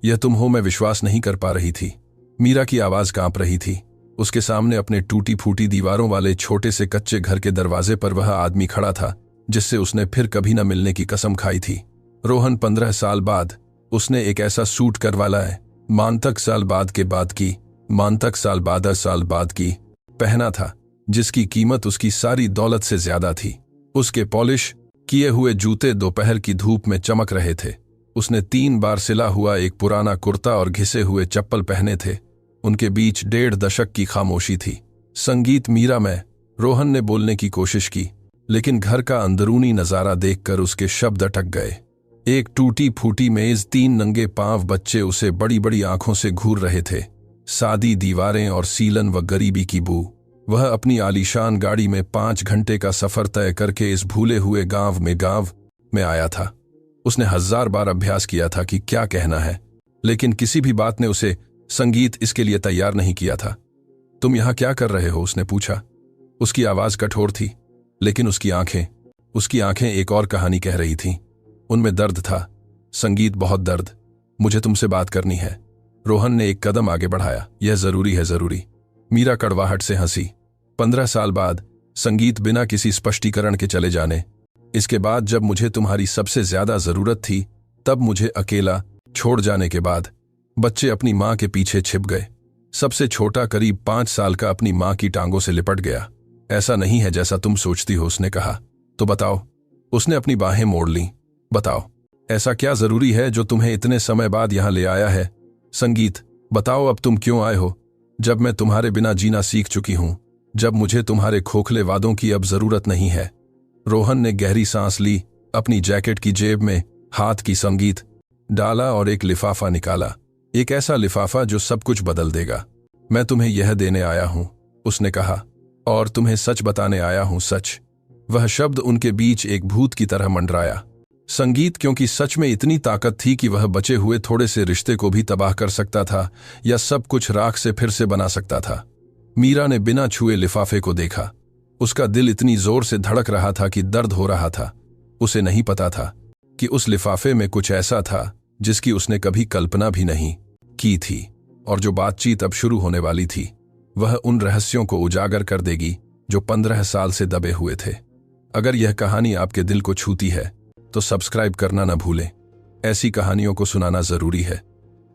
यह तुम हो? मैं विश्वास नहीं कर पा रही थी। मीरा की आवाज कांप रही थी। उसके सामने अपने टूटी फूटी दीवारों वाले छोटे से कच्चे घर के दरवाजे पर वह आदमी खड़ा था जिससे उसने फिर कभी न मिलने की कसम खाई थी। रोहन 15 साल बाद उसने एक ऐसा सूट करवाला है, मानतक साल बाद की पहना था, जिसकी कीमत उसकी सारी दौलत से ज्यादा थी। उसके पॉलिश किए हुए जूते दोपहर की धूप में चमक रहे थे। उसने 3 बार सिला हुआ एक पुराना कुर्ता और घिसे हुए चप्पल पहने थे। उनके बीच 1.5 दशक की खामोशी थी। संगीत मीरा में रोहन ने बोलने की कोशिश की, लेकिन घर का अंदरूनी नजारा देखकर उसके शब्द अटक गए। एक टूटी फूटी मेज, 3 नंगे पांव बच्चे उसे बड़ी बड़ी आंखों से घूर रहे थे, सादी दीवारें और सीलन व गरीबी की बू। वह अपनी आलीशान गाड़ी में 5 घंटे का सफर तय करके इस भूले हुए गांव में आया था। उसने 1000 बार अभ्यास किया था कि क्या कहना है, लेकिन किसी भी बात ने उसे संगीत इसके लिए तैयार नहीं किया था। तुम यहां क्या कर रहे हो? उसने पूछा। उसकी आवाज कठोर थी, लेकिन उसकी आंखें एक और कहानी कह रही थीं। उनमें दर्द था। संगीत, बहुत दर्द। मुझे तुमसे बात करनी है। रोहन ने एक कदम आगे बढ़ाया। यह जरूरी है, जरूरी। मीरा कड़वाहट से हंसी। 15 साल बाद, संगीत, बिना किसी स्पष्टीकरण के चले जाने। इसके बाद जब मुझे तुम्हारी सबसे ज्यादा जरूरत थी, तब मुझे अकेला छोड़ जाने के बाद बच्चे अपनी मां के पीछे छिप गए। सबसे छोटा करीब 5 साल का अपनी मां की टांगों से लिपट गया। ऐसा नहीं है जैसा तुम सोचती हो, उसने कहा। तो बताओ। उसने अपनी बाहें मोड़ लीं। बताओ, ऐसा क्या जरूरी है जो तुम्हें इतने समय बाद यहां ले आया है? संगीत, बताओ अब तुम क्यों आए हो? जब मैं तुम्हारे बिना जीना सीख चुकी हूं, जब मुझे तुम्हारे खोखले वादों की अब जरूरत नहीं है। रोहन ने गहरी सांस ली, अपनी जैकेट की जेब में हाथ की संगीत डाला और एक लिफाफा निकाला। एक ऐसा लिफाफा जो सब कुछ बदल देगा। मैं तुम्हें यह देने आया हूं, उसने कहा, और तुम्हें सच बताने आया हूं, सच। वह शब्द उनके बीच एक भूत की तरह मंडराया। संगीत, क्योंकि सच में इतनी ताकत थी कि वह बचे हुए थोड़े से रिश्ते को भी तबाह कर सकता था या सब कुछ राख से फिर से बना सकता था। मीरा ने बिना छुए लिफाफे को देखा। उसका दिल इतनी जोर से धड़क रहा था कि दर्द हो रहा था। उसे नहीं पता था कि उस लिफाफे में कुछ ऐसा था जिसकी उसने कभी कल्पना भी नहीं की थी, और जो बातचीत अब शुरू होने वाली थी वह उन रहस्यों को उजागर कर देगी जो 15 साल से दबे हुए थे। अगर यह कहानी आपके दिल को छूती है तो सब्सक्राइब करना न भूलें। ऐसी कहानियों को सुनाना जरूरी है।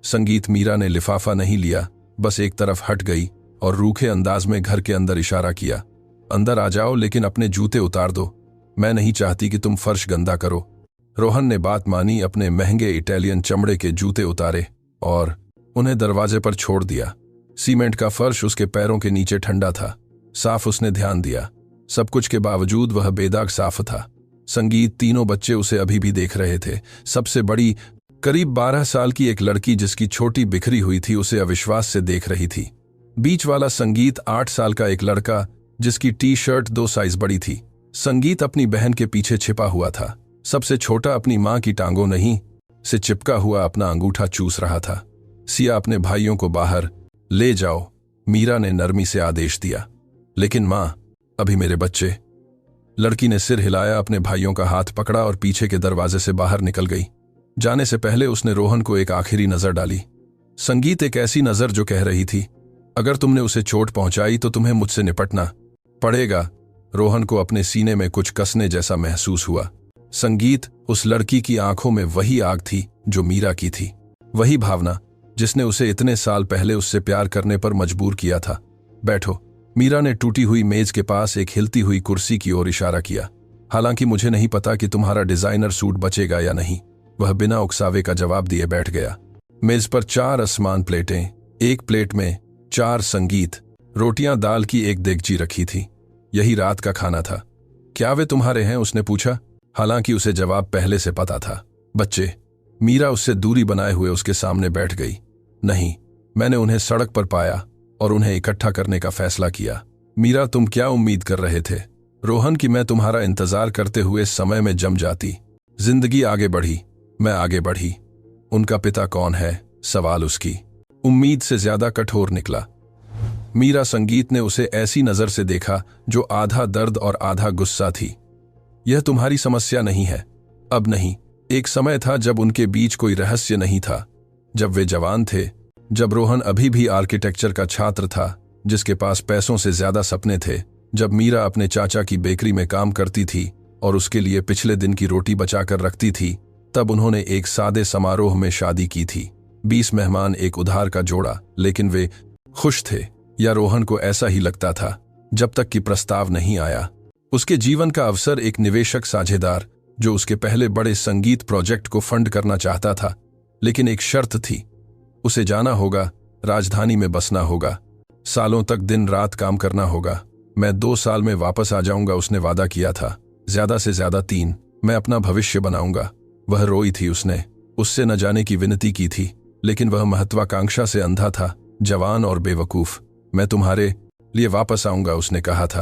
संगीत, मीरा ने लिफाफा नहीं लिया, बस एक तरफ हट गई और रूखे अंदाज में घर के अंदर इशारा किया। अंदर आ जाओ, लेकिन अपने जूते उतार दो। मैं नहीं चाहती कि तुम फर्श गंदा करो। रोहन ने बात मानी, अपने महंगे इटालियन चमड़े के जूते उतारे और उन्हें दरवाजे पर छोड़ दिया। सीमेंट का फर्श उसके पैरों के नीचे ठंडा था, साफ। उसने ध्यान दिया, सब कुछ के बावजूद वह बेदाग साफ था। संगीत, 3 बच्चे उसे अभी भी देख रहे थे। सबसे बड़ी, करीब 12 साल की एक लड़की जिसकी छोटी बिखरी हुई थी, उसे अविश्वास से देख रही थी। बीच वाला संगीत, 8 साल का एक लड़का जिसकी टी-शर्ट 2 साइज बड़ी थी। संगीत अपनी बहन के पीछे छिपा हुआ था। सबसे छोटा अपनी मां की टांगों नहीं से चिपका हुआ अपना अंगूठा चूस रहा था। सिया, अपने भाइयों को बाहर ले जाओ, मीरा ने नरमी से आदेश दिया। लेकिन मां, अभी मेरे बच्चे। लड़की ने सिर हिलाया, अपने भाइयों का हाथ पकड़ा और पीछे के दरवाजे से बाहर निकल गई। जाने से पहले उसने रोहन को एक आखिरी नजर डाली। संगीत, एक ऐसी नजर जो कह रही थी, अगर तुमने उसे चोट पहुंचाई तो तुम्हें मुझसे निपटना पड़ेगा। रोहन को अपने सीने में कुछ कसने जैसा महसूस हुआ। संगीत, उस लड़की की आंखों में वही आग थी जो मीरा की थी, वही भावना जिसने उसे इतने साल पहले उससे प्यार करने पर मजबूर किया था। बैठो। मीरा ने टूटी हुई मेज के पास एक हिलती हुई कुर्सी की ओर इशारा किया। हालांकि मुझे नहीं पता कि तुम्हारा डिजाइनर सूट बचेगा या नहीं, वह बिना उकसावे का जवाब दिए बैठ गया। मेज पर 4 आसमान प्लेटें, एक प्लेट में 4 संगीत रोटियां, दाल की एक देगची रखी थी। यही रात का खाना था। क्या वे तुम्हारे हैं? उसने पूछा, हालांकि उसे जवाब पहले से पता था। बच्चे। मीरा उससे दूरी बनाए हुए उसके सामने बैठ गई। नहीं, मैंने उन्हें सड़क पर पाया और उन्हें इकट्ठा करने का फैसला किया। मीरा, तुम क्या उम्मीद कर रहे थे? रोहन, कि मैं तुम्हारा इंतजार करते हुए समय में जम जाती। जिंदगी आगे बढ़ी, मैं आगे बढ़ी। उनका पिता कौन है? सवाल उसकी उम्मीद से ज्यादा कठोर निकला। मीरा, संगीत ने उसे ऐसी नजर से देखा जो आधा दर्द और आधा गुस्सा थी। यह तुम्हारी समस्या नहीं है। अब नहीं। एक समय था जब उनके बीच कोई रहस्य नहीं था। जब वे जवान थे, जब रोहन अभी भी आर्किटेक्चर का छात्र था जिसके पास पैसों से ज्यादा सपने थे, जब मीरा अपने चाचा की बेकरी में काम करती थी और उसके लिए पिछले दिन की रोटी बचाकर रखती थी, तब उन्होंने एक सादे समारोह में शादी की थी। 20 मेहमान, एक उधार का जोड़ा, लेकिन वे खुश थे, या रोहन को ऐसा ही लगता था, जब तक कि प्रस्ताव नहीं आया। उसके जीवन का अवसर एक निवेशक साझेदार जो उसके पहले बड़े संगीत प्रोजेक्ट को फंड करना चाहता था, लेकिन एक शर्त थी, उसे जाना होगा, राजधानी में बसना होगा, सालों तक दिन रात काम करना होगा। मैं 2 साल में वापस आ जाऊंगा, उसने वादा किया था, ज्यादा से ज्यादा 3, मैं अपना भविष्य बनाऊंगा। वह रोई थी, उसने उससे न जाने की विनती की थी, लेकिन वह महत्वाकांक्षा से अंधा था, जवान और बेवकूफ। मैं तुम्हारे लिए वापस आऊंगा, उसने कहा था।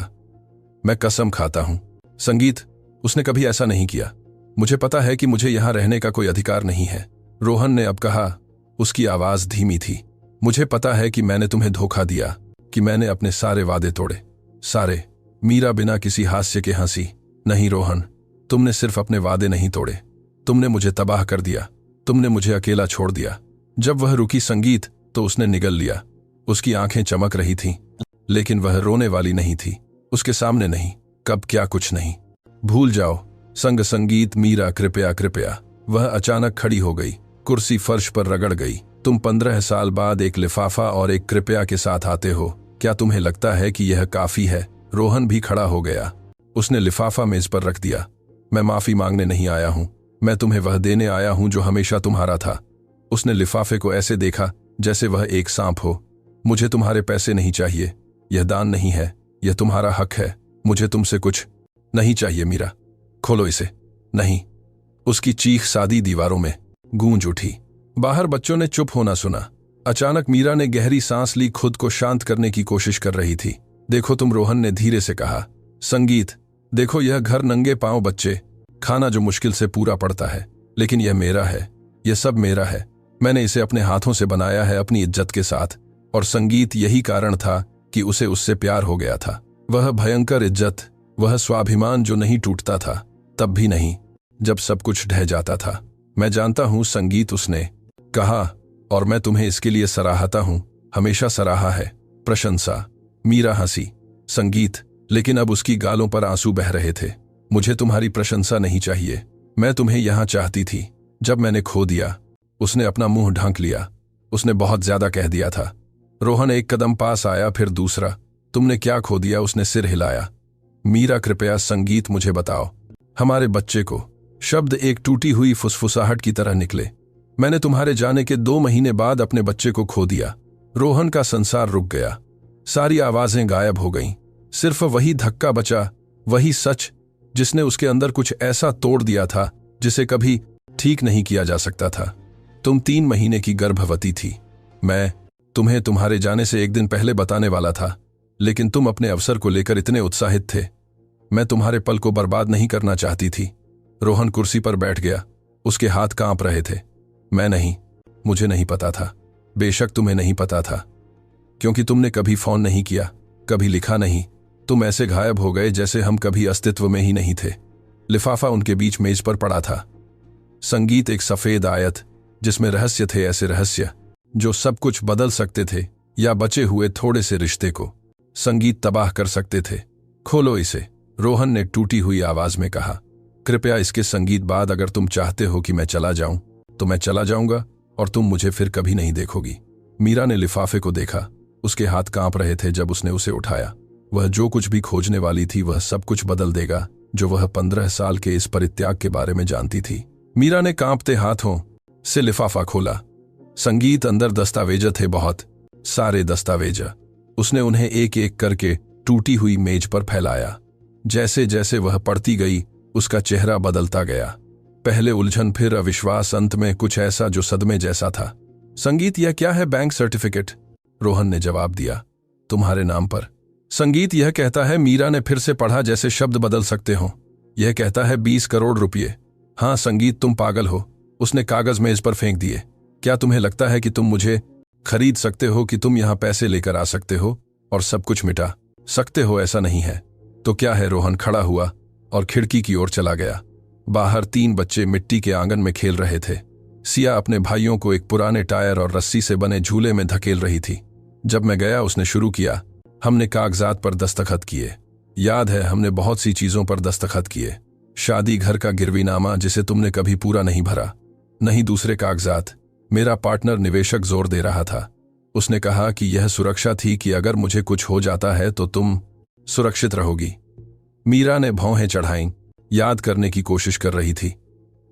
मैं कसम खाता हूं, संगीत, उसने कभी ऐसा नहीं किया। मुझे पता है कि मुझे यहां रहने का कोई अधिकार नहीं है, रोहन ने अब कहा। उसकी आवाज धीमी थी। मुझे पता है कि मैंने तुम्हें धोखा दिया, कि मैंने अपने सारे वादे तोड़े, सारे। मीरा बिना किसी हास्य के हंसी। नहीं रोहन, तुमने सिर्फ अपने वादे नहीं तोड़े, तुमने मुझे तबाह कर दिया, तुमने मुझे अकेला छोड़ दिया। जब वह रुकी संगीत, तो उसने निगल लिया। उसकी आंखें चमक रही थीं, लेकिन वह रोने वाली नहीं थी। उसके सामने नहीं, कब क्या कुछ नहीं। भूल जाओ, संगीत, मीरा कृपया कृपया। वह अचानक खड़ी हो गई, कुर्सी फर्श पर रगड़ गई। तुम 15 साल बाद एक लिफाफा और एक कृपया के साथ आते हो, क्या तुम्हें लगता है कि यह काफी है? रोहन भी खड़ा हो गया। उसने लिफाफा मेज पर रख दिया। मैं माफी मांगने नहीं आया हूं, मैं तुम्हें वह देने आया हूं जो हमेशा तुम्हारा था। उसने लिफाफे को ऐसे देखा जैसे वह एक सांप हो। मुझे तुम्हारे पैसे नहीं चाहिए, यह दान नहीं है, यह तुम्हारा हक है। मुझे तुमसे कुछ नहीं चाहिए मीरा, खोलो इसे। नहीं। उसकी चीख सादी दीवारों में गूंज उठी। बाहर बच्चों ने चुप होना सुना। अचानक मीरा ने गहरी सांस ली, खुद को शांत करने की कोशिश कर रही थी। देखो तुम, रोहन ने धीरे से कहा। संगीत, देखो यह घर, नंगे पांव बच्चे, खाना जो मुश्किल से पूरा पड़ता है, लेकिन यह मेरा है, यह सब मेरा है। मैंने इसे अपने हाथों से बनाया है, अपनी इज्जत के साथ। और संगीत, यही कारण था कि उसे उससे प्यार हो गया था। वह भयंकर इज्जत, वह स्वाभिमान जो नहीं टूटता था, तब भी नहीं जब सब कुछ ढह जाता था। मैं जानता हूं संगीत, उसने कहा, और मैं तुम्हें इसके लिए सराहता हूं, हमेशा सराहा है। प्रशंसा। मीरा हंसी। संगीत, लेकिन अब उसकी गालों पर आंसू बह रहे थे। मुझे तुम्हारी प्रशंसा नहीं चाहिए, मैं तुम्हें यहां चाहती थी। जब मैंने खो दिया, उसने अपना मुंह ढांक लिया। उसने बहुत ज्यादा कह दिया था। रोहन एक कदम पास आया, फिर दूसरा। तुमने क्या खो दिया? उसने सिर हिलाया। मीरा कृपया। संगीत, मुझे बताओ। हमारे बच्चे को। शब्द एक टूटी हुई फुसफुसाहट की तरह निकले। मैंने तुम्हारे जाने के 2 महीने बाद अपने बच्चे को खो दिया। रोहन का संसार रुक गया, सारी आवाजें गायब हो गईं। सिर्फ वही धक्का बचा, वही सच जिसने उसके अंदर कुछ ऐसा तोड़ दिया था जिसे कभी ठीक नहीं किया जा सकता था। तुम 3 महीने की गर्भवती थी। मैं तुम्हें तुम्हारे जाने से एक दिन पहले बताने वाला था, लेकिन तुम अपने अवसर को लेकर इतने उत्साहित थे। मैं तुम्हारे पल को बर्बाद नहीं करना चाहती थी। रोहन कुर्सी पर बैठ गया, उसके हाथ कांप रहे थे। मैं नहीं, मुझे नहीं पता था। बेशक तुम्हें नहीं पता था, क्योंकि तुमने कभी फोन नहीं किया, कभी लिखा नहीं। तुम ऐसे गायब हो गए जैसे हम कभी अस्तित्व में ही नहीं थे। लिफाफा उनके बीच मेज पर पड़ा था। संगीत, एक सफेद आयत जिसमें रहस्य थे, ऐसे रहस्य जो सब कुछ बदल सकते थे या बचे हुए थोड़े से रिश्ते को संगीत तबाह कर सकते थे। खोलो इसे, रोहन ने टूटी हुई आवाज में कहा। कृपया इसके संगीत बाद अगर तुम चाहते हो कि मैं चला जाऊं तो मैं चला जाऊंगा और तुम मुझे फिर कभी नहीं देखोगी। मीरा ने लिफाफे को देखा, उसके हाथ कांप रहे थे जब उसने उसे उठाया। वह जो कुछ भी खोजने वाली थी वह सब कुछ बदल देगा जो वह 15 साल के इस परित्याग के बारे में जानती थी। मीरा ने कांपते हाथों से लिफाफा खोला। संगीत, अंदर दस्तावेज थे, बहुत सारे दस्तावेज। उसने उन्हें एक एक करके टूटी हुई मेज पर फैलाया। जैसे जैसे वह पढ़ती गई उसका चेहरा बदलता गया। पहले उलझन, फिर अविश्वास, अंत में कुछ ऐसा जो सदमे जैसा था। संगीत, यह क्या है? बैंक सर्टिफिकेट, रोहन ने जवाब दिया। तुम्हारे नाम पर। संगीत, यह कहता है, मीरा ने फिर से पढ़ा, जैसे शब्द बदल सकते हो। यह कहता है 20 करोड़ रुपये। हाँ संगीत, तुम पागल हो। उसने कागज मेज पर फेंक दिए। क्या तुम्हें लगता है कि तुम मुझे खरीद सकते हो, कि तुम यहां पैसे लेकर आ सकते हो और सब कुछ मिटा सकते हो? ऐसा नहीं है। तो क्या है? रोहन खड़ा हुआ और खिड़की की ओर चला गया। बाहर 3 बच्चे मिट्टी के आंगन में खेल रहे थे। सिया अपने भाइयों को एक पुराने टायर और रस्सी से बने झूले में धकेल रही थी। जब मैं गया उसने शुरू किया। हमने कागजात पर दस्तखत किए। याद है, हमने बहुत सी चीजों पर दस्तखत किए। शादी घर का गिरवीनामा जिसे तुमने कभी पूरा नहीं भरा, नहीं दूसरे कागजात। मेरा पार्टनर निवेशक जोर दे रहा था। उसने कहा कि यह सुरक्षा थी कि अगर मुझे कुछ हो जाता है तो तुम सुरक्षित रहोगी। मीरा ने भौहें चढ़ाईं, याद करने की कोशिश कर रही थी।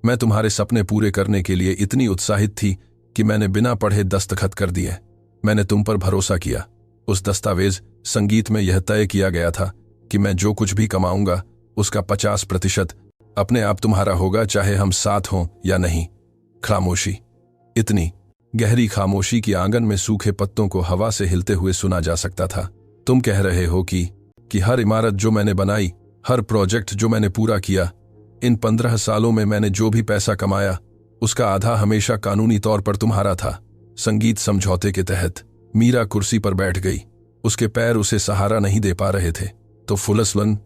मैं तुम्हारे सपने पूरे करने के लिए इतनी उत्साहित थी कि मैंने बिना पढ़े दस्तखत कर दिए। मैंने तुम पर भरोसा किया। उस दस्तावेज संगीत में यह तय किया गया था कि मैं जो कुछ भी कमाऊंगा उसका 50% अपने आप तुम्हारा होगा, चाहे हम साथ हों या नहीं। खामोशी, इतनी गहरी खामोशी कि आंगन में सूखे पत्तों को हवा से हिलते हुए सुना जा सकता था। तुम कह रहे हो कि हर इमारत जो मैंने बनाई, हर प्रोजेक्ट जो मैंने पूरा किया, इन 15 सालों में मैंने जो भी पैसा कमाया उसका आधा हमेशा कानूनी तौर पर तुम्हारा था। संगीत समझौते के तहत। मीरा कुर्सी पर बैठ गई। उसके पैर उसे सहारा नहीं दे पा रहे थे। तो फुलसलन,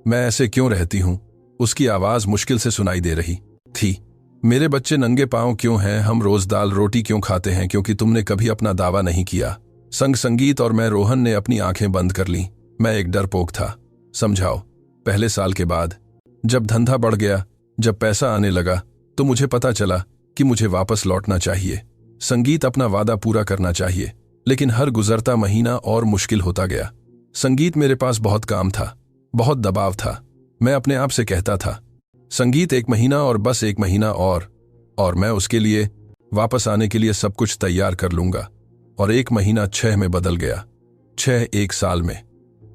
मैं ऐसे क्यों रहती हूं? उसकी आवाज मुश्किल से सुनाई दे रही थी। मेरे बच्चे नंगे पांव क्यों हैं? हम रोज दाल रोटी क्यों खाते हैं? क्योंकि तुमने कभी अपना दावा नहीं किया। संगीत और मैं रोहन ने अपनी आंखें बंद कर लीं। मैं एक डरपोक था। समझाओ, पहले साल के बाद जब धंधा बढ़ गया, जब पैसा आने लगा, तो मुझे पता चला कि मुझे वापस लौटना चाहिए। संगीत अपना वादा पूरा करना चाहिए। लेकिन हर गुजरता महीना और मुश्किल होता गया। संगीत, मेरे पास बहुत काम था, बहुत दबाव था। मैं अपने आप से कहता था, संगीत 1 महीना और बस 1 महीना और मैं उसके लिए वापस आने के लिए सब कुछ तैयार कर लूंगा। और 1 महीना 6 में बदल गया। 6 1 साल में।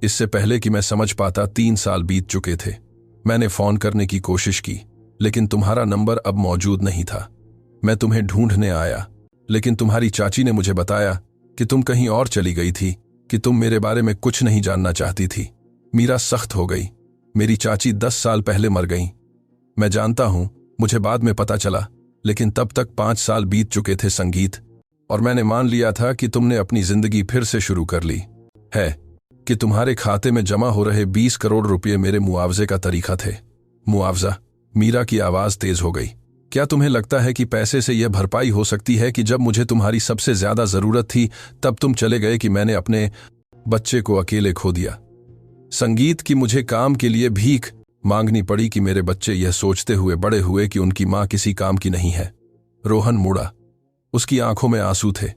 इससे पहले कि मैं समझ पाता 3 साल बीत चुके थे। मैंने फोन करने की कोशिश की, लेकिन तुम्हारा नंबर अब मौजूद नहीं था। मैं तुम्हें ढूंढने आया, लेकिन तुम्हारी चाची ने मुझे बताया कि तुम कहीं और चली गई थी, कि तुम मेरे बारे में कुछ नहीं जानना चाहती थी। मीरा सख्त हो गई। मेरी चाची 10 साल पहले मर गई। मैं जानता हूं, मुझे बाद में पता चला, लेकिन तब तक 5 साल बीत चुके थे संगीत। और मैंने मान लिया था कि तुमने अपनी जिंदगी फिर से शुरू कर ली है, कि तुम्हारे खाते में जमा हो रहे 20 करोड़ रुपए मेरे मुआवजे का तरीका थे। मुआवजा? मीरा की आवाज तेज हो गई। क्या तुम्हें लगता है कि पैसे से यह भरपाई हो सकती है कि जब मुझे तुम्हारी सबसे ज्यादा जरूरत थी तब तुम चले गए, कि मैंने अपने बच्चे को अकेले खो दिया? संगीत की मुझे काम के लिए भीख मांगनी पड़ी कि मेरे बच्चे यह सोचते हुए बड़े हुए कि उनकी मां किसी काम की नहीं है। रोहन मुड़ा। उसकी आंखों में आंसू थे।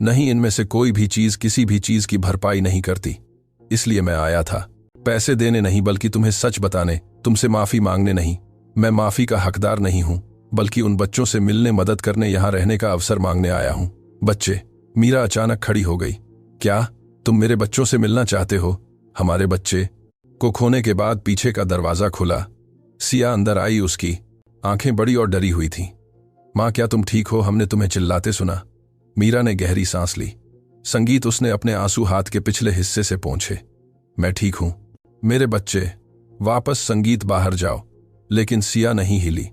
नहीं, इनमें से कोई भी चीज किसी भी चीज की भरपाई नहीं करती। इसलिए मैं आया था, पैसे देने नहीं, बल्कि तुम्हें सच बताने, तुमसे माफी मांगने नहीं। मैं माफी का हकदार नहीं हूं, बल्कि उन बच्चों से मिलने, मदद करने, यहां रहने का अवसर मांगने आया हूं। बच्चे? मीरा अचानक खड़ी हो गई। क्या तुम मेरे बच्चों से मिलना चाहते हो? हमारे बच्चे को खोने के बाद पीछे का दरवाजा खुला। सिया अंदर आई। उसकी आंखें बड़ी और डरी हुई थीं। मां, क्या तुम ठीक हो? हमने तुम्हें चिल्लाते सुना। मीरा ने गहरी सांस ली। संगीत, उसने अपने आंसू हाथ के पिछले हिस्से से पोंछे। मैं ठीक हूं मेरे बच्चे, वापस। संगीत, बाहर जाओ। लेकिन सिया नहीं हिली।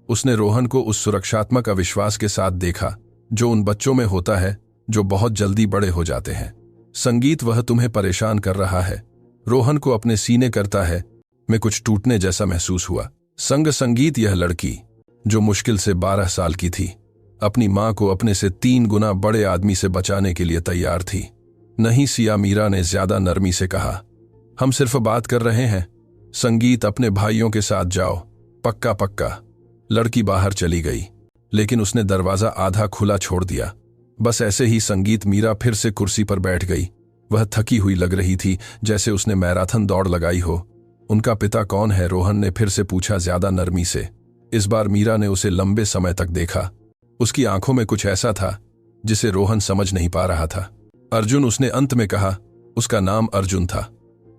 उसने रोहन को उस सुरक्षात्मक अविश्वास के साथ देखा जो उन बच्चों में होता है जो बहुत जल्दी बड़े हो जाते हैं। संगीत, वह तुम्हें परेशान कर रहा है। रोहन को अपने सीने करता है। मैं कुछ टूटने जैसा महसूस हुआ। संगीत, यह लड़की जो मुश्किल से 12 साल की थी, अपनी मां को अपने से 3 गुना बड़े आदमी से बचाने के लिए तैयार थी। नहीं सिया, मीरा ने ज्यादा नरमी से कहा, हम सिर्फ बात कर रहे हैं। संगीत, अपने भाइयों के साथ जाओ। पक्का पक्का। लड़की बाहर चली गई, लेकिन उसने दरवाजा आधा खुला छोड़ दिया। बस ऐसे ही संगीत, मीरा फिर से कुर्सी पर बैठ गई। वह थकी हुई लग रही थी, जैसे उसने मैराथन दौड़ लगाई हो। उनका पिता कौन है? रोहन ने फिर से पूछा, ज्यादा नरमी से। इस बार मीरा ने उसे लंबे समय तक देखा। उसकी आंखों में कुछ ऐसा था जिसे रोहन समझ नहीं पा रहा था। अर्जुन, उसने अंत में कहा। उसका नाम अर्जुन था।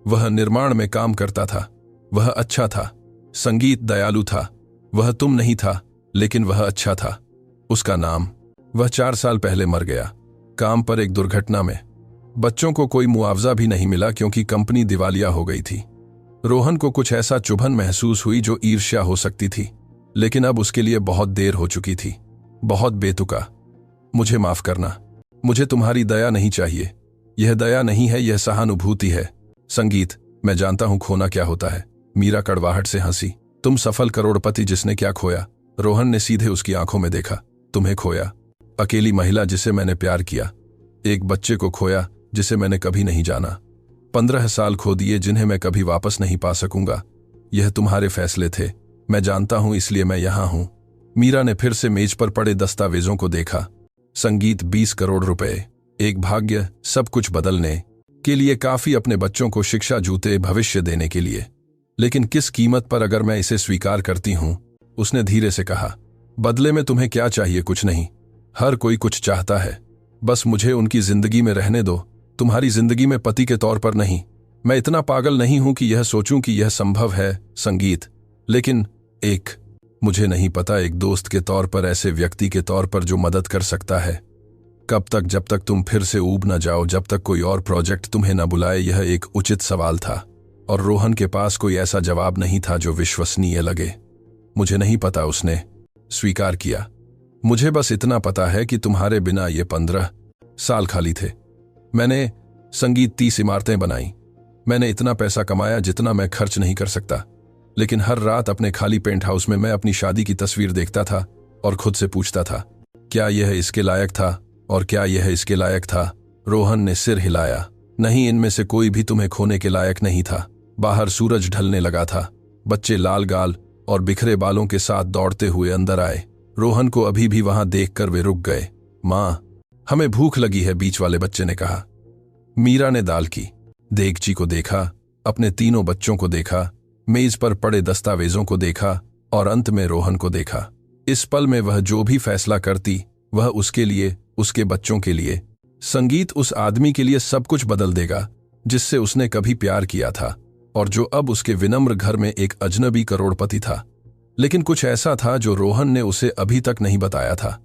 वह निर्माण में काम करता था। वह अच्छा था। संगीत, दयालु था। वह तुम नहीं था, लेकिन वह अच्छा था। उसका नाम। वह 4 साल पहले मर गया, काम पर एक दुर्घटना में। बच्चों को कोई मुआवजा भी नहीं मिला क्योंकि कंपनी दिवालिया हो गई थी। रोहन को कुछ ऐसा चुभन महसूस हुई जो ईर्ष्या हो सकती थी, लेकिन अब उसके लिए बहुत देर हो चुकी थी। बहुत बेतुका। मुझे माफ करना। मुझे तुम्हारी दया नहीं चाहिए। यह दया नहीं है, यह सहानुभूति है। संगीत, मैं जानता हूं खोना क्या होता है। मीरा कड़वाहट से हंसी। तुम सफल करोड़पति जिसने क्या खोया? रोहन ने सीधे उसकी आंखों में देखा। तुम्हें खोया, अकेली महिला जिसे मैंने प्यार किया, एक बच्चे को खोया जिसे मैंने कभी नहीं जाना, 15 साल खो दिए जिन्हें मैं कभी वापस नहीं पा सकूंगा। यह तुम्हारे फैसले थे, मैं जानता हूं, इसलिए मैं यहां हूं। मीरा ने फिर से मेज पर पड़े दस्तावेजों को देखा। संगीत 20 करोड़ रुपए, एक भाग्य, सब कुछ बदलने के लिए काफी, अपने बच्चों को शिक्षा, जूते, भविष्य देने के लिए। लेकिन किस कीमत पर अगर मैं इसे स्वीकार करती हूं? उसने धीरे से कहा। बदले में तुम्हें क्या चाहिए? कुछ नहीं। हर कोई कुछ चाहता है, बस मुझे उनकी जिंदगी में रहने दो, तुम्हारी जिंदगी में पति के तौर पर नहीं। मैं इतना पागल नहीं हूं कि यह सोचूं कि यह संभव है संगीत, लेकिन मुझे नहीं पता, एक दोस्त के तौर पर, ऐसे व्यक्ति के तौर पर जो मदद कर सकता है। कब तक? जब तक तुम फिर से ऊब न जाओ, जब तक कोई और प्रोजेक्ट तुम्हें न बुलाए। यह एक उचित सवाल था और रोहन के पास कोई ऐसा जवाब नहीं था जो विश्वसनीय लगे। मुझे नहीं पता, उसने स्वीकार किया। मुझे बस इतना पता है कि तुम्हारे बिना ये 15 साल खाली थे। मैंने संगीत 30 इमारतें बनाई, मैंने इतना पैसा कमाया जितना मैं खर्च नहीं कर सकता। लेकिन हर रात अपने खाली पेंट हाउस में मैं अपनी शादी की तस्वीर देखता था और खुद से पूछता था, क्या यह इसके लायक था? और क्या यह इसके लायक था? रोहन ने सिर हिलाया। नहीं, इनमें से कोई भी तुम्हें खोने के लायक नहीं था। बाहर सूरज ढलने लगा था। बच्चे लाल गाल और बिखरे बालों के साथ दौड़ते हुए अंदर आए। रोहन को अभी भी वहां देखकर वे रुक गए। माँ, हमें भूख लगी है, बीच वाले बच्चे ने कहा। मीरा ने दाल की देगची को देखा, अपने तीनों बच्चों को देखा, मेज पर पड़े दस्तावेजों को देखा और अंत में रोहन को देखा। इस पल में वह जो भी फैसला करती, वह उसके लिए, उसके बच्चों के लिए, संगीत, उस आदमी के लिए सब कुछ बदल देगा जिससे उसने कभी प्यार किया था और जो अब उसके विनम्र घर में एक अजनबी करोड़पति था। लेकिन कुछ ऐसा था जो रोहन ने उसे अभी तक नहीं बताया था,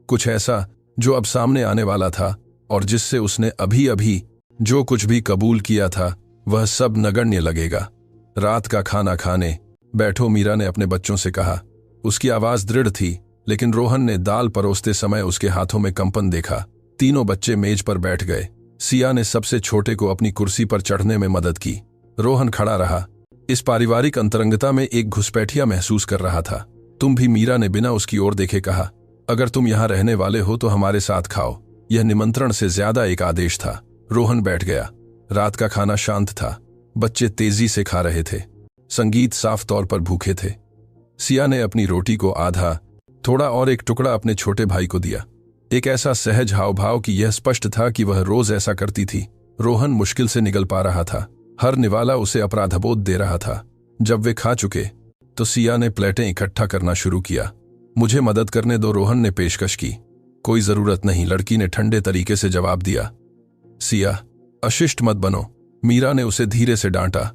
कुछ ऐसा जो अब सामने आने वाला था और जिससे उसने अभी अभी जो कुछ भी कबूल किया था वह सब नगण्य लगेगा। रात का खाना खाने बैठो, मीरा ने अपने बच्चों से कहा। उसकी आवाज दृढ़ थी, लेकिन रोहन ने दाल परोसते समय उसके हाथों में कंपन देखा। तीनों बच्चे मेज पर बैठ गए। सिया ने सबसे छोटे को अपनी कुर्सी पर चढ़ने में मदद की। रोहन खड़ा रहा। इस पारिवारिक अंतरंगता में एक घुसपैठिया महसूस कर रहा था। तुम भी, मीरा ने बिना उसकी ओर देखे कहा। अगर तुम यहां रहने वाले हो तो हमारे साथ खाओ। यह निमंत्रण से ज्यादा एक आदेश था। रोहन बैठ गया। रात का खाना शांत था, बच्चे तेजी से खा रहे थे, संगीत साफ तौर पर भूखे थे। सिया ने अपनी रोटी को आधा, थोड़ा और एक टुकड़ा अपने छोटे भाई को दिया। एक ऐसा सहज हाव भाव कि यह स्पष्ट था कि वह रोज ऐसा करती थी। रोहन मुश्किल से निगल पा रहा था। हर निवाला उसे अपराधबोध दे रहा था। जब वे खा चुके तो सिया ने प्लेटें इकट्ठा करना शुरू किया। मुझे मदद करने दो, रोहन ने पेशकश की। कोई जरूरत नहीं, लड़की ने ठंडे तरीके से जवाब दिया। सिया, अशिष्ट मत बनो, मीरा ने उसे धीरे से डांटा।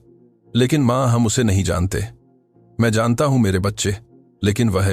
लेकिन मां, हम उसे नहीं जानते। मैं जानता हूं मेरे बच्चे, लेकिन वह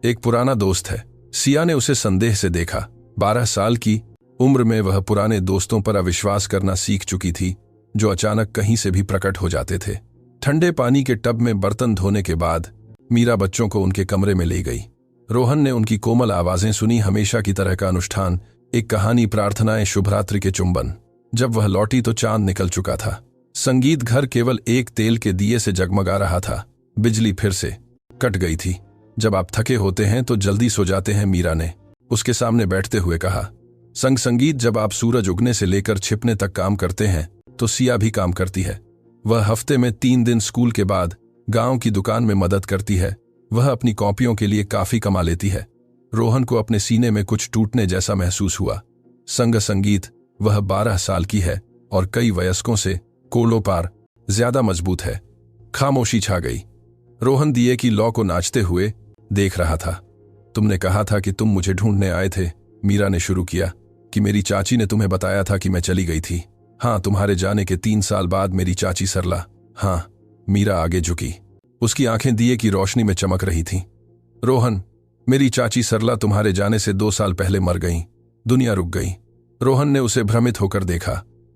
एक पुराना दोस्त है। सिया ने उसे संदेह से देखा। 12 साल की उम्र में वह पुराने दोस्तों पर अविश्वास करना सीख चुकी थी, जो अचानक कहीं से भी प्रकट हो जाते थे। ठंडे पानी के टब में बर्तन धोने के बाद मीरा बच्चों को उनके कमरे में ले गई। रोहन ने उनकी कोमल आवाजें सुनी, हमेशा की तरह का अनुष्ठान, एक कहानी, प्रार्थनाएं, शुभरात्रि के चुंबन। जब वह लौटी तो चांद निकल चुका था। संगीत घर केवल एक तेल के दिए से जगमगा रहा था। बिजली फिर से कट गई थी। जब आप थके होते हैं तो जल्दी सो जाते हैं, मीरा ने उसके सामने बैठते हुए कहा। संगीत, जब आप सूरज उगने से लेकर छिपने तक काम करते हैं तो सिया भी काम करती है। वह हफ्ते में 3 दिन स्कूल के बाद गांव की दुकान में मदद करती है। वह अपनी कॉपियों के लिए काफी कमा लेती है। रोहन को अपने सीने में कुछ टूटने जैसा महसूस हुआ। संगीत, वह 12 साल की है और कई वयस्कों से कोलों पार ज्यादा मजबूत है। खामोशी छा गई। रोहन दिए की लौ को नाचते हुए देख रहा था। तुमने कहा था कि तुम मुझे ढूंढने आए थे, मीरा ने शुरू किया, कि मेरी चाची ने तुम्हें बताया था कि मैं चली गई थी। हाँ, तुम्हारे जाने के 3 साल बाद मेरी चाची सरला। हाँ, मीरा आगे झुकी। उसकी आंखें दिए की रोशनी में चमक रही थीं। रोहन, मेरी चाची सरला तुम्हारे जाने से 2 साल पहले मर गईं। दुनिया रुक गई। रोहन ने उसे भ्रमित होकर देखा।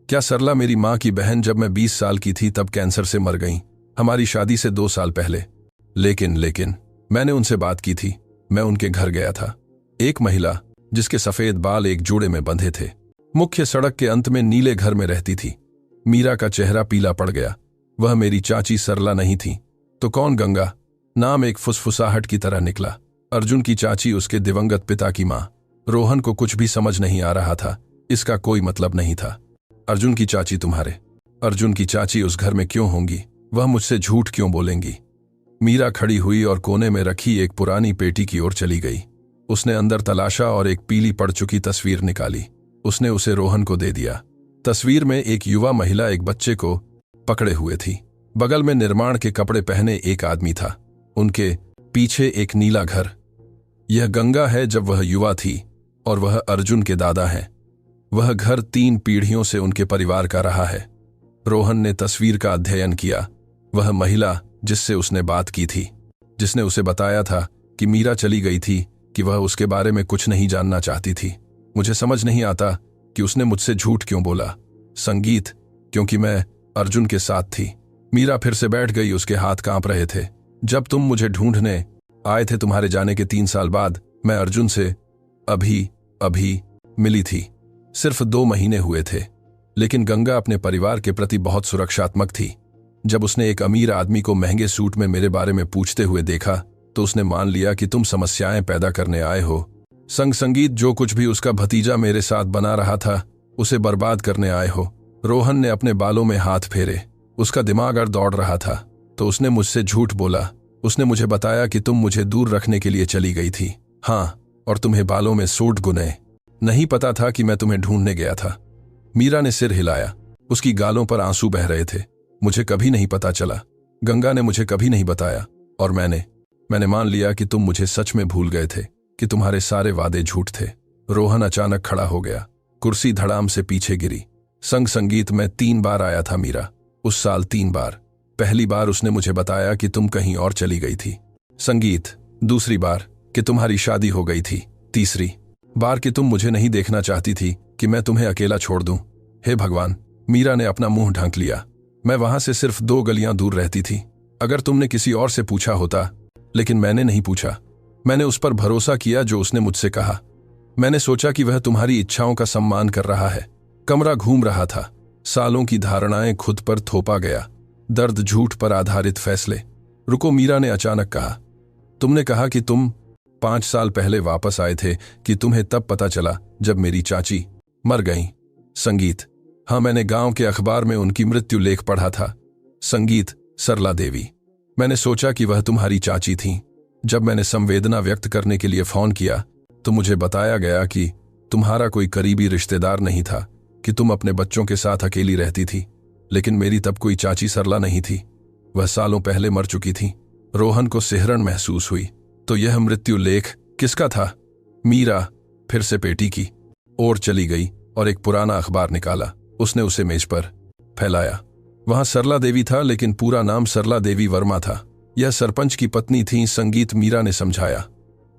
क्या सरला मेरी माँ की बहन जब मैं 20 साल की थी तब कैंसर से मर गईं, हमारी शादी से 2 साल पहले? लेकिन मैंने उनसे बात की थी। मैं उनके घर गया था। एक महिला जिसके सफेद बाल एक जोड़े में बंधे थे, मुख्य सड़क के अंत में नीले घर में रहती थी। मीरा का चेहरा पीला पड़ गया। वह मेरी चाची सरला नहीं थी तो कौन? गंगा। नाम एक फुसफुसाहट की तरह निकला। अर्जुन की चाची उसके दिवंगत पिता की माँ। रोहन को कुछ भी समझ नहीं आ रहा था, इसका कोई मतलब नहीं था। अर्जुन की चाची तुम्हारे, अर्जुन की चाची उस घर में क्यों होंगी? वह मुझसे झूठ क्यों बोलेंगी? मीरा खड़ी हुई और कोने में रखी एक पुरानी पेटी की ओर चली गई। उसने अंदर तलाशा और एक पीली पड़ चुकी तस्वीर निकाली। उसने उसे रोहन को दे दिया। तस्वीर में एक युवा महिला एक बच्चे को पकड़े हुए थी। बगल में निर्माण के कपड़े पहने एक आदमी था। उनके पीछे एक नीला घर। यह गंगा है जब वह युवा थी और वह अर्जुन के दादा हैं। वह घर 3 पीढ़ियों से उनके परिवार का रहा है। रोहन ने तस्वीर का अध्ययन किया। वह महिला जिससे उसने बात की थी, जिसने उसे बताया था कि मीरा चली गई थी, कि वह उसके बारे में कुछ नहीं जानना चाहती थी। मुझे समझ नहीं आता कि उसने मुझसे झूठ क्यों बोला। संगीत, क्योंकि मैं अर्जुन के साथ थी। मीरा फिर से बैठ गई, उसके हाथ कांप रहे थे। जब तुम मुझे ढूंढने आए थे तुम्हारे जाने के 3 साल बाद, मैं अर्जुन से अभी मिली थी। सिर्फ 2 महीने हुए थे, लेकिन गंगा अपने परिवार के प्रति बहुत सुरक्षात्मक थी। जब उसने एक अमीर आदमी को महंगे सूट में मेरे बारे में पूछते हुए देखा तो उसने मान लिया कि तुम समस्याएं पैदा करने आए हो। संगीत, जो कुछ भी उसका भतीजा मेरे साथ बना रहा था उसे बर्बाद करने आए हो। रोहन ने अपने बालों में हाथ फेरे। उसका दिमाग और दौड़ रहा था तो उसने मुझसे झूठ बोला। उसने मुझे बताया कि तुम मुझे दूर रखने के लिए चली गई थी। हाँ, और तुम्हें बालों में सूट गुने। नहीं पता था कि मैं तुम्हें ढूंढने गया था। मीरा ने सिर हिलाया। उसकी गालों पर आंसू बह रहे थे। मुझे कभी नहीं पता चला। गंगा ने मुझे कभी नहीं बताया और मैंने मान लिया कि तुम मुझे सच में भूल गए थे, कि तुम्हारे सारे वादे झूठ थे। रोहन अचानक खड़ा हो गया। कुर्सी धड़ाम से पीछे गिरी। संगीत, मैं 3 बार आया था मीरा, उस साल 3 बार। पहली बार उसने मुझे बताया कि तुम कहीं और चली गई थी। संगीत, दूसरी बार कि तुम्हारी शादी हो गई थी। तीसरी बार कि तुम मुझे नहीं देखना चाहती थी, कि मैं तुम्हें अकेला छोड़ दूं। हे भगवान, मीरा ने अपना मुंह ढक लिया। मैं वहां से सिर्फ 2 गलियां दूर रहती थी। अगर तुमने किसी और से पूछा होता, लेकिन मैंने नहीं पूछा। मैंने उस पर भरोसा किया जो उसने मुझसे कहा। मैंने सोचा कि वह तुम्हारी इच्छाओं का सम्मान कर रहा है। कमरा घूम रहा था। सालों की धारणाएं खुद पर थोपा गया। दर्द, झूठ पर आधारित फैसले। रुको, मीरा ने अचानक कहा। तुमने कहा कि तुम 5 साल पहले वापस आए थे, कि तुम्हें तब पता चला जब मेरी चाची मर गईं। संगीत, हाँ, मैंने गांव के अखबार में उनकी मृत्यु लेख पढ़ा था। संगीत, सरला देवी। मैंने सोचा कि वह तुम्हारी चाची थीं। जब मैंने संवेदना व्यक्त करने के लिए फोन किया तो मुझे बताया गया कि तुम्हारा कोई करीबी रिश्तेदार नहीं था, कि तुम अपने बच्चों के साथ अकेली रहती थी। लेकिन मेरी तब कोई चाची सरला नहीं थी। वह सालों पहले मर चुकी थी। रोहन को सिहरन महसूस हुई। तो यह मृत्यु लेख किसका था? मीरा फिर से पेटी की ओर चली गई और एक पुराना अखबार निकाला। उसने उसे मेज पर फैलाया। वहां सरला देवी था, लेकिन पूरा नाम सरला देवी वर्मा था। यह सरपंच की पत्नी थी। संगीत, मीरा ने समझाया।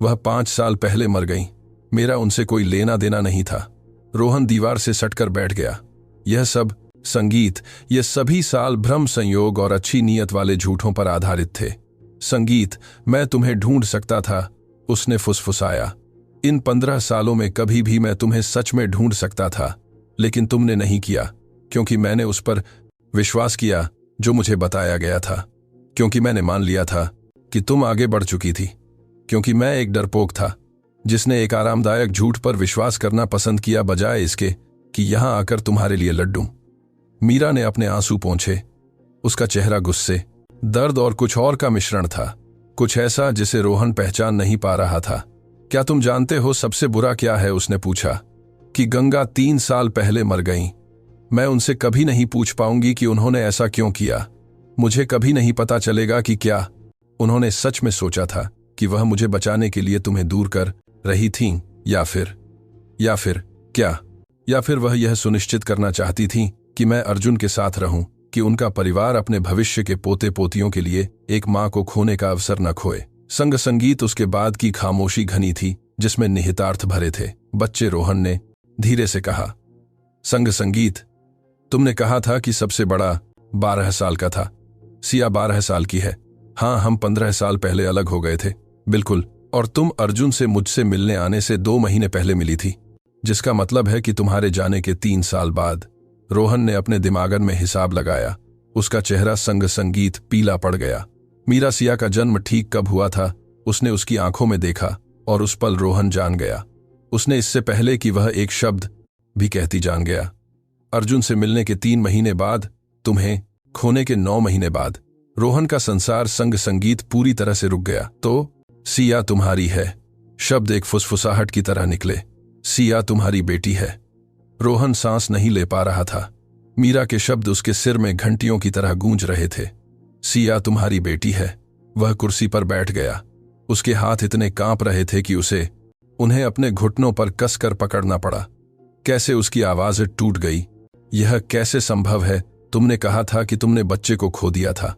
वह 5 साल पहले मर गईं। मेरा उनसे कोई लेना देना नहीं था। रोहन दीवार से सटकर बैठ गया। यह सब संगीत, ये सभी साल भ्रम, संयोग और अच्छी नीयत वाले झूठों पर आधारित थे। संगीत, मैं तुम्हें ढूंढ सकता था, उसने फुसफुसाया। इन 15 सालों में कभी भी मैं तुम्हें सच में ढूंढ सकता था, लेकिन तुमने नहीं किया, क्योंकि मैंने उस पर विश्वास किया जो मुझे बताया गया था, क्योंकि मैंने मान लिया था कि तुम आगे बढ़ चुकी थी, क्योंकि मैं एक डरपोक था जिसने एक आरामदायक झूठ पर विश्वास करना पसंद किया, बजाय इसके कि यहां आकर तुम्हारे लिए लड्डू। मीरा ने अपने आंसू पोंछे। उसका चेहरा गुस्से, दर्द और कुछ और का मिश्रण था, कुछ ऐसा जिसे रोहन पहचान नहीं पा रहा था। क्या तुम जानते हो सबसे बुरा क्या है? उसने पूछा। कि गंगा 3 साल पहले मर गईं। मैं उनसे कभी नहीं पूछ पाऊंगी कि उन्होंने ऐसा क्यों किया। मुझे कभी नहीं पता चलेगा कि क्या उन्होंने सच में सोचा था कि वह मुझे बचाने के लिए तुम्हें दूर कर रही थीं, या फिर वह यह सुनिश्चित करना चाहती थीं कि मैं अर्जुन के साथ रहूं, कि उनका परिवार अपने भविष्य के पोते पोतियों के लिए एक मां को खोने का अवसर न खोए। संगीत, उसके बाद की खामोशी घनी थी जिसमें निहितार्थ भरे थे। बच्चे, रोहन ने धीरे से कहा। संगीत, तुमने कहा था कि सबसे बड़ा 12 साल का था। सिया 12 साल की है। हाँ, हम 15 साल पहले अलग हो गए थे। बिल्कुल। और तुम अर्जुन से मुझसे मिलने आने से 2 महीने पहले मिली थी, जिसका मतलब है कि तुम्हारे जाने के 3 साल बाद। रोहन ने अपने दिमागन में हिसाब लगाया। उसका चेहरा संगीत पीला पड़ गया। मीरा सिया का जन्म ठीक कब हुआ था उसने उसकी आंखों में देखा और उस पल रोहन जान गया। उसने इससे पहले कि वह एक शब्द भी कहती जान गया। अर्जुन से मिलने के 3 महीने बाद, तुम्हें खोने के 9 महीने बाद, रोहन का संसार संग संगीत पूरी तरह से रुक गया। तो सिया तुम्हारी है, शब्द एक फुसफुसाहट की तरह निकले। सिया तुम्हारी बेटी है। रोहन सांस नहीं ले पा रहा था। मीरा के शब्द उसके सिर में घंटियों की तरह गूंज रहे थे। सिया तुम्हारी बेटी है। वह कुर्सी पर बैठ गया। उसके हाथ इतने कांप रहे थे कि उन्हें अपने घुटनों पर कसकर पकड़ना पड़ा। कैसे उसकी आवाज टूट गई। यह कैसे संभव है? तुमने कहा था कि तुमने बच्चे को खो दिया था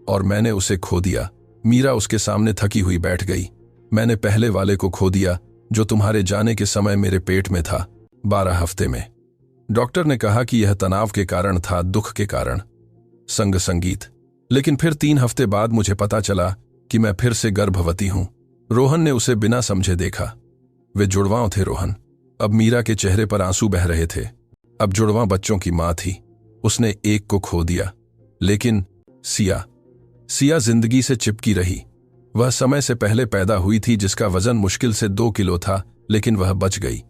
और मैंने उसे खो दिया। मीरा उसके सामने थकी हुई बैठ गई। मैंने पहले वाले को खो दिया जो तुम्हारे जाने के समय मेरे पेट में था, 12 हफ्ते में। डॉक्टर ने कहा कि यह तनाव के कारण था, दुख के कारण। संग संगीत। लेकिन फिर 3 हफ्ते बाद मुझे पता चला कि मैं फिर से गर्भवती हूं। रोहन ने उसे बिना समझे देखा। वे जुड़वां थे रोहन। अब मीरा के चेहरे पर आंसू बह रहे थे। अब जुड़वां बच्चों की मां थी। उसने एक को खो दिया। लेकिन सिया जिंदगी से चिपकी रही। वह समय से पहले पैदा हुई थी, जिसका वजन मुश्किल से 2 किलो था, लेकिन वह बच गई।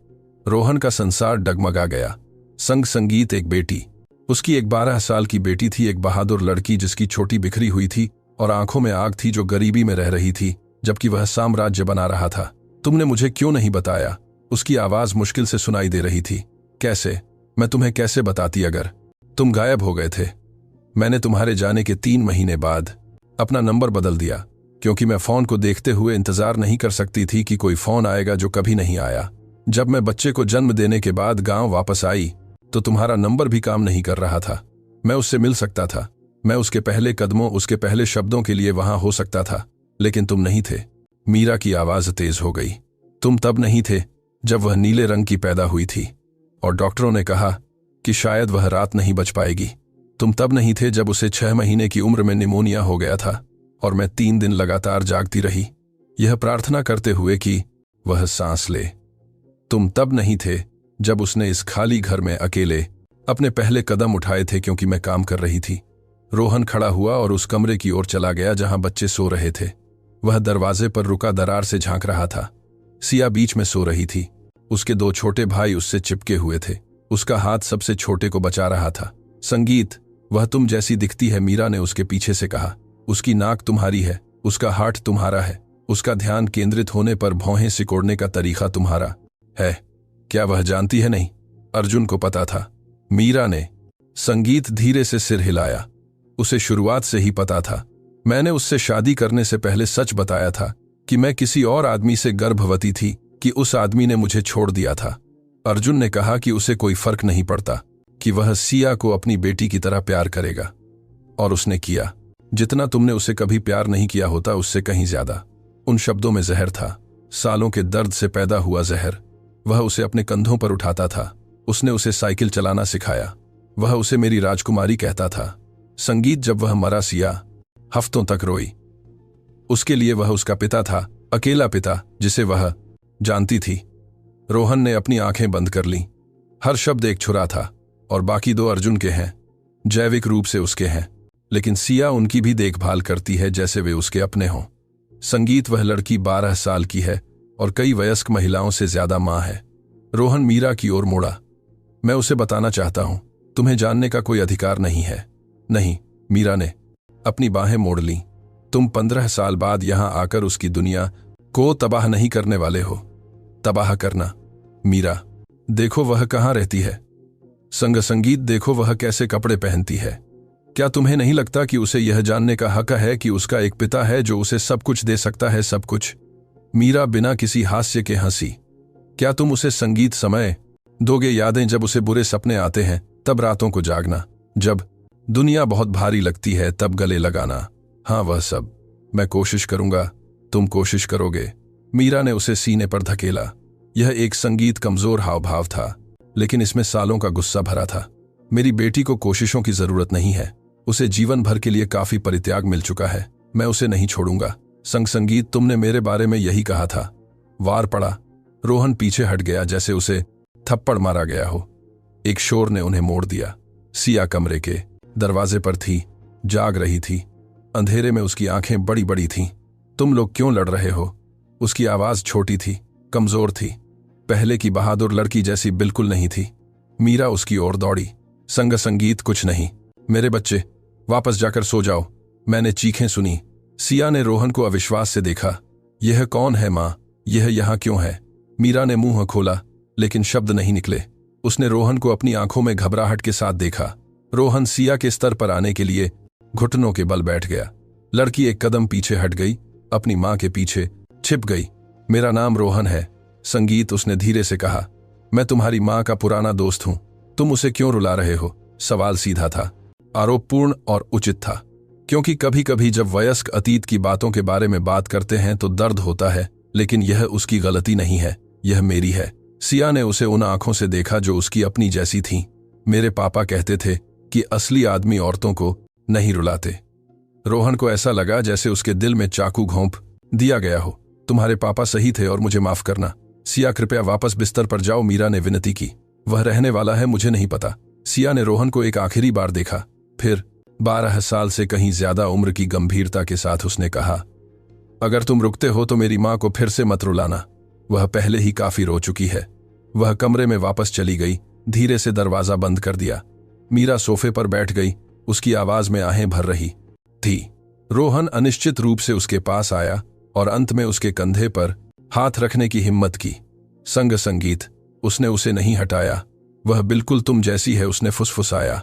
रोहन का संसार डगमगा गया। संग संगीत एक बेटी। उसकी एक 12 साल की बेटी थी, एक बहादुर लड़की जिसकी छोटी बिखरी हुई थी और आंखों में आग थी, जो गरीबी में रह रही थी जबकि वह साम्राज्य बना रहा था। तुमने मुझे क्यों नहीं बताया? उसकी आवाज मुश्किल से सुनाई दे रही थी। कैसे? मैं तुम्हें कैसे बताती अगर तुम गायब हो गए थे? मैंने तुम्हारे जाने के 3 महीने बाद अपना नंबर बदल दिया, क्योंकि मैं फोन को देखते हुए इंतजार नहीं कर सकती थी कि कोई फोन आएगा जो कभी नहीं आया। जब मैं बच्चे को जन्म देने के बाद गांव वापस आई तो तुम्हारा नंबर भी काम नहीं कर रहा था। मैं उससे मिल सकता था। मैं उसके पहले कदमों, उसके पहले शब्दों के लिए वहां हो सकता था, लेकिन तुम नहीं थे। मीरा की आवाज तेज हो गई। तुम तब नहीं थे जब वह नीले रंग की पैदा हुई थी और डॉक्टरों ने कहा कि शायद वह रात नहीं बच पाएगी। तुम तब नहीं थे जब उसे 6 महीने की उम्र में निमोनिया हो गया था और मैं 3 दिन लगातार जागती रही, यह प्रार्थना करते हुए कि वह सांस ले। तुम तब नहीं थे जब उसने इस खाली घर में अकेले अपने पहले कदम उठाए थे, क्योंकि मैं काम कर रही थी। रोहन खड़ा हुआ और उस कमरे की ओर चला गया जहां बच्चे सो रहे थे। वह दरवाजे पर रुका दरार से झांक रहा था। सिया बीच में सो रही थी। उसके 2 छोटे भाई उससे चिपके हुए थे। उसका हाथ सबसे छोटे को बचा रहा था। संगीत, वह तुम जैसी दिखती है, मीरा ने उसके पीछे से कहा। उसकी नाक तुम्हारी है, उसका हाथ तुम्हारा है, उसका ध्यान केंद्रित होने पर भौहें सिकोड़ने का तरीका तुम्हारा है। क्या वह जानती है? नहीं। अर्जुन को पता था। मीरा ने। संगीत धीरे से सिर हिलाया। उसे शुरुआत से ही पता था। मैंने उससे शादी करने से पहले सच बताया था कि मैं किसी और आदमी से गर्भवती थी, कि उस आदमी ने मुझे छोड़ दिया था। अर्जुन ने कहा कि उसे कोई फर्क नहीं पड़ता, कि वह सिया को अपनी बेटी की तरह प्यार करेगा। और उसने किया। जितना तुमने उसे कभी प्यार नहीं किया होता, उससे कहीं ज्यादा। उन शब्दों में जहर था, सालों के दर्द से पैदा हुआ जहर। वह उसे अपने कंधों पर उठाता था। उसने उसे साइकिल चलाना सिखाया। वह उसे मेरी राजकुमारी कहता था। संगीत, जब वह मरा, सिया हफ्तों तक रोई। उसके लिए वह उसका पिता था, अकेला पिता जिसे वह जानती थी। रोहन ने अपनी आंखें बंद कर लीं। हर शब्द एक छुरा था और बाकी 2 अर्जुन के हैं, जैविक रूप से उसके हैं, लेकिन सिया उनकी भी देखभाल करती है जैसे वे उसके अपने हों। संगीत, वह लड़की 12 साल की है और कई वयस्क महिलाओं से ज्यादा मां है। रोहन मीरा की ओर मुड़ा। मैं उसे बताना चाहता हूं, तुम्हें जानने का कोई अधिकार नहीं है। नहीं, मीरा ने अपनी बाहें मोड़ लीं। तुम 15 साल बाद यहां आकर उसकी दुनिया को तबाह नहीं करने वाले हो। तबाह करना? मीरा, देखो वह कहां रहती है। संगीत, देखो वह कैसे कपड़े पहनती है। क्या तुम्हें नहीं लगता कि उसे यह जानने का हक है कि उसका एक पिता है जो उसे सब कुछ दे सकता है, सब कुछ? मीरा बिना किसी हास्य के हंसी। क्या तुम उसे संगीत समय दोगे? यादें, जब उसे बुरे सपने आते हैं, तब रातों को जागना, जब दुनिया बहुत भारी लगती है तब गले लगाना। हाँ, वह सब मैं कोशिश करूंगा, तुम कोशिश करोगे। मीरा ने उसे सीने पर धकेला। यह एक संगीत कमजोर हावभाव था, लेकिन इसमें सालों का गुस्सा भरा था। मेरी बेटी को कोशिशों की जरूरत नहीं है। उसे जीवन भर के लिए काफी परित्याग मिल चुका है। मैं उसे नहीं छोड़ूंगा। संगीत, तुमने मेरे बारे में यही कहा था। वार पड़ा। रोहन पीछे हट गया जैसे उसे थप्पड़ मारा गया हो। एक शोर ने उन्हें मोड़ दिया। सिया कमरे के दरवाजे पर थी, जाग रही थी। अंधेरे में उसकी आंखें बड़ी बड़ी थीं। तुम लोग क्यों लड़ रहे हो? उसकी आवाज छोटी थी, कमजोर थी, पहले की बहादुर लड़की जैसी बिल्कुल नहीं थी। मीरा उसकी ओर दौड़ी। संगीत कुछ नहीं, मेरे बच्चे वापस जाकर सो जाओ। मैंने चीखें सुनी। सिया ने रोहन को अविश्वास से देखा। यह कौन है माँ? यह यहाँ क्यों है? मीरा ने मुंह खोला, लेकिन शब्द नहीं निकले। उसने रोहन को अपनी आंखों में घबराहट के साथ देखा। रोहन सिया के स्तर पर आने के लिए घुटनों के बल बैठ गया। लड़की एक कदम पीछे हट गई, अपनी माँ के पीछे छिप गई। मेरा नाम रोहन है, संगीत, उसने धीरे से कहा। मैं तुम्हारी माँ का पुराना दोस्त हूं। तुम उसे क्यों रुला रहे हो? सवाल सीधा था, आरोपपूर्ण और उचित था, क्योंकि कभी कभी जब वयस्क अतीत की बातों के बारे में बात करते हैं तो दर्द होता है, लेकिन यह उसकी गलती नहीं है, यह मेरी है। सिया ने उसे उन आंखों से देखा जो उसकी अपनी जैसी थीं। मेरे पापा कहते थे कि असली आदमी औरतों को नहीं रुलाते। रोहन को ऐसा लगा जैसे उसके दिल में चाकू घोंप दिया गया हो। तुम्हारे पापा सही थे और मुझे माफ करना। सिया, कृपया वापस बिस्तर पर जाओ, मीरा ने विनती की। वह रहने वाला है, मुझे नहीं पता। सिया ने रोहन को एक आखिरी बार देखा, फिर 12 साल से कहीं ज्यादा उम्र की गंभीरता के साथ उसने कहा, अगर तुम रुकते हो तो मेरी माँ को फिर से मत रुलाना। वह पहले ही काफी रो चुकी है। वह कमरे में वापस चली गई, धीरे से दरवाजा बंद कर दिया। मीरा सोफे पर बैठ गई, उसकी आवाज में आहें भर रही थी। रोहन अनिश्चित रूप से उसके पास आया और अंत में उसके कंधे पर हाथ रखने की हिम्मत की। संगीत, उसने उसे नहीं हटाया। वह बिल्कुल तुम जैसी है, उसने फुसफुसाया।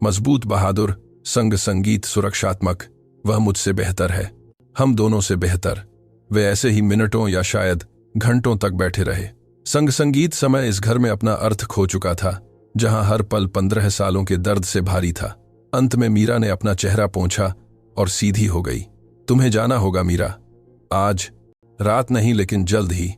मजबूत, बहादुर, संगीत, सुरक्षात्मक। वह मुझसे बेहतर है, हम दोनों से बेहतर। वे ऐसे ही मिनटों या शायद घंटों तक बैठे रहे। संगीत, समय इस घर में अपना अर्थ खो चुका था, जहां हर पल 15 सालों के दर्द से भारी था। अंत में मीरा ने अपना चेहरा पोंछा और सीधी हो गई। तुम्हें जाना होगा मीरा, आज रात नहीं लेकिन जल्द ही।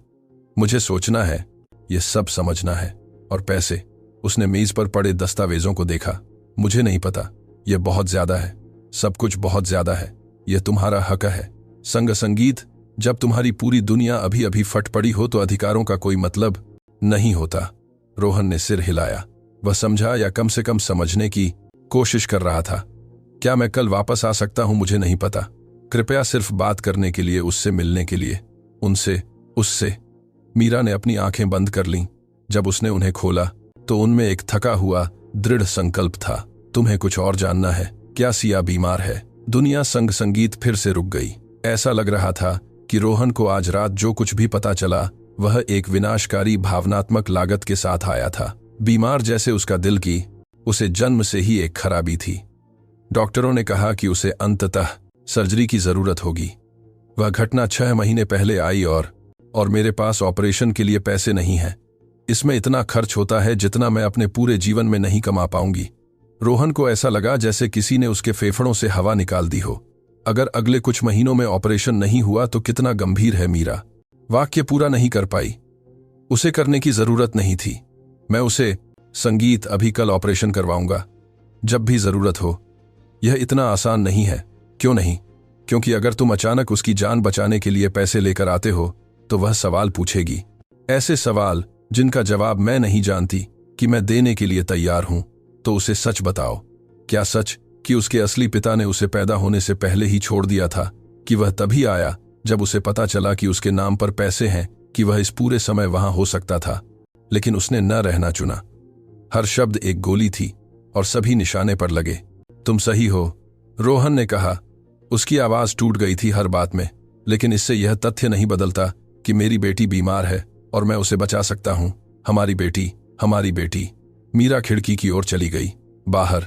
मुझे सोचना है, ये सब समझना है। और पैसे? उसने मेज पर पड़े दस्तावेजों को देखा। मुझे नहीं पता, यह बहुत ज्यादा है, सब कुछ बहुत ज्यादा है। यह तुम्हारा हक है। संगीत, जब तुम्हारी पूरी दुनिया अभी अभी फट पड़ी हो तो अधिकारों का कोई मतलब नहीं होता। रोहन ने सिर हिलाया। वह समझा, या कम से कम समझने की कोशिश कर रहा था। क्या मैं कल वापस आ सकता हूं? मुझे नहीं पता। कृपया सिर्फ बात करने के लिए, उससे मिलने के लिए, उनसे, उससे। मीरा ने अपनी आंखें बंद कर लीं। जब उसने उन्हें खोला तो उनमें एक थका हुआ दृढ़ संकल्प था। तुम्हें कुछ और जानना है? क्या सिया बीमार है? दुनिया संगीत फिर से रुक गई। ऐसा लग रहा था कि रोहन को आज रात जो कुछ भी पता चला वह एक विनाशकारी भावनात्मक लागत के साथ आया था। बीमार जैसे उसका दिल की उसे जन्म से ही एक खराबी थी। डॉक्टरों ने कहा कि उसे अंततः सर्जरी की जरूरत होगी। वह घटना 6 महीने पहले आई और मेरे पास ऑपरेशन के लिए पैसे नहीं है। इसमें इतना खर्च होता है जितना मैं अपने पूरे जीवन में नहीं कमा पाऊंगी। रोहन को ऐसा लगा जैसे किसी ने उसके फेफड़ों से हवा निकाल दी हो। अगर अगले कुछ महीनों में ऑपरेशन नहीं हुआ तो कितना गंभीर है मीरा। वाक्य पूरा नहीं कर पाई। उसे करने की जरूरत नहीं थी। मैं उसे, संगीत, अभी कल ऑपरेशन करवाऊंगा, जब भी जरूरत हो। यह इतना आसान नहीं है। क्यों नहीं? क्योंकि अगर तुम अचानक उसकी जान बचाने के लिए पैसे लेकर आते हो तो वह सवाल पूछेगी, ऐसे सवाल जिनका जवाब मैं नहीं जानती कि मैं देने के लिए तैयार हूं। तो उसे सच बताओ। क्या सच कि उसके असली पिता ने उसे पैदा होने से पहले ही छोड़ दिया था? कि वह तभी आया जब उसे पता चला कि उसके नाम पर पैसे हैं? कि वह इस पूरे समय वहां हो सकता था, लेकिन उसने न रहना चुना? हर शब्द एक गोली थी और सभी निशाने पर लगे। तुम सही हो, रोहन ने कहा। उसकी आवाज टूट गई थी हर बात में, लेकिन इससे यह तथ्य नहीं बदलता कि मेरी बेटी बीमार है और मैं उसे बचा सकता हूं। हमारी बेटी, हमारी बेटी। मीरा खिड़की की ओर चली गई। बाहर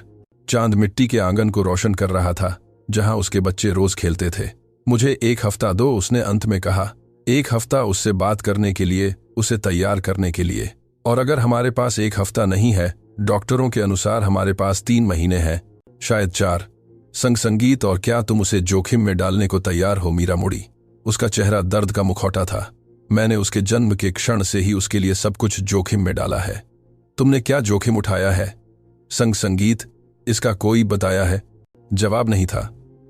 चांद मिट्टी के आंगन को रोशन कर रहा था, जहां उसके बच्चे रोज खेलते थे। मुझे 1 हफ्ता दो, उसने अंत में कहा। 1 हफ्ता उससे बात करने के लिए, उसे तैयार करने के लिए। और अगर हमारे पास 1 हफ्ता नहीं है, डॉक्टरों के अनुसार हमारे पास 3 महीने हैं, शायद 4। संगीत, और क्या तुम उसे जोखिम में डालने को तैयार हो? मीरा मुड़ी। उसका चेहरा दर्द का मुखौटा था। मैंने उसके जन्म के क्षण से ही उसके लिए सब कुछ जोखिम में डाला है। तुमने क्या जोखिम उठाया है? संगीत, इसका कोई बताया है? जवाब नहीं था,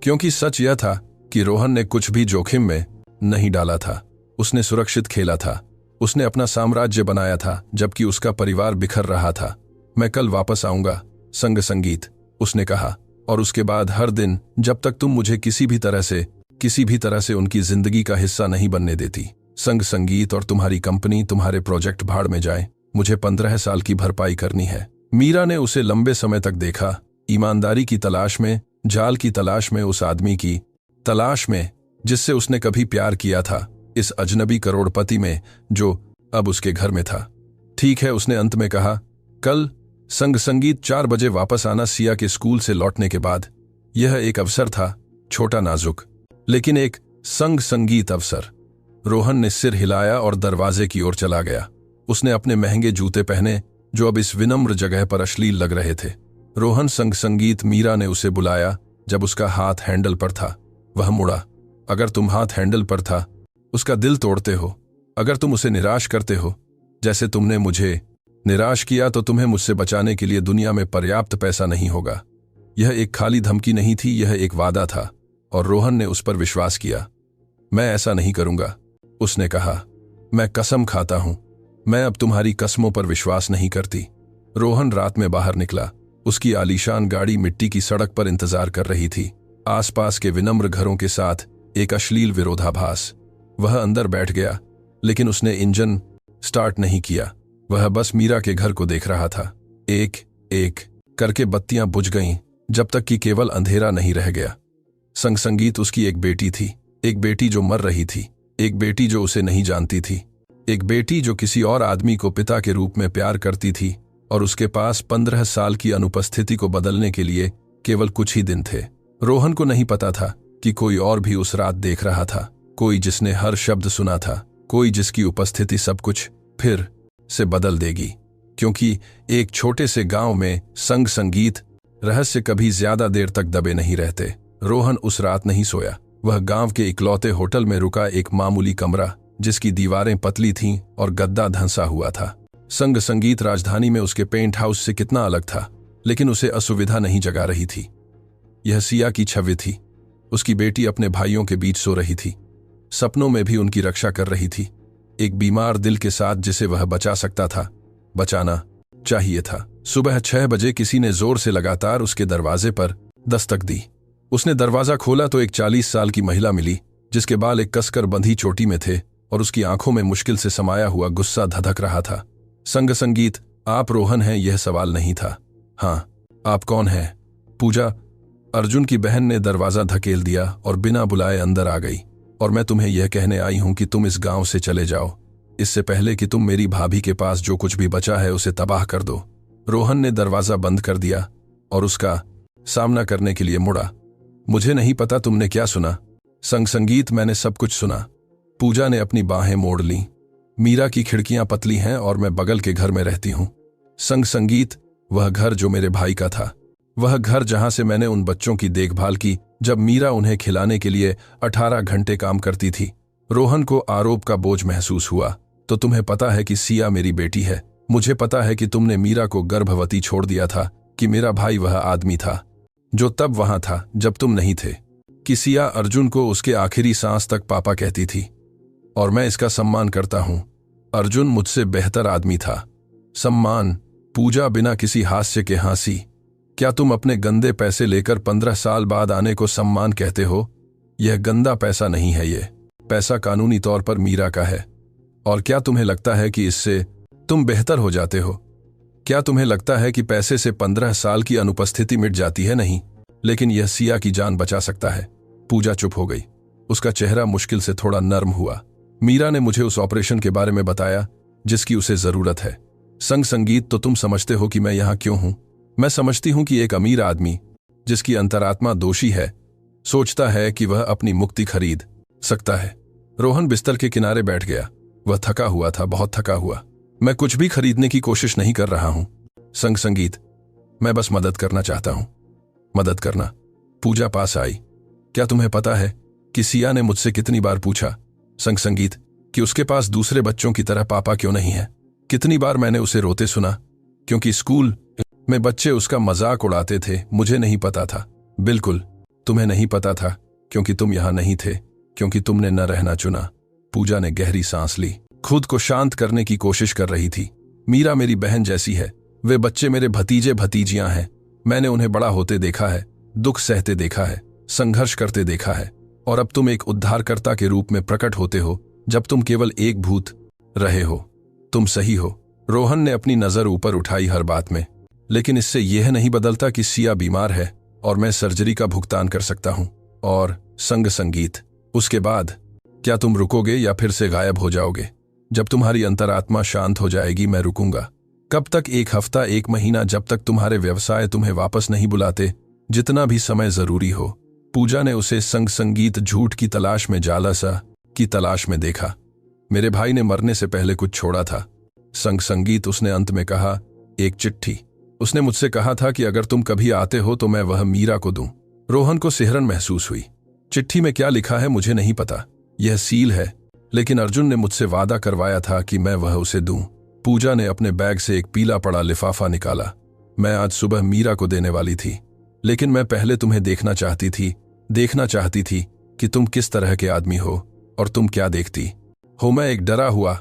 क्योंकि सच यह था कि रोहन ने कुछ भी जोखिम में नहीं डाला था। उसने सुरक्षित खेला था। उसने अपना साम्राज्य बनाया था जबकि उसका परिवार बिखर रहा था। मैं कल वापस आऊंगा, संगीत, उसने कहा। और उसके बाद हर दिन, जब तक तुम मुझे किसी भी तरह से किसी भी तरह से उनकी जिंदगी का हिस्सा नहीं बनने देती। संग संगीत और तुम्हारी कंपनी, तुम्हारे प्रोजेक्ट भाड़ में जाए, मुझे 15 साल की भरपाई करनी है। मीरा ने उसे लंबे समय तक देखा, ईमानदारी की तलाश में, जाल की तलाश में, उस आदमी की तलाश में जिससे उसने कभी प्यार किया था, इस अजनबी करोड़पति में जो अब उसके घर में था। ठीक है, उसने अंत में कहा, कल संग संगीत 4 बजे वापस आना। सिया के स्कूल से लौटने के बाद यह एक अवसर था, छोटा नाजुक, लेकिन एक संग संगीत अवसर। रोहन ने सिर हिलाया और दरवाजे की ओर चला गया। उसने अपने महंगे जूते पहने जो अब इस विनम्र जगह पर अश्लील लग रहे थे। रोहन संग संगीत। मीरा ने उसे बुलाया। जब उसका हाथ हैंडल पर था, वह मुड़ा। अगर तुम हाथ हैंडल पर था, उसका दिल तोड़ते हो, अगर तुम उसे निराश करते हो जैसे तुमने मुझे निराश किया, तो तुम्हें मुझसे बचाने के लिए दुनिया में पर्याप्त पैसा नहीं होगा। यह एक खाली धमकी नहीं थी, यह एक वादा था, और रोहन ने उस पर विश्वास किया। मैं ऐसा नहीं करूंगा, उसने कहा। मैं कसम खाता हूं, मैं अब तुम्हारी कस्मों पर विश्वास नहीं करती। रोहन रात में बाहर निकला। उसकी आलीशान गाड़ी मिट्टी की सड़क पर इंतजार कर रही थी, आसपास के विनम्र घरों के साथ एक अश्लील विरोधाभास। वह अंदर बैठ गया, लेकिन उसने इंजन स्टार्ट नहीं किया। वह बस मीरा के घर को देख रहा था। एक एक करके बत्तियां बुझ गईं, जब तक कि केवल अंधेरा नहीं रह गया। संग संगीत उसकी एक बेटी थी, एक बेटी जो मर रही थी, एक बेटी जो उसे नहीं जानती थी, एक बेटी जो किसी और आदमी को पिता के रूप में प्यार करती थी, और उसके पास 15 साल की अनुपस्थिति को बदलने के लिए केवल कुछ ही दिन थे। रोहन को नहीं पता था कि कोई और भी उस रात देख रहा था, कोई जिसने हर शब्द सुना था, कोई जिसकी उपस्थिति सब कुछ फिर से बदल देगी। क्योंकि एक छोटे से गांव में संग संगीत रहस्य कभी ज्यादा देर तक दबे नहीं रहते। रोहन उस रात नहीं सोया। वह गांव के इकलौते होटल में रुका, एक मामूली कमरा जिसकी दीवारें पतली थीं और गद्दा धंसा हुआ था। संग संगीत राजधानी में उसके पेंट हाउस से कितना अलग था, लेकिन उसे असुविधा नहीं जगा रही थी। यह सिया की छवि थी। उसकी बेटी अपने भाइयों के बीच सो रही थी, सपनों में भी उनकी रक्षा कर रही थी, एक बीमार दिल के साथ जिसे वह बचा सकता था, बचाना चाहिए था। सुबह 6 बजे किसी ने जोर से लगातार उसके दरवाजे पर दस्तक दी। उसने दरवाजा खोला तो एक 40 साल की महिला मिली, जिसके बाल एक कसकर बंधी चोटी में थे और उसकी आंखों में मुश्किल से समाया हुआ गुस्सा धधक रहा था। संग संगीत, आप रोहन हैं? यह सवाल नहीं था। हाँ, आप कौन हैं? पूजा, अर्जुन की बहन ने दरवाजा धकेल दिया और बिना बुलाए अंदर आ गई। और मैं तुम्हें यह कहने आई हूं कि तुम इस गांव से चले जाओ, इससे पहले कि तुम मेरी भाभी के पास जो कुछ भी बचा है उसे तबाह कर दो। रोहन ने दरवाजा बंद कर दिया और उसका सामना करने के लिए मुड़ा। मुझे नहीं पता तुमने क्या सुना। संग संगीत, मैंने सब कुछ सुना। पूजा ने अपनी बाहें मोड़ लीं। मीरा की खिड़कियां पतली हैं और मैं बगल के घर में रहती हूं। संग संगीत, वह घर जो मेरे भाई का था, वह घर जहां से मैंने उन बच्चों की देखभाल की जब मीरा उन्हें खिलाने के लिए 18 घंटे काम करती थी। रोहन को आरोप का बोझ महसूस हुआ। तो तुम्हें पता है कि सिया मेरी बेटी है। मुझे पता है कि तुमने मीरा को गर्भवती छोड़ दिया था, कि मेरा भाई वह आदमी था जो तब वहां था जब तुम नहीं थे, कि सिया अर्जुन को उसके आखिरी सांस तक पापा कहती थी। और मैं इसका सम्मान करता हूं। अर्जुन मुझसे बेहतर आदमी था। सम्मान? पूजा बिना किसी हास्य के हंसी। क्या तुम अपने गंदे पैसे लेकर 15 साल बाद आने को सम्मान कहते हो? यह गंदा पैसा नहीं है, ये पैसा कानूनी तौर पर मीरा का है। और क्या तुम्हें लगता है कि इससे तुम बेहतर हो जाते हो? क्या तुम्हें लगता है कि पैसे से 15 साल की अनुपस्थिति मिट जाती है? नहीं, लेकिन यह सिया की जान बचा सकता है। पूजा चुप हो गई। उसका चेहरा मुश्किल से थोड़ा नर्म हुआ। मीरा ने मुझे उस ऑपरेशन के बारे में बताया जिसकी उसे जरूरत है। संग संगीत, तो तुम समझते हो कि मैं यहां क्यों हूं? मैं समझती हूं कि एक अमीर आदमी जिसकी अंतरात्मा दोषी है, सोचता है कि वह अपनी मुक्ति खरीद सकता है। रोहन बिस्तर के किनारे बैठ गया। वह थका हुआ था, बहुत थका हुआ। मैं कुछ भी खरीदने की कोशिश नहीं कर रहा हूं। संग संगीत, मैं बस मदद करना चाहता हूं। मदद करना? पूजा पास आई। क्या तुम्हें पता है कि सिया ने मुझसे कितनी बार पूछा, संग संगीत, कि उसके पास दूसरे बच्चों की तरह पापा क्यों नहीं है? कितनी बार मैंने उसे रोते सुना, क्योंकि स्कूल में बच्चे उसका मजाक उड़ाते थे। मुझे नहीं पता था। बिल्कुल, तुम्हें नहीं पता था, क्योंकि तुम यहां नहीं थे, क्योंकि तुमने न रहना चुना। पूजा ने गहरी सांस ली, खुद को शांत करने की कोशिश कर रही थी। मीरा मेरी बहन जैसी है। वे बच्चे मेरे भतीजे भतीजियां हैं। मैंने उन्हें बड़ा होते देखा है, दुख सहते देखा है, संघर्ष करते देखा है। और अब तुम एक उद्धारकर्ता के रूप में प्रकट होते हो जब तुम केवल एक भूत रहे हो। तुम सही हो। रोहन ने अपनी नजर ऊपर उठाई हर बात में, लेकिन इससे यह नहीं बदलता कि सिया बीमार है और मैं सर्जरी का भुगतान कर सकता हूं। और संगीत, उसके बाद क्या तुम रुकोगे या फिर से गायब हो जाओगे? जब तुम्हारी अंतरात्मा शांत हो जाएगी मैं रुकूंगा। कब तक? 1 हफ्ता, 1 महीना, जब तक तुम्हारे व्यवसाय तुम्हें वापस नहीं बुलाते। जितना भी समय जरूरी हो। पूजा ने उसे संगीत झूठ की तलाश में, जालासा की तलाश में देखा। मेरे भाई ने मरने से पहले कुछ छोड़ा था संगीत, उसने अंत में कहा। एक चिट्ठी। उसने मुझसे कहा था कि अगर तुम कभी आते हो तो मैं वह मीरा को दूं। रोहन को सिहरन महसूस हुई। चिट्ठी में क्या लिखा है मुझे नहीं पता, यह सील है, लेकिन अर्जुन ने मुझसे वादा करवाया था कि मैं वह उसे दूं। पूजा ने अपने बैग से एक पीला पड़ा लिफाफा निकाला। मैं आज सुबह मीरा को देने वाली थी, लेकिन मैं पहले तुम्हें देखना चाहती थी कि तुम किस तरह के आदमी हो और तुम क्या देखती हो। मैं एक डरा हुआ,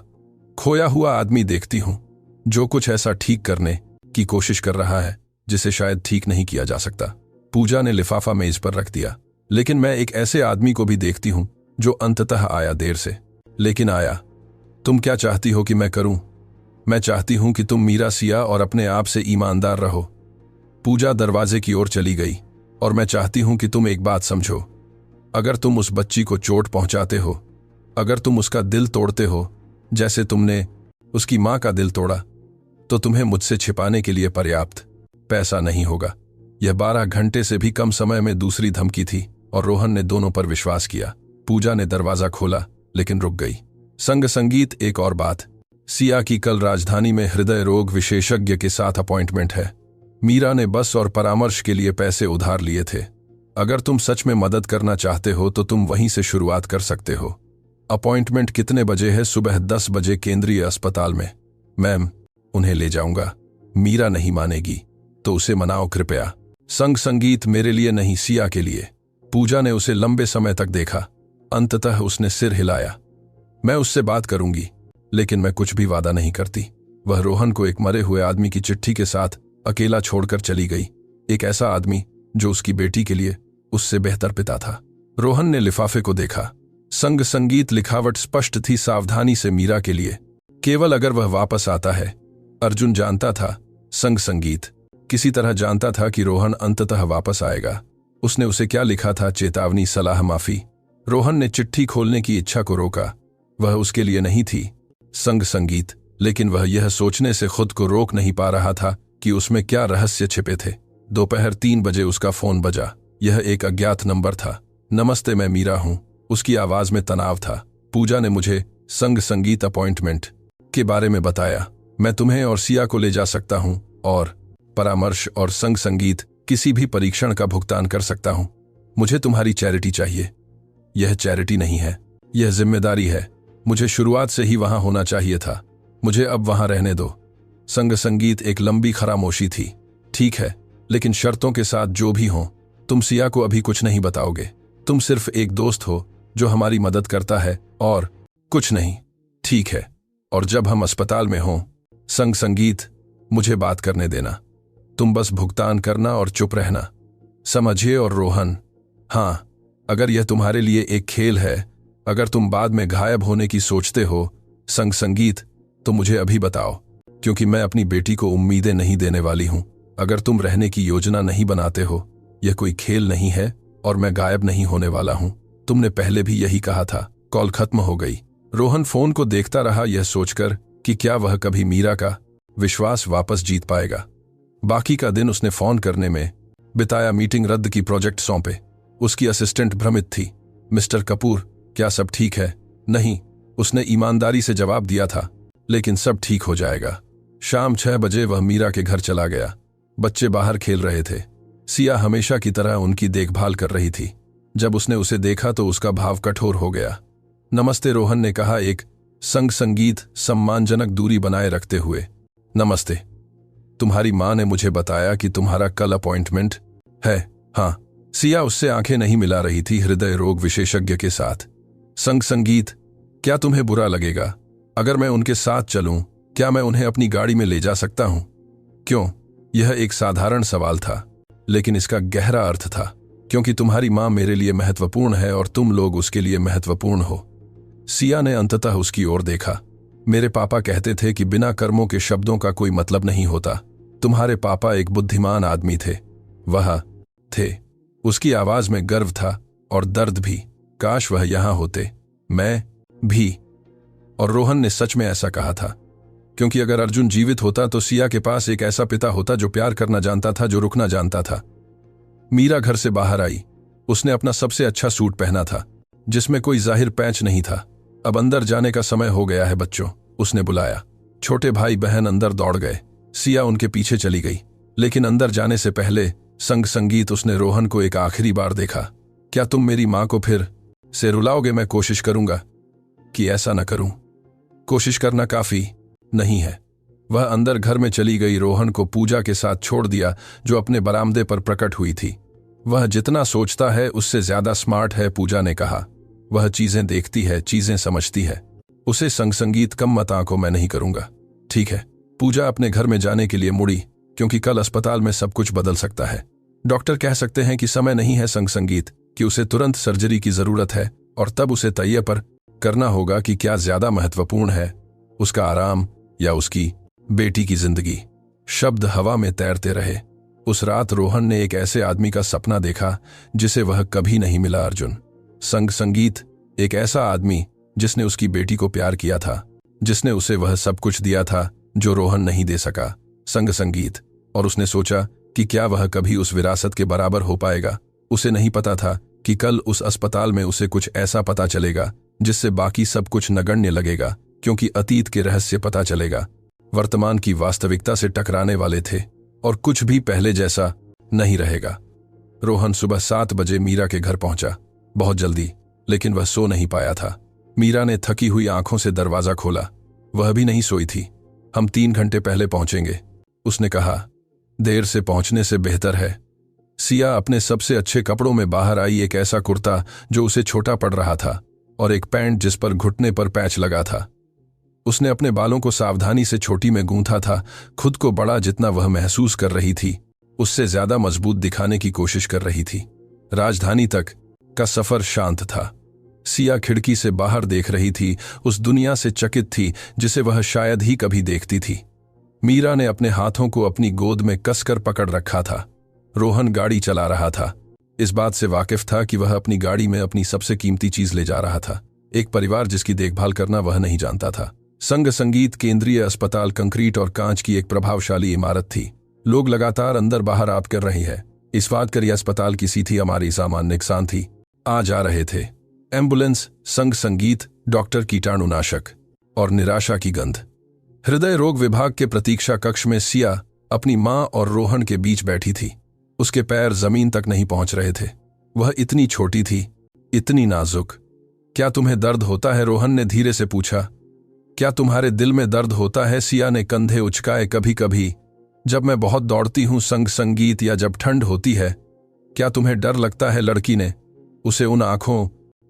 खोया हुआ आदमी देखती हूं जो कुछ ऐसा ठीक करने की कोशिश कर रहा है जिसे शायद ठीक नहीं किया जा सकता। पूजा ने लिफाफा मेज पर रख दिया। लेकिन मैं एक ऐसे आदमी को भी देखती हूं जो अंततः आया, देर से लेकिन आया। तुम क्या चाहती हो कि मैं करूं? मैं चाहती हूं कि तुम मीरा, सिया और अपने आप से ईमानदार रहो। पूजा दरवाजे की ओर चली गई। और मैं चाहती हूं कि तुम एक बात समझो। अगर तुम उस बच्ची को चोट पहुंचाते हो, अगर तुम उसका दिल तोड़ते हो जैसे तुमने उसकी मां का दिल तोड़ा, तो तुम्हें मुझसे छिपाने के लिए पर्याप्त पैसा नहीं होगा। यह 12 घंटे से भी कम समय में दूसरी धमकी थी और रोहन ने दोनों पर विश्वास किया। पूजा ने दरवाजा खोला लेकिन रुक गई। संगीत, एक और बात। सिया की कल राजधानी में हृदय रोग विशेषज्ञ के साथ अपॉइंटमेंट है। मीरा ने बस और परामर्श के लिए पैसे उधार लिए थे। अगर तुम सच में मदद करना चाहते हो तो तुम वहीं से शुरुआत कर सकते हो। अपॉइंटमेंट कितने बजे है? सुबह 10 बजे केंद्रीय अस्पताल में। मैम, उन्हें ले जाऊंगा। मीरा नहीं मानेगी तो उसे मनाओ कृपया। संगीत, मेरे लिए नहीं, सिया के लिए। पूजा ने उसे लंबे समय तक देखा। अंततः उसने सिर हिलाया। मैं उससे बात करूंगी, लेकिन मैं कुछ भी वादा नहीं करती। वह रोहन को एक मरे हुए आदमी की चिट्ठी के साथ अकेला छोड़कर चली गई। एक ऐसा आदमी जो उसकी बेटी के लिए उससे बेहतर पिता था। रोहन ने लिफाफे को देखा। संगीत, लिखावट स्पष्ट थी, सावधानी से मीरा के लिए, केवल अगर वह वापस आता है। अर्जुन जानता था, संगीत किसी तरह जानता था कि रोहन अंततः वापस आएगा। उसने उसे क्या लिखा था? चेतावनी, सलाह, माफी। रोहन ने चिट्ठी खोलने की इच्छा को रोका। वह उसके लिए नहीं थी संगीत, लेकिन वह यह सोचने से खुद को रोक नहीं पा रहा था कि उसमें क्या रहस्य छिपे थे। दोपहर 3 बजे उसका फोन बजा। यह एक अज्ञात नंबर था। नमस्ते, मैं मीरा हूं। उसकी आवाज में तनाव था। पूजा ने मुझे संगीत अपॉइंटमेंट के बारे में बताया। मैं तुम्हें और सिया को ले जा सकता हूं और परामर्श और संगीत किसी भी परीक्षण का भुगतान कर सकता हूं। मुझे तुम्हारी चैरिटी चाहिए। यह चैरिटी नहीं है, यह जिम्मेदारी है। मुझे शुरुआत से ही वहां होना चाहिए था। मुझे अब वहां रहने दो। संगीत, एक लंबी खामोशी थी। ठीक है, लेकिन शर्तों के साथ जो भी हो। तुम सिया को अभी कुछ नहीं बताओगे। तुम सिर्फ एक दोस्त हो जो हमारी मदद करता है और कुछ नहीं। ठीक है, और जब हम अस्पताल में हों, संगीत, मुझे बात करने देना। तुम बस भुगतान करना और चुप रहना, समझिए? और रोहन, हाँ, अगर यह तुम्हारे लिए एक खेल है, अगर तुम बाद में गायब होने की सोचते हो संगीत, तो मुझे अभी बताओ, क्योंकि मैं अपनी बेटी को उम्मीदें नहीं देने वाली हूं। अगर तुम रहने की योजना नहीं बनाते हो, यह कोई खेल नहीं है और मैं गायब नहीं होने वाला हूं। तुमने पहले भी यही कहा था। कॉल खत्म हो गई। रोहन फोन को देखता रहा, यह सोचकर कि क्या वह कभी मीरा का विश्वास वापस जीत पाएगा। बाकी का दिन उसने फोन करने में बिताया। मीटिंग रद्द की, प्रोजेक्ट सौंपे। उसकी असिस्टेंट भ्रमित थी। मिस्टर कपूर, क्या सब ठीक है? नहीं, उसने ईमानदारी से जवाब दिया था, लेकिन सब ठीक हो जाएगा। शाम 6 बजे वह मीरा के घर चला गया। बच्चे बाहर खेल रहे थे। सिया हमेशा की तरह उनकी देखभाल कर रही थी। जब उसने उसे देखा तो उसका भाव कठोर हो गया। नमस्ते, रोहन ने कहा, एक संगीत सम्मानजनक दूरी बनाए रखते हुए। नमस्ते। तुम्हारी मां ने मुझे बताया कि तुम्हारा कल अपॉइंटमेंट है। हाँ। सिया उससे आंखें नहीं मिला रही थी, हृदय रोग विशेषज्ञ के साथ। संगीत, क्या तुम्हें बुरा लगेगा अगर मैं उनके साथ चलूं? क्या मैं उन्हें अपनी गाड़ी में ले जा सकता हूं? क्यों? यह एक साधारण सवाल था, लेकिन इसका गहरा अर्थ था। क्योंकि तुम्हारी माँ मेरे लिए महत्वपूर्ण है और तुम लोग उसके लिए महत्वपूर्ण हो। सिया ने अंततः उसकी ओर देखा। मेरे पापा कहते थे कि बिना कर्मों के शब्दों का कोई मतलब नहीं होता। तुम्हारे पापा एक बुद्धिमान आदमी थे। वह थे। उसकी आवाज में गर्व था और दर्द भी। काश वह यहां होते। मैं भी। और रोहन ने सच में ऐसा कहा था, क्योंकि अगर अर्जुन जीवित होता तो सिया के पास एक ऐसा पिता होता जो प्यार करना जानता था, जो रुकना जानता था। मीरा घर से बाहर आई। उसने अपना सबसे अच्छा सूट पहना था, जिसमें कोई जाहिर पैच नहीं था। अब अंदर जाने का समय हो गया है बच्चों, उसने बुलाया। छोटे भाई बहन अंदर दौड़ गए। सिया उनके पीछे चली गई, लेकिन अंदर जाने से पहले संग संगीत उसने रोहन को एक आखिरी बार देखा। क्या तुम मेरी मां को फिर से रुलाओगे? मैं कोशिश करूंगा कि ऐसा न करूं। कोशिश करना काफी नहीं है। वह अंदर घर में चली गई। रोहन को पूजा के साथ छोड़ दिया, जो अपने बरामदे पर प्रकट हुई थी। वह जितना सोचता है उससे ज्यादा स्मार्ट है, पूजा ने कहा। वह चीजें देखती है, चीजें समझती है। उसे संग संगीत कम मत आंको, मैं नहीं करूंगा। ठीक है। पूजा अपने घर में जाने के लिए मुड़ी, क्योंकि कल अस्पताल में सब कुछ बदल सकता है। डॉक्टर कह सकते हैं कि समय नहीं है संग संगीत, कि उसे तुरंत सर्जरी की जरूरत है, और तब उसे तय पर करना होगा कि क्या ज्यादा महत्वपूर्ण है, उसका आराम या उसकी बेटी की जिंदगी। शब्द हवा में तैरते रहे। उस रात रोहन ने एक ऐसे आदमी का सपना देखा जिसे वह कभी नहीं मिला। अर्जुन संग संगीत, एक ऐसा आदमी जिसने उसकी बेटी को प्यार किया था, जिसने उसे वह सब कुछ दिया था जो रोहन नहीं दे सका। संग संगीत। और उसने सोचा कि क्या वह कभी उस विरासत के बराबर हो पाएगा। उसे नहीं पता था कि कल उस अस्पताल में उसे कुछ ऐसा पता चलेगा जिससे बाकी सब कुछ नगण्य लगेगा, क्योंकि अतीत के रहस्य पता चलेगा। वर्तमान की वास्तविकता से टकराने वाले थे और कुछ भी पहले जैसा नहीं रहेगा। रोहन सुबह 7 बजे मीरा के घर पहुंचा, बहुत जल्दी, लेकिन वह सो नहीं पाया था। मीरा ने थकी हुई आंखों से दरवाजा खोला। वह भी नहीं सोई थी। हम 3 घंटे पहले पहुंचेंगे, उसने कहा। देर से पहुंचने से बेहतर है। सिया अपने सबसे अच्छे कपड़ों में बाहर आई। एक ऐसा कुर्ता जो उसे छोटा पड़ रहा था और एक पैंट जिस पर घुटने पर पैच लगा था। उसने अपने बालों को सावधानी से छोटी में गूंथा था। खुद को बड़ा जितना वह महसूस कर रही थी, उससे ज्यादा मजबूत दिखाने की कोशिश कर रही थी। राजधानी तक का सफर शांत था। सिया खिड़की से बाहर देख रही थी, उस दुनिया से चकित थी जिसे वह शायद ही कभी देखती थी। मीरा ने अपने हाथों को अपनी गोद में कसकर पकड़ रखा था। रोहन गाड़ी चला रहा था। इस बात से वाकिफ था कि वह अपनी गाड़ी में अपनी सबसे कीमती चीज ले जा रहा था, एक परिवार जिसकी देखभाल करना वह नहीं जानता था। संग संगीत केंद्रीय अस्पताल कंक्रीट और कांच की एक प्रभावशाली इमारत थी। लोग लगातार अंदर बाहर आप कर रही है। इस बात कर यह अस्पताल किसी थी हमारी सामान्य नुकसान थी। आ जा रहे थे एम्बुलेंस, संग संगीत, डॉक्टर, कीटाणुनाशक और निराशा की गंध। हृदय रोग विभाग के प्रतीक्षा कक्ष में सिया अपनी मां और रोहन के बीच बैठी थी। उसके पैर जमीन तक नहीं पहुंच रहे थे। वह इतनी छोटी थी, इतनी नाजुक। क्या तुम्हें दर्द होता है? रोहन ने धीरे से पूछा। क्या तुम्हारे दिल में दर्द होता है? सिया ने कंधे उचकाए। कभी कभी जब मैं बहुत दौड़ती हूं, संग संगीत, या जब ठंड होती है। क्या तुम्हें डर लगता है? लड़की ने उसे उन आंखों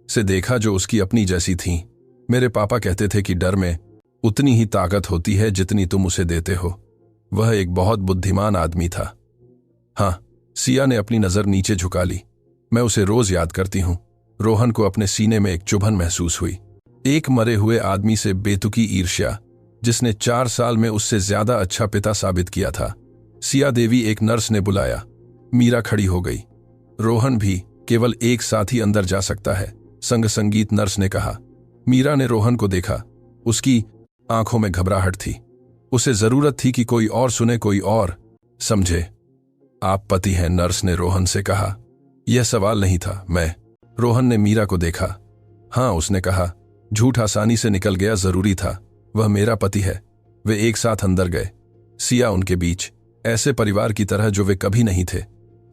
से देखा जो उसकी अपनी जैसी थीं। मेरे पापा कहते थे कि डर में उतनी ही ताकत होती है जितनी तुम उसे देते हो। वह एक बहुत बुद्धिमान आदमी था। हाँ, सिया ने अपनी नजर नीचे झुका ली। मैं उसे रोज याद करती हूं। रोहन को अपने सीने में एक चुभन महसूस हुई। एक मरे हुए आदमी से बेतुकी ईर्ष्या, जिसने 4 साल में उससे ज्यादा अच्छा पिता साबित किया था। सिया देवी, एक नर्स ने बुलाया। मीरा खड़ी हो गई। रोहन भी केवल एक साथ ही अंदर जा सकता है, संग संगीत, नर्स ने कहा। मीरा ने रोहन को देखा। उसकी आंखों में घबराहट थी। उसे जरूरत थी कि कोई और सुने, कोई और समझे। आप पति हैं? नर्स ने रोहन से कहा। यह सवाल नहीं था। मैं। रोहन ने मीरा को देखा। हाँ, उसने कहा। झूठ आसानी से निकल गया। जरूरी था। वह मेरा पति है। वे एक साथ अंदर गए। सिया उनके बीच, ऐसे परिवार की तरह जो वे कभी नहीं थे।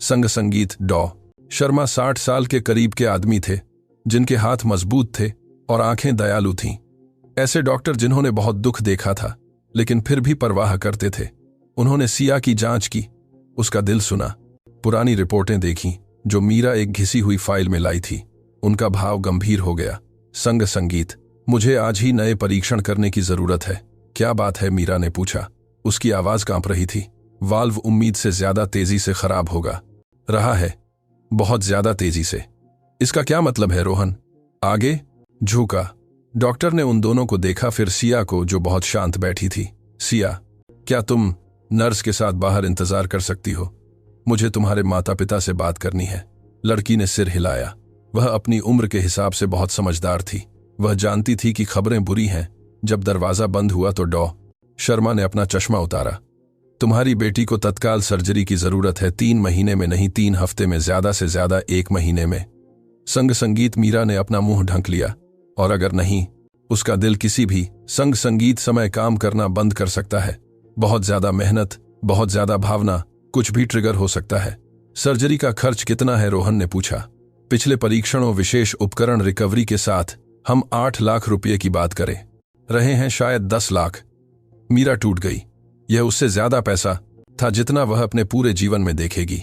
संग संगीत, डॉ शर्मा 60 साल के करीब के आदमी थे, जिनके हाथ मजबूत थे और आंखें दयालु थीं। ऐसे डॉक्टर जिन्होंने बहुत दुख देखा था, लेकिन फिर भी परवाह करते थे। उन्होंने सिया की जांच की, उसका दिल सुना, पुरानी रिपोर्टें देखीं जो मीरा एक घिसी हुई फाइल में लाई थी। उनका भाव गंभीर हो गया। संग संगीत, मुझे आज ही नए परीक्षण करने की जरूरत है। क्या बात है? मीरा ने पूछा। उसकी आवाज कांप रही थी। वाल्व उम्मीद से ज्यादा तेजी से खराब होगा रहा है। बहुत ज्यादा तेजी से। इसका क्या मतलब है रोहन? आगे झुका। डॉक्टर ने उन दोनों को देखा, फिर सिया को जो बहुत शांत बैठी थी। सिया, क्या तुम नर्स के साथ बाहर इंतजार कर सकती हो? मुझे तुम्हारे माता पिता से बात करनी है। लड़की ने सिर हिलाया। वह अपनी उम्र के हिसाब से बहुत समझदार थी। वह जानती थी कि खबरें बुरी हैं। जब दरवाजा बंद हुआ तो डॉ शर्मा ने अपना चश्मा उतारा। तुम्हारी बेटी को तत्काल सर्जरी की जरूरत है, 3 महीने में नहीं, 3 हफ्ते में, ज्यादा से ज्यादा 1 महीने में। संग संगीत मीरा ने अपना मुंह ढंक लिया। और अगर नहीं, उसका दिल किसी भी संग संगीत समय काम करना बंद कर सकता है। बहुत ज्यादा मेहनत, बहुत ज्यादा भावना, कुछ भी ट्रिगर हो सकता है। सर्जरी का खर्च कितना है? रोहन ने पूछा। पिछले परीक्षणों, विशेष उपकरण, रिकवरी के साथ हम 8 लाख रुपये की बात करें रहे हैं, शायद 10 लाख। मीरा टूट गई। यह उससे ज्यादा पैसा था जितना वह अपने पूरे जीवन में देखेगी।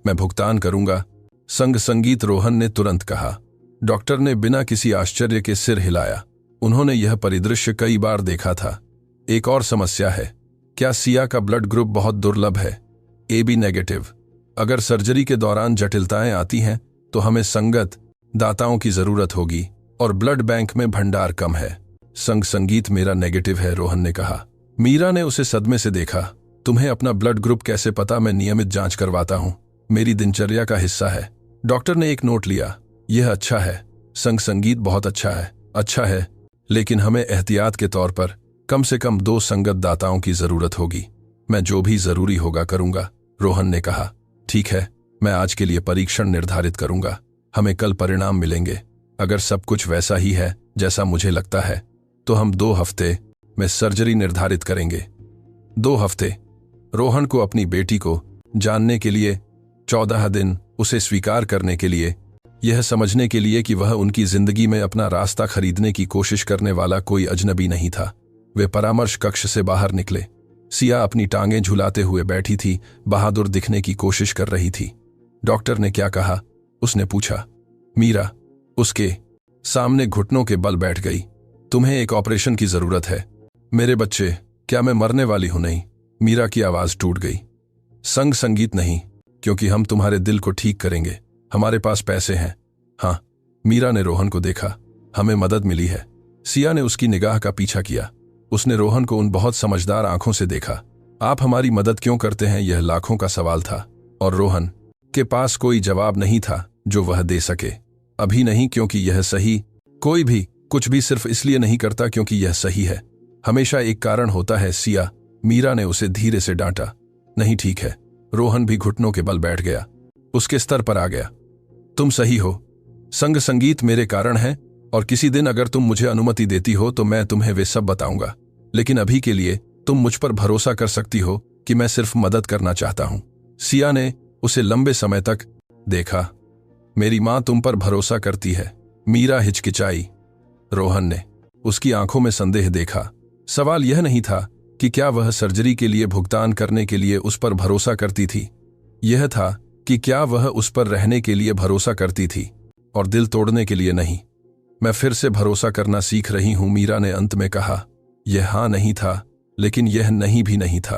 मैं भुगतान करूंगा, संग संगीत, रोहन ने तुरंत कहा। डॉक्टर ने बिना किसी आश्चर्य के सिर हिलाया। उन्होंने यह परिदृश्य कई बार देखा था। एक और समस्या है। क्या सिया का ब्लड ग्रुप बहुत दुर्लभ है? AB negative. अगर सर्जरी के दौरान जटिलताएं आती हैं तो हमें संगत दाताओं की जरूरत होगी और ब्लड बैंक में भंडार कम है। संग संगीत मेरा नेगेटिव है, रोहन ने कहा। मीरा ने उसे सदमे से देखा। तुम्हें अपना ब्लड ग्रुप कैसे पता? मैं नियमित जांच करवाता हूं, मेरी दिनचर्या का हिस्सा है। डॉक्टर ने एक नोट लिया। यह अच्छा है संग संगीत, बहुत अच्छा है। अच्छा है, लेकिन हमें एहतियात के तौर पर कम से कम 2 संगत दाताओं की जरूरत होगी। मैं जो भी जरूरी होगा करूंगा, रोहन ने कहा। ठीक है, मैं आज के लिए परीक्षण निर्धारित करूंगा। हमें कल परिणाम मिलेंगे। अगर सब कुछ वैसा ही है जैसा मुझे लगता है तो हम 2 हफ्ते में सर्जरी निर्धारित करेंगे। 2 हफ्ते? रोहन को अपनी बेटी को जानने के लिए 14 दिन, उसे स्वीकार करने के लिए, यह समझने के लिए कि वह उनकी जिंदगी में अपना रास्ता खरीदने की कोशिश करने वाला कोई अजनबी नहीं था। वे परामर्श कक्ष से बाहर निकले। सिया अपनी टांगें झुलाते हुए बैठी थी, बहादुर दिखने की कोशिश कर रही थी। डॉक्टर ने क्या कहा? उसने पूछा। मीरा उसके सामने घुटनों के बल बैठ गई। तुम्हें एक ऑपरेशन की जरूरत है। मेरे बच्चे, क्या मैं मरने वाली हूं? नहीं। मीरा की आवाज टूट गई। संग संगीत नहीं, क्योंकि हम तुम्हारे दिल को ठीक करेंगे। हमारे पास पैसे हैं। हाँ। मीरा ने रोहन को देखा। हमें मदद मिली है। सिया ने उसकी निगाह का पीछा किया। उसने रोहन को उन बहुत समझदार आंखों से देखा। आप हमारी मदद क्यों करते हैं? यह लाखों का सवाल था और रोहन के पास कोई जवाब नहीं था जो वह दे सके। अभी नहीं, क्योंकि यह सही। कोई भी कुछ भी सिर्फ इसलिए नहीं करता क्योंकि यह सही है। हमेशा एक कारण होता है। सिया, मीरा ने उसे धीरे से डांटा। नहीं, ठीक है। रोहन भी घुटनों के बल बैठ गया। उसके स्तर पर आ गया। तुम सही हो। संग संगीत मेरे कारण है और किसी दिन अगर तुम मुझे अनुमति देती हो तो मैं तुम्हें वे सब बताऊंगा। लेकिन अभी के लिए तुम मुझ पर भरोसा कर सकती हो कि मैं सिर्फ मदद करना चाहता हूं। सिया ने उसे लंबे समय तक देखा। मेरी मां तुम पर भरोसा करती है। मीरा हिचकिचाई। रोहन ने उसकी आंखों में संदेह देखा। सवाल यह नहीं था कि क्या वह सर्जरी के लिए भुगतान करने के लिए उस पर भरोसा करती थी। यह था कि क्या वह उस पर रहने के लिए भरोसा करती थी और दिल तोड़ने के लिए नहीं। मैं फिर से भरोसा करना सीख रही हूं, मीरा ने अंत में कहा। यह हाँ नहीं था, लेकिन यह नहीं भी नहीं था।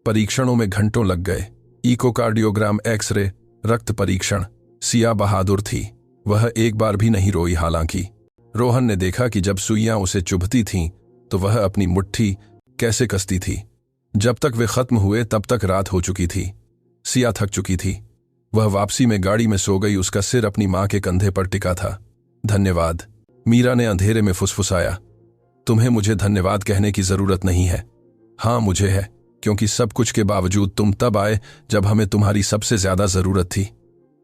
परीक्षणों में घंटों लग गए। इकोकार्डियोग्राम, एक्सरे, रक्त परीक्षण। सिया बहादुर थी। वह एक बार भी नहीं रोई। हालांकि रोहन ने देखा कि जब सुइयां उसे चुभती थीं तो वह अपनी मुट्ठी कैसे कसती थी। जब तक वे खत्म हुए तब तक रात हो चुकी थी। सिया थक चुकी थी। वह वापसी में गाड़ी में सो गई। उसका सिर अपनी मां के कंधे पर टिका था। धन्यवाद, मीरा ने अंधेरे में फुसफुसाया। तुम्हें मुझे धन्यवाद कहने की जरूरत नहीं है। हाँ, मुझे है, क्योंकि सब कुछ के बावजूद तुम तब आए जब हमें तुम्हारी सबसे ज्यादा जरूरत थी।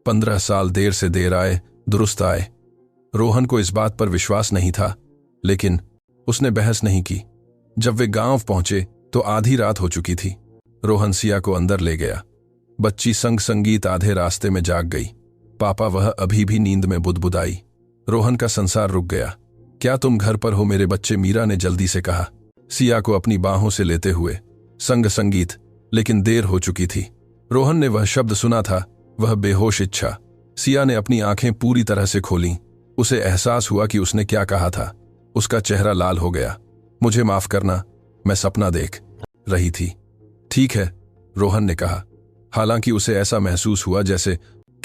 15 साल देर से देर आए, दुरुस्त आए। रोहन को इस बात पर विश्वास नहीं था, लेकिन उसने बहस नहीं की। जब वे गांव पहुंचे तो आधी रात हो चुकी थी। रोहन सिया को अंदर ले गया। बच्ची संग संगीत आधे रास्ते में जाग गई। पापा, वह अभी भी नींद में बुदबुदाई। रोहन का संसार रुक गया। क्या तुम घर पर हो मेरे बच्चे? मीरा ने जल्दी से कहा, सिया को अपनी बाहों से लेते हुए। संग संगीत, लेकिन देर हो चुकी थी। रोहन ने वह शब्द सुना था, वह बेहोश इच्छा। सिया ने अपनी आंखें पूरी तरह से खोलीं। उसे एहसास हुआ कि उसने क्या कहा था। उसका चेहरा लाल हो गया। मुझे माफ करना, मैं सपना देख रही थी। ठीक है, रोहन ने कहा। हालांकि उसे ऐसा महसूस हुआ जैसे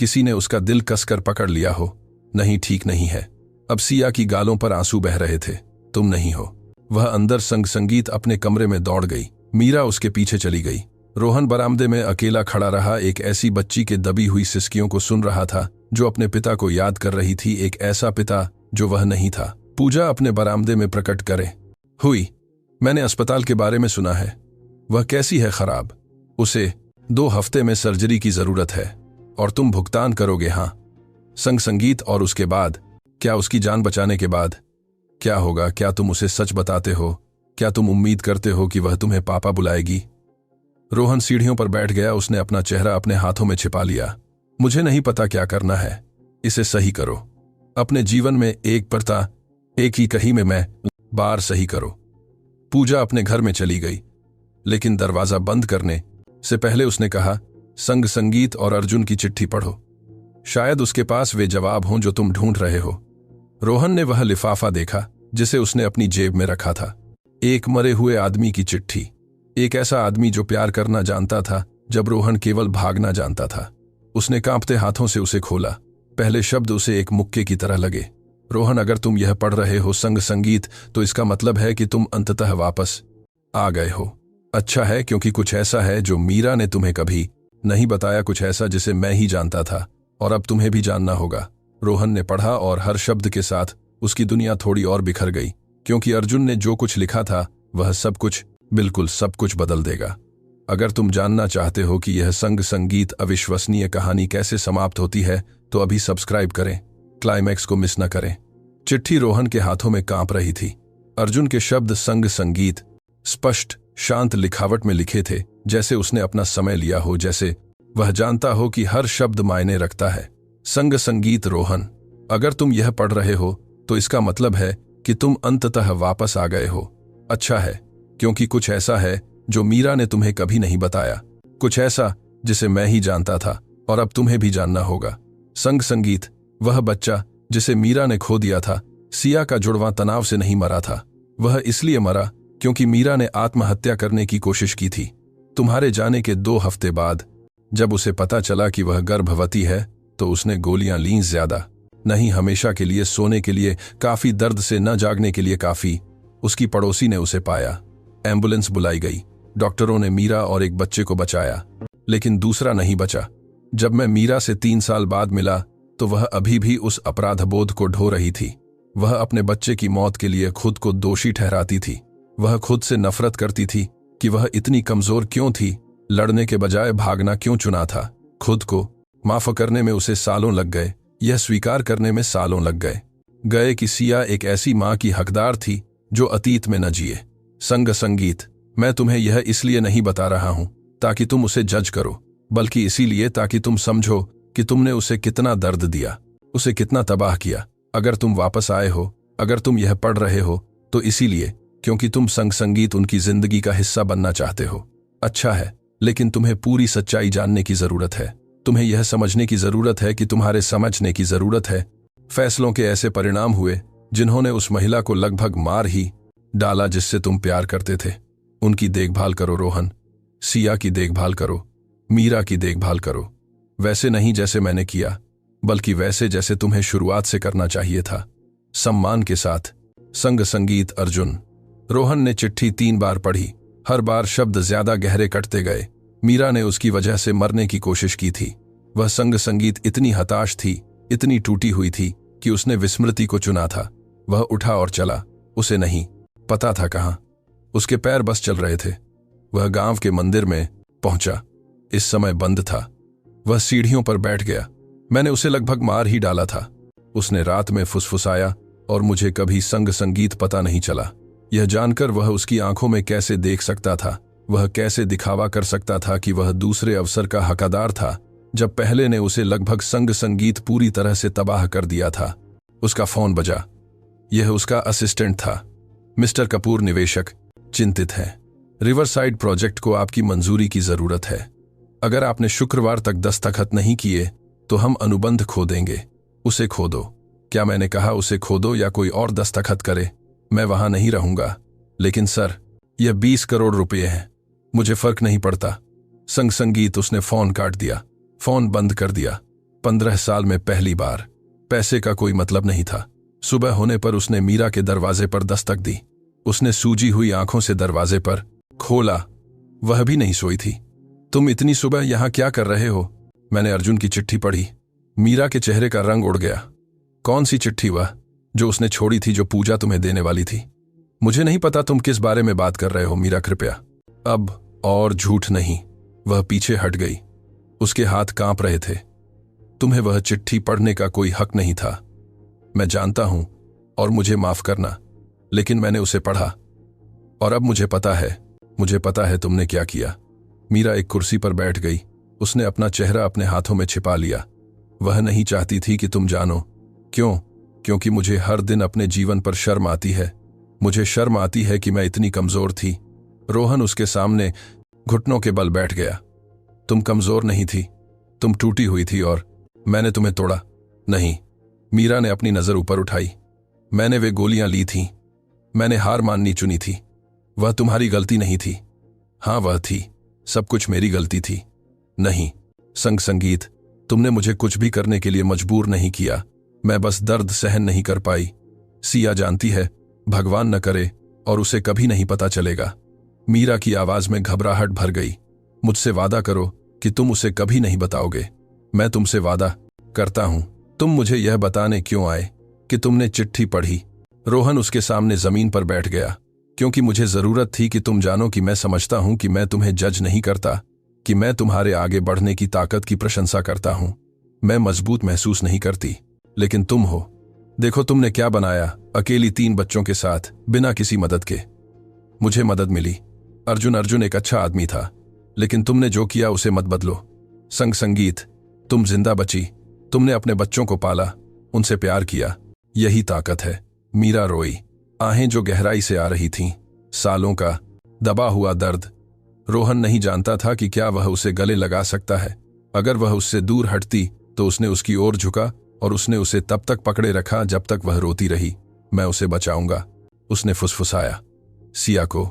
किसी ने उसका दिल कसकर पकड़ लिया हो। नहीं, ठीक नहीं है। अब सिया की गालों पर आंसू बह रहे थे। तुम नहीं हो। वह अंदर संग संगीत अपने कमरे में दौड़ गई। मीरा उसके पीछे चली गई। रोहन बरामदे में अकेला खड़ा रहा, एक ऐसी बच्ची के दबी हुई सिसकियों को सुन रहा था जो अपने पिता को याद कर रही थी, एक ऐसा पिता जो वह नहीं था। पूजा अपने बरामदे में प्रकट करे हुई। मैंने अस्पताल के बारे में सुना है। वह कैसी है? खराब। उसे 2 हफ्ते में सर्जरी की जरूरत है और तुम भुगतान करोगे? हाँ। संग संगीत। और उसके बाद क्या? उसकी जान बचाने के बाद क्या होगा? क्या तुम उसे सच बताते हो? क्या तुम उम्मीद करते हो कि वह तुम्हें पापा बुलाएगी? रोहन सीढ़ियों पर बैठ गया। उसने अपना चेहरा अपने हाथों में छिपा लिया। मुझे नहीं पता क्या करना है। इसे सही करो। अपने जीवन में एक ही कही में मैं बार सही करो। पूजा अपने घर में चली गई, लेकिन दरवाजा बंद करने से पहले उसने कहा, संग संगीत और अर्जुन की चिट्ठी पढ़ो। शायद उसके पास वे जवाब हों जो तुम ढूंढ रहे हो। रोहन ने वह लिफाफा देखा जिसे उसने अपनी जेब में रखा था। एक मरे हुए आदमी की चिट्ठी। एक ऐसा आदमी जो प्यार करना जानता था जब रोहन केवल भागना जानता था। उसने कांपते हाथों से उसे खोला। पहले शब्द उसे एक मुक्के की तरह लगे। रोहन, अगर तुम यह पढ़ रहे हो संग संगीत, तो इसका मतलब है कि तुम अंततः वापस आ गए हो। अच्छा है, क्योंकि कुछ ऐसा है जो मीरा ने तुम्हें कभी नहीं बताया, कुछ ऐसा जिसे मैं ही जानता था और अब तुम्हें भी जानना होगा। रोहन ने पढ़ा और हर शब्द के साथ उसकी दुनिया थोड़ी और बिखर गई, क्योंकि अर्जुन ने जो कुछ लिखा था वह सब कुछ, बिल्कुल सब कुछ बदल देगा। अगर तुम जानना चाहते हो कि यह संग संगीत अविश्वसनीय कहानी कैसे समाप्त होती है, तो अभी सब्सक्राइब करें, क्लाइमैक्स को मिस न करें। चिट्ठी रोहन के हाथों में कांप रही थी। अर्जुन के शब्द संग संगीत स्पष्ट शांत लिखावट में लिखे थे, जैसे उसने अपना समय लिया हो, जैसे वह जानता हो कि हर शब्द मायने रखता है। संग संगीत। रोहन, अगर तुम यह पढ़ रहे हो तो इसका मतलब है कि तुम अंततः वापस आ गए हो। अच्छा है, क्योंकि कुछ ऐसा है जो मीरा ने तुम्हें कभी नहीं बताया, कुछ ऐसा जिसे मैं ही जानता था और अब तुम्हें भी जानना होगा। संग संगीत। वह बच्चा जिसे मीरा ने खो दिया था, सिया का जुड़वां तनाव से नहीं मरा था। वह इसलिए मरा क्योंकि मीरा ने आत्महत्या करने की कोशिश की थी। तुम्हारे जाने के 2 हफ्ते बाद जब उसे पता चला कि वह गर्भवती है, तो उसने गोलियां लीं, ज्यादा नहीं, हमेशा के लिए, सोने के लिए काफी, दर्द से न जागने के लिए काफी। उसकी पड़ोसी ने उसे पाया। एम्बुलेंस बुलाई गई। डॉक्टरों ने मीरा और एक बच्चे को बचाया, लेकिन दूसरा नहीं बचा। जब मैं मीरा से 3 साल बाद मिला तो वह अभी भी उस अपराधबोध को ढो रही थी। वह अपने बच्चे की मौत के लिए खुद को दोषी ठहराती थी। वह खुद से नफरत करती थी कि वह इतनी कमजोर क्यों थी, लड़ने के बजाय भागना क्यों चुना था। खुद को माफ करने में उसे सालों लग गए, यह स्वीकार करने में सालों लग गए कि सिया एक ऐसी मां की हकदार थी जो अतीत में न जिए। संग संगीत। मैं तुम्हें यह इसलिए नहीं बता रहा हूं ताकि तुम उसे जज करो, बल्कि इसीलिए ताकि तुम समझो कि तुमने उसे कितना दर्द दिया, उसे कितना तबाह किया। अगर तुम वापस आए हो, अगर तुम यह पढ़ रहे हो, तो इसीलिए क्योंकि तुम संग संगीत उनकी जिंदगी का हिस्सा बनना चाहते हो। अच्छा है, लेकिन तुम्हें पूरी सच्चाई जानने की जरूरत है। तुम्हें यह समझने की जरूरत है कि तुम्हारे समझने की जरूरत है। फैसलों के ऐसे परिणाम हुए जिन्होंने उस महिला को लगभग मार ही डाला जिससे तुम प्यार करते थे। उनकी देखभाल करो रोहन, सिया की देखभाल करो, मीरा की देखभाल करो। वैसे नहीं जैसे मैंने किया, बल्कि वैसे जैसे तुम्हें शुरुआत से करना चाहिए था, सम्मान के साथ। संग संगीत। अर्जुन। रोहन ने चिट्ठी 3 बार पढ़ी। हर बार शब्द ज्यादा गहरे कटते गए। मीरा ने उसकी वजह से मरने की कोशिश की थी। वह संग संगीत इतनी हताश थी, इतनी टूटी हुई थी कि उसने विस्मृति को चुना था। वह उठा और चला। उसे नहीं पता था कहां उसके पैर बस चल रहे थे। वह गांव के मंदिर में पहुंचा। इस समय बंद था। वह सीढ़ियों पर बैठ गया। मैंने उसे लगभग मार ही डाला था। उसने रात में फुसफुसाया और मुझे कभी संग संगीत पता नहीं चला। यह जानकर वह उसकी आंखों में कैसे देख सकता था, वह कैसे दिखावा कर सकता था कि वह दूसरे अवसर का हकदार था, जब पहले ने उसे लगभग संग संगीत पूरी तरह से तबाह कर दिया था। उसका फोन बजा। यह उसका असिस्टेंट था। मिस्टर कपूर, निवेशक चिंतित हैं। रिवरसाइड प्रोजेक्ट को आपकी मंजूरी की जरूरत है। अगर आपने शुक्रवार तक दस्तखत नहीं किए तो हम अनुबंध खो देंगे। उसे खो दो। क्या मैंने कहा उसे खो दो या कोई और दस्तखत करे? मैं वहां नहीं रहूंगा। लेकिन सर, यह 20 करोड़ रुपए हैं। मुझे फर्क नहीं पड़ता। संग संगीत। उसने फोन काट दिया, फोन बंद कर दिया। 15 साल में पहली बार। पैसे का कोई मतलब नहीं था। सुबह होने पर उसने मीरा के दरवाजे पर दस्तक दी। उसने सूजी हुई आंखों से दरवाजे पर खोला। वह भी नहीं सोई थी। तुम इतनी सुबह यहां क्या कर रहे हो? मैंने अर्जुन की चिट्ठी पढ़ी। मीरा के चेहरे का रंग उड़ गया। कौन सी चिट्ठी? वह जो उसने छोड़ी थी, जो पूजा तुम्हें देने वाली थी। मुझे नहीं पता तुम किस बारे में बात कर रहे हो मीरा, कृपया। अब और झूठ नहीं। वह पीछे हट गई। उसके हाथ कांप रहे थे। तुम्हें वह चिट्ठी पढ़ने का कोई हक नहीं था। मैं जानता हूं, और मुझे माफ करना, लेकिन मैंने उसे पढ़ा और अब मुझे पता है तुमने क्या किया। मीरा एक कुर्सी पर बैठ गई। उसने अपना चेहरा अपने हाथों में छिपा लिया। वह नहीं चाहती थी कि तुम जानो। क्यों? क्योंकि मुझे हर दिन अपने जीवन पर शर्म आती है। मुझे शर्म आती है कि मैं इतनी कमजोर थी। रोहन उसके सामने घुटनों के बल बैठ गया। तुम कमजोर नहीं थी, तुम टूटी हुई थी और मैंने तुम्हें तोड़ा। नहीं। मीरा ने अपनी नजर ऊपर उठाई। मैंने वे गोलियां ली थीं। मैंने हार माननी चुनी थी। वह तुम्हारी गलती नहीं थी। हाँ, वह थी। सब कुछ मेरी गलती थी। नहीं संगीत, तुमने मुझे कुछ भी करने के लिए मजबूर नहीं किया। मैं बस दर्द सहन नहीं कर पाई। सिया जानती है, भगवान न करे और उसे कभी नहीं पता चलेगा। मीरा की आवाज में घबराहट भर गई। मुझसे वादा करो कि तुम उसे कभी नहीं बताओगे। मैं तुमसे वादा करता हूं। तुम मुझे यह बताने क्यों आए कि तुमने चिट्ठी पढ़ी? रोहन उसके सामने जमीन पर बैठ गया। क्योंकि मुझे जरूरत थी कि तुम जानो कि मैं समझता हूं कि मैं तुम्हें जज नहीं करता, कि मैं तुम्हारे आगे बढ़ने की ताकत की प्रशंसा करता हूं। मैं मजबूत महसूस नहीं करती, लेकिन तुम हो। देखो तुमने क्या बनाया, अकेली 3 बच्चों के साथ, बिना किसी मदद के। मुझे मदद मिली। अर्जुन एक अच्छा आदमी था, लेकिन तुमने जो किया उसे मत बदलो। संगीत, तुम जिंदा बची। तुमने अपने बच्चों को पाला, उनसे प्यार किया। यही ताकत है। मीरा रोई, आहें जो गहराई से आ रही थीं। सालों का दबा हुआ दर्द। रोहन नहीं जानता था कि क्या वह उसे गले लगा सकता है। अगर वह उससे दूर हटती तो उसने उसकी ओर झुका और उसने उसे तब तक पकड़े रखा जब तक वह रोती रही। मैं उसे बचाऊंगा, उसने फुसफुसाया। सिया को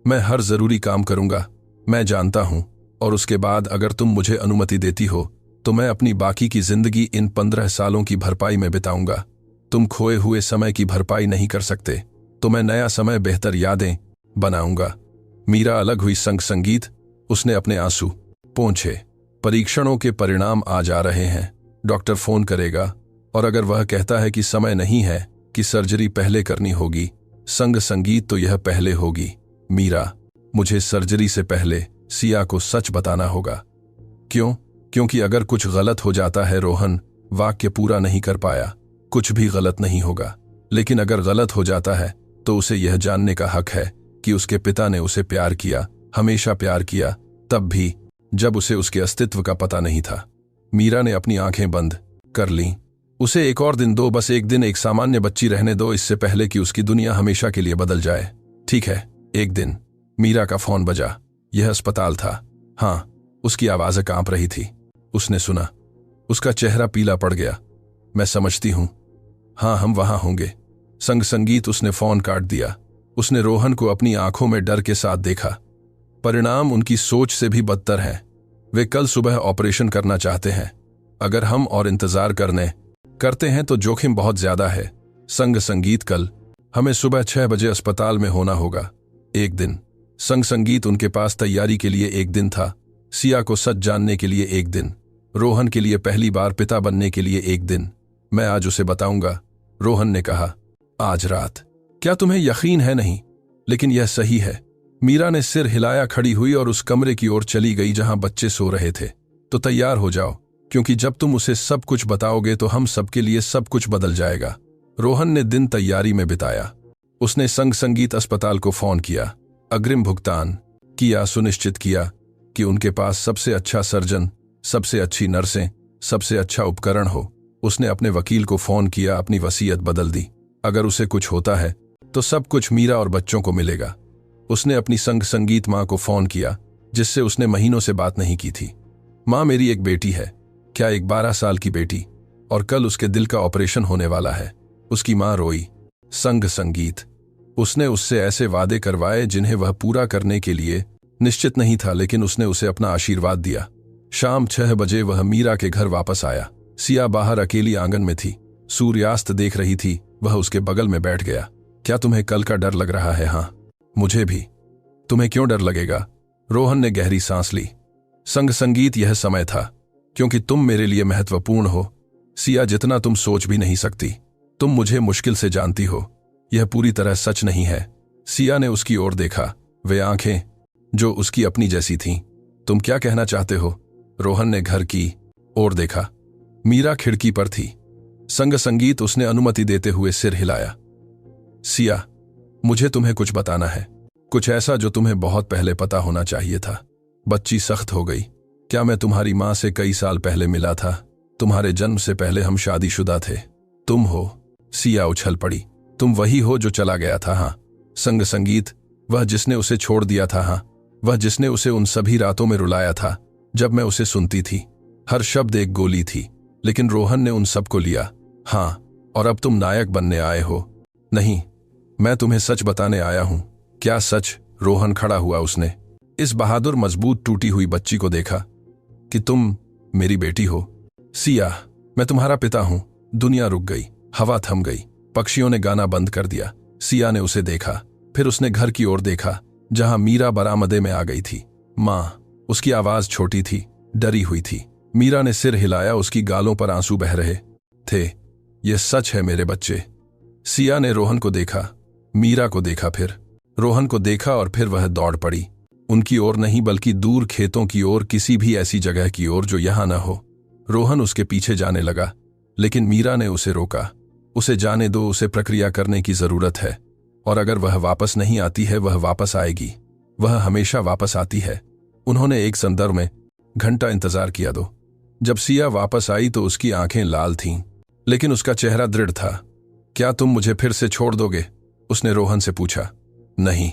मैं हर जरूरी काम करूंगा, मैं जानता हूं। और उसके बाद अगर तुम मुझे अनुमति देती हो तो मैं अपनी बाकी की जिंदगी इन 15 सालों की भरपाई में बिताऊंगा। तुम खोए हुए समय की भरपाई नहीं कर सकते, तो मैं नया समय, बेहतर यादें बनाऊंगा। मीरा अलग हुई। संगीत, उसने अपने आंसू पोंछे। परीक्षणों के परिणाम आ जा रहे हैं। डॉक्टर फोन करेगा, और अगर वह कहता है कि समय नहीं है, कि सर्जरी पहले करनी होगी, संगीत, तो यह पहले होगी। मीरा, मुझे सर्जरी से पहले सिया को सच बताना होगा। क्यों? क्योंकि अगर कुछ गलत हो जाता है, रोहन वाक्य पूरा नहीं कर पाया, कुछ भी गलत नहीं होगा, लेकिन अगर गलत हो जाता है तो उसे यह जानने का हक है कि उसके पिता ने उसे प्यार किया, हमेशा प्यार किया, तब भी जब उसे उसके अस्तित्व का पता नहीं था। मीरा ने अपनी आंखें बंद कर लीं। उसे एक और दिन दो, बस एक दिन, एक सामान्य बच्ची रहने दो, इससे पहले कि उसकी दुनिया हमेशा के लिए बदल जाए। ठीक है। एक दिन मीरा का फोन बजा। यह अस्पताल था। हाँ, उसकी आवाज़ कांप रही थी। उसने सुना। उसका चेहरा पीला पड़ गया। मैं समझती हूं। हाँ, हम वहां होंगे। संगीत, उसने फोन काट दिया। उसने रोहन को अपनी आंखों में डर के साथ देखा। परिणाम उनकी सोच से भी बदतर हैं। वे कल सुबह ऑपरेशन करना चाहते हैं। अगर हम और इंतजार करते हैं तो जोखिम बहुत ज्यादा है। संगीत, कल हमें सुबह 6 बजे अस्पताल में होना होगा। एक दिन। संगीत, उनके पास तैयारी के लिए एक दिन था। सिया को सच जानने के लिए एक दिन। रोहन के लिए पहली बार पिता बनने के लिए एक दिन। मैं आज उसे बताऊंगा, रोहन ने कहा। आज रात। क्या तुम्हें यकीन है? नहीं, लेकिन यह सही है। मीरा ने सिर हिलाया, खड़ी हुई और उस कमरे की ओर चली गई जहां बच्चे सो रहे थे। तो तैयार हो जाओ, क्योंकि जब तुम उसे सब कुछ बताओगे तो हम सबके लिए सब कुछ बदल जाएगा। रोहन ने दिन तैयारी में बिताया। उसने संगीत अस्पताल को फोन किया, अग्रिम भुगतान किया, सुनिश्चित किया कि उनके पास सबसे अच्छा सर्जन, सबसे अच्छी नर्सें, सबसे अच्छा उपकरण हो। उसने अपने वकील को फोन किया, अपनी वसीयत बदल दी। अगर उसे कुछ होता है तो सब कुछ मीरा और बच्चों को मिलेगा। उसने अपनी संगीत माँ को फोन किया, जिससे उसने महीनों से बात नहीं की थी। माँ, मेरी एक बेटी है। क्या? एक 12 साल की बेटी, और कल उसके दिल का ऑपरेशन होने वाला है। उसकी माँ रोई। संगीत, उसने उससे ऐसे वादे करवाए जिन्हें वह पूरा करने के लिए निश्चित नहीं था, लेकिन उसने उसे अपना आशीर्वाद दिया। शाम 6 बजे वह मीरा के घर वापस आया। सिया बाहर अकेली आंगन में थी, सूर्यास्त देख रही थी। वह उसके बगल में बैठ गया। क्या तुम्हें कल का डर लग रहा है? हाँ, मुझे भी। तुम्हें क्यों डर लगेगा? रोहन ने गहरी सांस ली। संग संगीत, यह समय था क्योंकि तुम मेरे लिए महत्वपूर्ण हो सिया, जितना तुम सोच भी नहीं सकती। तुम मुझे मुश्किल से जानती हो। यह पूरी तरह सच नहीं है। सिया ने उसकी ओर देखा, वे आंखें जो उसकी अपनी जैसी थीं। तुम क्या कहना चाहते हो? रोहन ने घर की ओर देखा। मीरा खिड़की पर थी। संग संगीत, उसने अनुमति देते हुए सिर हिलाया। सिया, मुझे तुम्हें कुछ बताना है, कुछ ऐसा जो तुम्हें बहुत पहले पता होना चाहिए था। बच्ची सख्त हो गई। क्या मैं तुम्हारी मां से कई साल पहले मिला था? तुम्हारे जन्म से पहले हम शादीशुदा थे। तुम हो? सिया उछल पड़ी। तुम वही हो जो चला गया था? हाँ। संग संगीत, वह जिसने उसे छोड़ दिया था? हाँ। वह जिसने उसे उन सभी रातों में रुलाया था जब मैं उसे सुनती थी। हर शब्द एक गोली थी, लेकिन रोहन ने उन सबको लिया। हाँ, और अब तुम नायक बनने आए हो? नहीं, मैं तुम्हें सच बताने आया हूं। क्या सच? रोहन खड़ा हुआ। उसने इस बहादुर, मजबूत, टूटी हुई बच्ची को देखा। कि तुम मेरी बेटी हो? सिया, मैं तुम्हारा पिता हूं। दुनिया रुक गई, हवा थम गई, पक्षियों ने गाना बंद कर दिया। सिया ने उसे देखा, फिर उसने घर की ओर देखा जहां मीरा बरामदे में आ गई थी। मां, उसकी आवाज छोटी थी, डरी हुई थी। मीरा ने सिर हिलाया, उसकी गालों पर आंसू बह रहे थे। यह सच है मेरे बच्चे। सिया ने रोहन को देखा, मीरा को देखा, फिर रोहन को देखा और फिर वह दौड़ पड़ी। उनकी ओर नहीं, बल्कि दूर खेतों की ओर, किसी भी ऐसी जगह की ओर जो यहां न हो। रोहन उसके पीछे जाने लगा, लेकिन मीरा ने उसे रोका। उसे जाने दो, उसे प्रक्रिया करने की जरूरत है, और अगर वह वापस नहीं आती है, वह वापस आएगी। वह हमेशा वापस आती है। उन्होंने एक संदर्भ में घंटा इंतजार किया। दो जब सिया वापस आई तो उसकी आंखें लाल थीं, लेकिन उसका चेहरा दृढ़ था। क्या तुम मुझे फिर से छोड़ दोगे? उसने रोहन से पूछा। नहीं।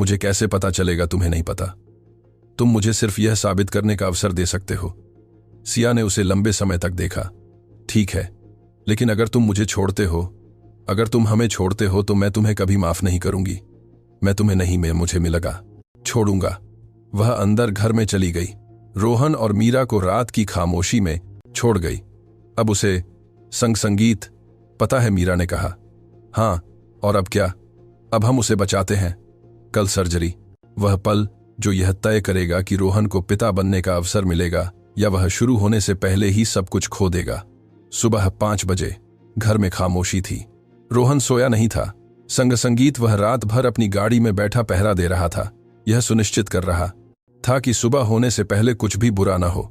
मुझे कैसे पता चलेगा? तुम्हें नहीं पता। तुम मुझे सिर्फ यह साबित करने का अवसर दे सकते हो। सिया ने उसे लंबे समय तक देखा। ठीक है, लेकिन अगर तुम मुझे छोड़ते हो, अगर तुम हमें छोड़ते हो, तो मैं तुम्हें कभी माफ नहीं करूंगी। मैं तुम्हें नहीं, मैं मुझे मिलेगा छोड़ूंगा। वह अंदर घर में चली गई, रोहन और मीरा को रात की खामोशी में छोड़ गई। अब उसे संग संगीत पता है, मीरा ने कहा। हाँ, और अब क्या? अब हम उसे बचाते हैं। कल सर्जरी, वह पल जो यह तय करेगा कि रोहन को पिता बनने का अवसर मिलेगा या वह शुरू होने से पहले ही सब कुछ खो देगा। सुबह 5 बजे घर में खामोशी थी। रोहन सोया नहीं था। संग संगीत, वह रात भर अपनी गाड़ी में बैठा पहरा दे रहा था। यह सुनिश्चित कर रहा था कि सुबह होने से पहले कुछ भी बुरा न हो।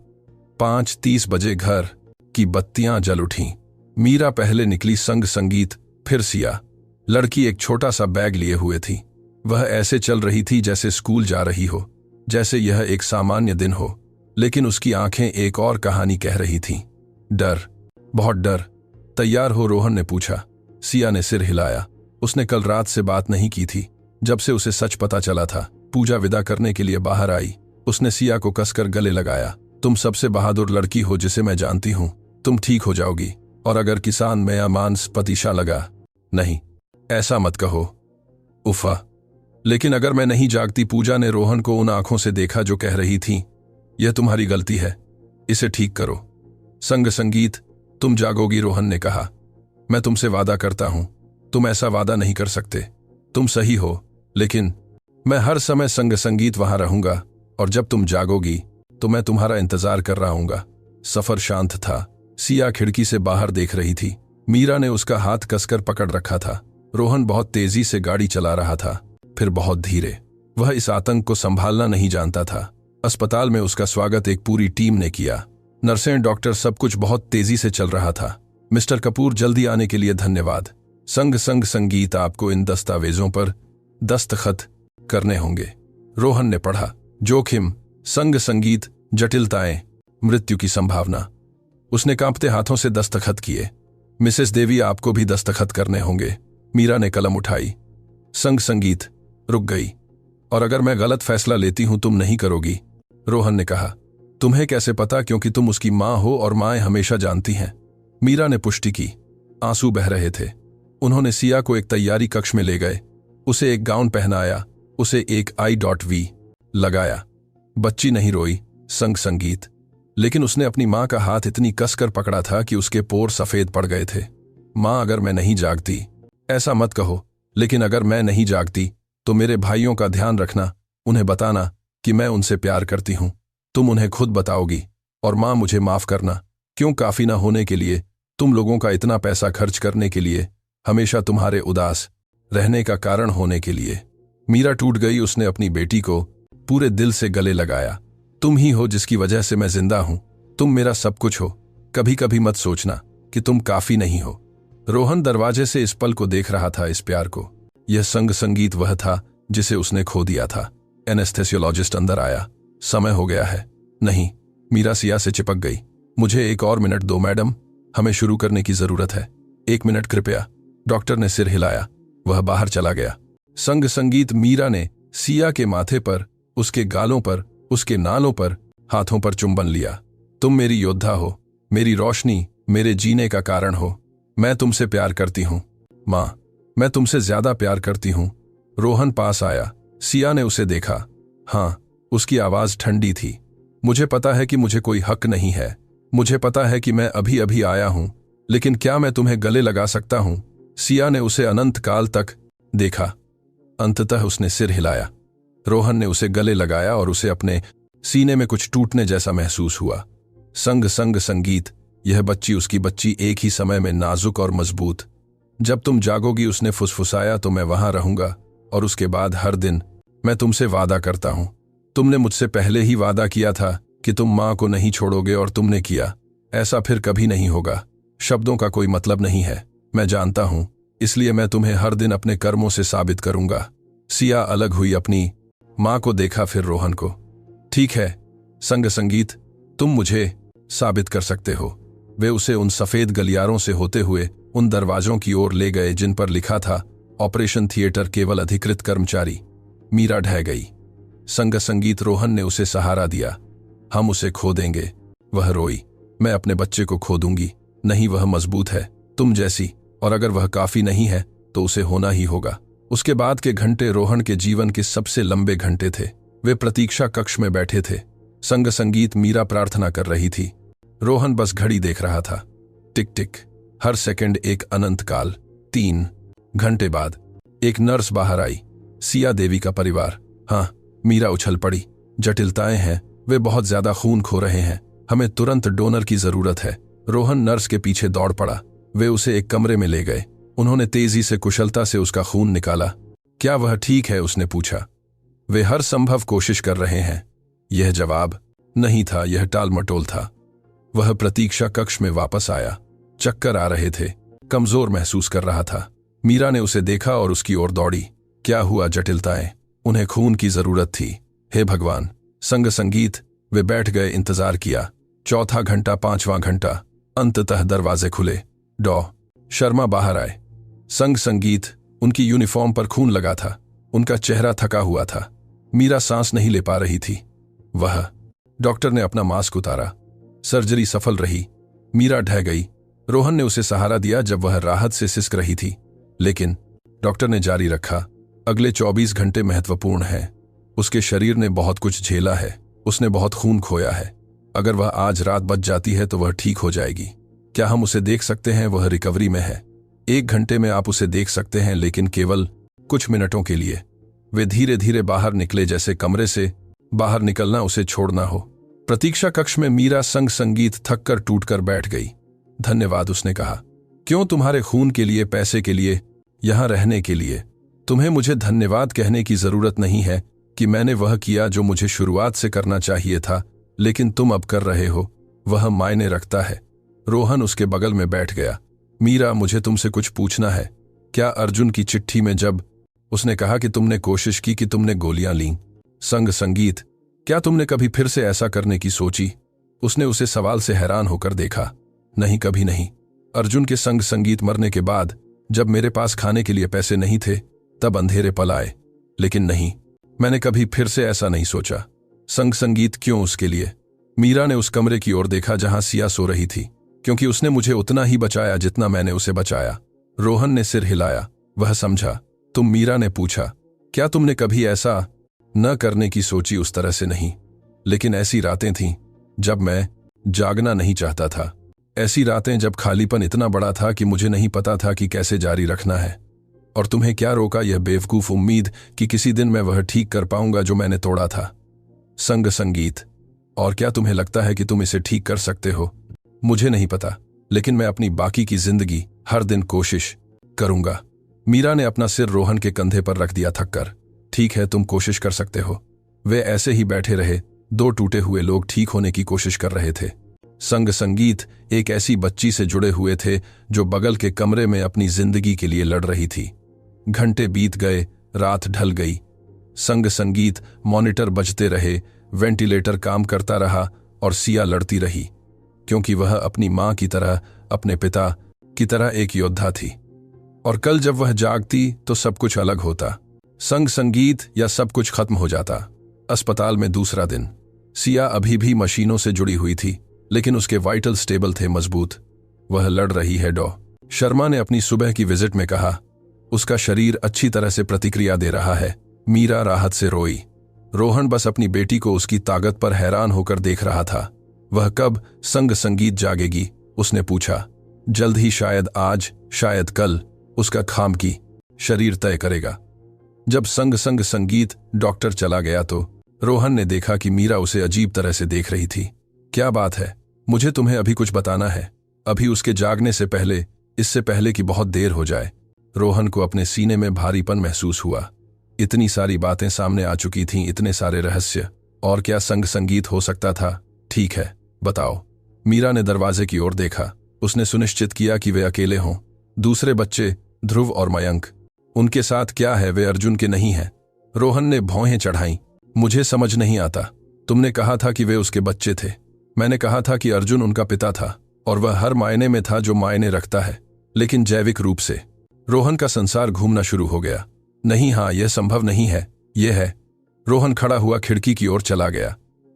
5:30 बजे घर की बत्तियां जल उठीं। मीरा पहले निकली, संग संगीत, फिर सिया। लड़की एक छोटा सा बैग लिए हुए थी। वह ऐसे चल रही थी जैसे स्कूल जा रही हो, जैसे यह एक सामान्य दिन हो, लेकिन उसकी आंखें एक और कहानी कह रही थीं। डर, बहुत डर। तैयार हो? रोहन ने पूछा। सिया ने सिर हिलाया। उसने कल रात से बात नहीं की थी, जब से उसे सच पता चला था। पूजा विदा करने के लिए बाहर आई। उसने सिया को कसकर गले लगाया। तुम सबसे बहादुर लड़की हो जिसे मैं जानती हूं। तुम ठीक हो जाओगी, और अगर किसान में या मांसपतिशा लगा, नहीं, ऐसा मत कहो। उफा। लेकिन अगर मैं नहीं जागती, पूजा ने रोहन को उन आंखों से देखा जो कह रही थीं, यह तुम्हारी गलती है, इसे ठीक करो। संग संगीत, तुम जागोगी, रोहन ने कहा। मैं तुमसे वादा करता हूं, तुम ऐसा वादा नहीं कर सकते। तुम सही हो, लेकिन मैं हर समय संग संगीत वहां रहूंगा, और जब तुम जागोगी तो मैं तुम्हारा इंतजार कर रहा हूंगा। सफर शांत था। सिया खिड़की से बाहर देख रही थी। मीरा ने उसका हाथ कसकर पकड़ रखा था। रोहन बहुत तेजी से गाड़ी चला रहा था, फिर बहुत धीरे। वह इस आतंक को संभालना नहीं जानता था। अस्पताल में उसका स्वागत एक पूरी टीम ने किया। नर्सें, डॉक्टर, सब कुछ बहुत तेजी से चल रहा था। मिस्टर कपूर, जल्दी आने के लिए धन्यवाद। संग संगीत, आपको इन दस्तावेजों पर दस्तखत करने होंगे। रोहन ने पढ़ा। जोखिम, संग संगीत, जटिलताएं, मृत्यु की संभावना। उसने कांपते हाथों से दस्तखत किए। मिसेस देवी, आपको भी दस्तखत करने होंगे। मीरा ने कलम उठाई। संग संगीत रुक गई। और अगर मैं गलत फैसला लेती हूं, तुम नहीं करोगी, रोहन ने कहा। तुम्हें कैसे पता? क्योंकि तुम उसकी मां हो और माएं हमेशा जानती हैं। मीरा ने पुष्टि की। आंसू बह रहे थे। उन्होंने सिया को एक तैयारी कक्ष में ले गए। उसे एक गाउन पहनाया, उसे एक I.V लगाया। बच्ची नहीं रोई। संग संगीत, लेकिन उसने अपनी माँ का हाथ इतनी कसकर पकड़ा था कि उसके पोर सफेद पड़ गए थे। माँ, अगर मैं नहीं जागती। ऐसा मत कहो, लेकिन अगर मैं नहीं जागती तो मेरे भाइयों का ध्यान रखना, उन्हें बताना कि मैं उनसे प्यार करती हूँ। तुम उन्हें खुद बताओगी। और माँ, मुझे माफ करना, क्यों काफी ना होने के लिए, तुम लोगों का इतना पैसा खर्च करने के लिए, हमेशा तुम्हारे उदास रहने का कारण होने के लिए। मीरा टूट गई। उसने अपनी बेटी को पूरे दिल से गले लगाया। तुम ही हो जिसकी वजह से मैं जिंदा हूं। तुम मेरा सब कुछ हो। कभी कभी मत सोचना कि तुम काफी नहीं हो। रोहन दरवाजे से इस पल को देख रहा था, इस प्यार को। यह संगीत वह था जिसे उसने खो दिया था। एनेस्थेसियोलॉजिस्ट अंदर आया। समय हो गया है। नहीं, मीरा सिया से चिपक गई। मुझे 1 और मिनट दो मैडम, हमें शुरू करने की जरूरत है। 1 मिनट कृपया। डॉक्टर ने सिर हिलाया। वह बाहर चला गया। संगीत मीरा ने सिया के माथे पर, उसके गालों पर, उसके नालों पर, हाथों पर चुंबन लिया। तुम मेरी योद्धा हो, मेरी रोशनी, मेरे जीने का कारण हो। मैं तुमसे प्यार करती हूं मां, मैं तुमसे ज्यादा प्यार करती हूं। रोहन पास आया। सिया ने उसे देखा। हां, उसकी आवाज ठंडी थी। मुझे पता है कि मुझे कोई हक नहीं है। मुझे पता है कि मैं अभी अभी आया हूं, लेकिन क्या मैं तुम्हें गले लगा सकता हूं? सिया ने उसे अनंत काल तक देखा। अंततः उसने सिर हिलाया। रोहन ने उसे गले लगाया और उसे अपने सीने में कुछ टूटने जैसा महसूस हुआ। संगीत, यह बच्ची, उसकी बच्ची, एक ही समय में नाजुक और मजबूत। जब तुम जागोगी, उसने फुसफुसाया, तो मैं वहां रहूंगा, और उसके बाद हर दिन। मैं तुमसे वादा करता हूं। तुमने मुझसे पहले ही वादा किया था कि तुम मां को नहीं छोड़ोगे, और तुमने किया। ऐसा फिर कभी नहीं होगा। शब्दों का कोई मतलब नहीं है, मैं जानता हूं, इसलिए मैं तुम्हें हर दिन अपने कर्मों से साबित करूंगा। सिया अलग हुई, अपनी मां को देखा, फिर रोहन को। ठीक है संगीत, तुम मुझे साबित कर सकते हो। वे उसे उन सफेद गलियारों से होते हुए उन दरवाजों की ओर ले गए जिन पर लिखा था, ऑपरेशन थिएटर केवल अधिकृत कर्मचारी। मीरा ढह गई। संगीत, रोहन ने उसे सहारा दिया। हम उसे खो देंगे। वह रोई। मैं अपने बच्चे को खो दूंगी। नहीं, वह मजबूत है, तुम जैसी, और अगर वह काफी नहीं है तो उसे होना ही होगा। उसके बाद के घंटे रोहन के जीवन के सबसे लंबे घंटे थे। वे प्रतीक्षा कक्ष में बैठे थे। संगीत, मीरा प्रार्थना कर रही थी। रोहन बस घड़ी देख रहा था। टिक टिक, हर सेकंड एक अनंत काल। 3 घंटे बाद एक नर्स बाहर आई। सिया देवी का परिवार। हाँ, मीरा उछल पड़ी। जटिलताएं हैं, वे बहुत ज्यादा खून खो रहे हैं, हमें तुरंत डोनर की जरूरत है। रोहन नर्स के पीछे दौड़ पड़ा। वे उसे एक कमरे में ले गए। उन्होंने तेजी से, कुशलता से उसका खून निकाला। क्या वह ठीक है? उसने पूछा। वे हर संभव कोशिश कर रहे हैं। यह जवाब नहीं था, यह टाल मटोल था। वह प्रतीक्षा कक्ष में वापस आया। चक्कर आ रहे थे, कमजोर महसूस कर रहा था। मीरा ने उसे देखा और उसकी ओर दौड़ी। क्या हुआ? जटिलताएं, उन्हें खून की जरूरत थी। हे भगवान। संगीत, वे बैठ गए, इंतजार किया। 4था घंटा, 5वां घंटा। अंततः दरवाजे खुले। डॉ शर्मा बाहर आए। संगीत, उनकी यूनिफॉर्म पर खून लगा था, उनका चेहरा थका हुआ था। मीरा सांस नहीं ले पा रही थी। वह डॉक्टर ने अपना मास्क उतारा। सर्जरी सफल रही। मीरा ढह गई। रोहन ने उसे सहारा दिया जब वह राहत से सिसक रही थी, लेकिन डॉक्टर ने जारी रखा, अगले 24 घंटे महत्वपूर्ण हैं। उसके शरीर ने बहुत कुछ झेला है, उसने बहुत खून खोया है। अगर वह आज रात बच जाती है तो वह ठीक हो जाएगी। क्या हम उसे देख सकते हैं? वह रिकवरी में है। 1 घंटे में आप उसे देख सकते हैं, लेकिन केवल कुछ मिनटों के लिए। वे धीरे धीरे बाहर निकले, जैसे कमरे से बाहर निकलना उसे छोड़ना हो। प्रतीक्षा कक्ष में मीरा संगीत थक कर टूट कर बैठ गई। धन्यवाद, उसने कहा। क्यों? तुम्हारे खून के लिए, पैसे के लिए, यहां रहने के लिए। तुम्हें मुझे धन्यवाद कहने की जरूरत नहीं है कि मैंने वह किया जो मुझे शुरुआत से करना चाहिए था, लेकिन तुम अब कर रहे हो, वह मायने रखता है। रोहन उसके बगल में बैठ गया। मीरा, मुझे तुमसे कुछ पूछना है। क्या अर्जुन की चिट्ठी में जब उसने कहा कि तुमने कोशिश की कि तुमने गोलियां लीं? संगीत, क्या तुमने कभी फिर से ऐसा करने की सोची? उसने उसे सवाल से हैरान होकर देखा। नहीं, कभी नहीं। अर्जुन के संगीत मरने के बाद जब मेरे पास खाने के लिए पैसे नहीं थे, तब अंधेरे पल आए, लेकिन नहीं, मैंने कभी फिर से ऐसा नहीं सोचा। संगीत, क्यों? उसके लिए। मीरा ने उस कमरे की ओर देखा जहां सिया सो रही थी। क्योंकि उसने मुझे उतना ही बचाया जितना मैंने उसे बचाया। रोहन ने सिर हिलाया। वह समझा। तुम? मीरा ने पूछा। क्या तुमने कभी ऐसा न करने की सोची? उस तरह से नहीं, लेकिन ऐसी रातें थीं जब मैं जागना नहीं चाहता था। ऐसी रातें जब खालीपन इतना बड़ा था कि मुझे नहीं पता था कि कैसे जारी रखना है। और तुम्हें क्या रोका यह बेवकूफ उम्मीद कि किसी दिन मैं वह ठीक कर पाऊंगा जो मैंने तोड़ा था। संग संगीत। और क्या तुम्हें लगता है कि तुम इसे ठीक कर सकते हो? मुझे नहीं पता, लेकिन मैं अपनी बाकी की जिंदगी हर दिन कोशिश करूंगा। मीरा ने अपना सिर रोहन के कंधे पर रख दिया थककर। ठीक है, तुम कोशिश कर सकते हो। वे ऐसे ही बैठे रहे। दो टूटे हुए लोग ठीक होने की कोशिश कर रहे थे। संग संगीत एक ऐसी बच्ची से जुड़े हुए थे जो बगल के कमरे में अपनी जिंदगी के लिए लड़ रही थी। घंटे बीत गए, रात ढल गई। संग संगीत मॉनिटर बजते रहे, वेंटिलेटर काम करता रहा और सिया लड़ती रही, क्योंकि वह अपनी मां की तरह, अपने पिता की तरह एक योद्धा थी। और कल जब वह जागती तो सब कुछ अलग होता। संग संगीत या सब कुछ खत्म हो जाता। अस्पताल में दूसरा दिन। सिया अभी भी मशीनों से जुड़ी हुई थी, लेकिन उसके वाइटल स्टेबल थे, मजबूत। वह लड़ रही है। डॉ शर्मा ने अपनी सुबह की विजिट में कहा। उसका शरीर अच्छी तरह से प्रतिक्रिया दे रहा है। मीरा राहत से रोई। रोहन बस अपनी बेटी को उसकी ताकत पर हैरान होकर देख रहा था। वह कब संग संगीत जागेगी? उसने पूछा। जल्द ही, शायद आज, शायद कल। उसका खाम की शरीर तय करेगा। जब संग संगीत डॉक्टर चला गया तो रोहन ने देखा कि मीरा उसे अजीब तरह से देख रही थी। क्या बात है? मुझे तुम्हें अभी कुछ बताना है, अभी उसके जागने से पहले, इससे पहले कि बहुत देर हो जाए। रोहन को अपने सीने में भारीपन महसूस हुआ। इतनी सारी बातें सामने आ चुकी थीं, इतने सारे रहस्य। और क्या संग संगीत हो सकता था? ठीक है, बताओ। मीरा ने दरवाजे की ओर देखा। उसने सुनिश्चित किया कि वे अकेले हों। दूसरे बच्चे, ध्रुव और मयंक, उनके साथ क्या है? वे अर्जुन के नहीं हैं। रोहन ने भौहें चढ़ाईं। मुझे समझ नहीं आता। तुमने कहा था कि वे उसके बच्चे थे। मैंने कहा था कि अर्जुन उनका पिता था, और वह हर मायने में था जो मायने रखता है, लेकिन जैविक रूप से। रोहन का संसार घूमना शुरू हो गया। नहीं, हाँ, यह संभव नहीं है। यह है। रोहन खड़ा हुआ खिड़की की ओर चला गया।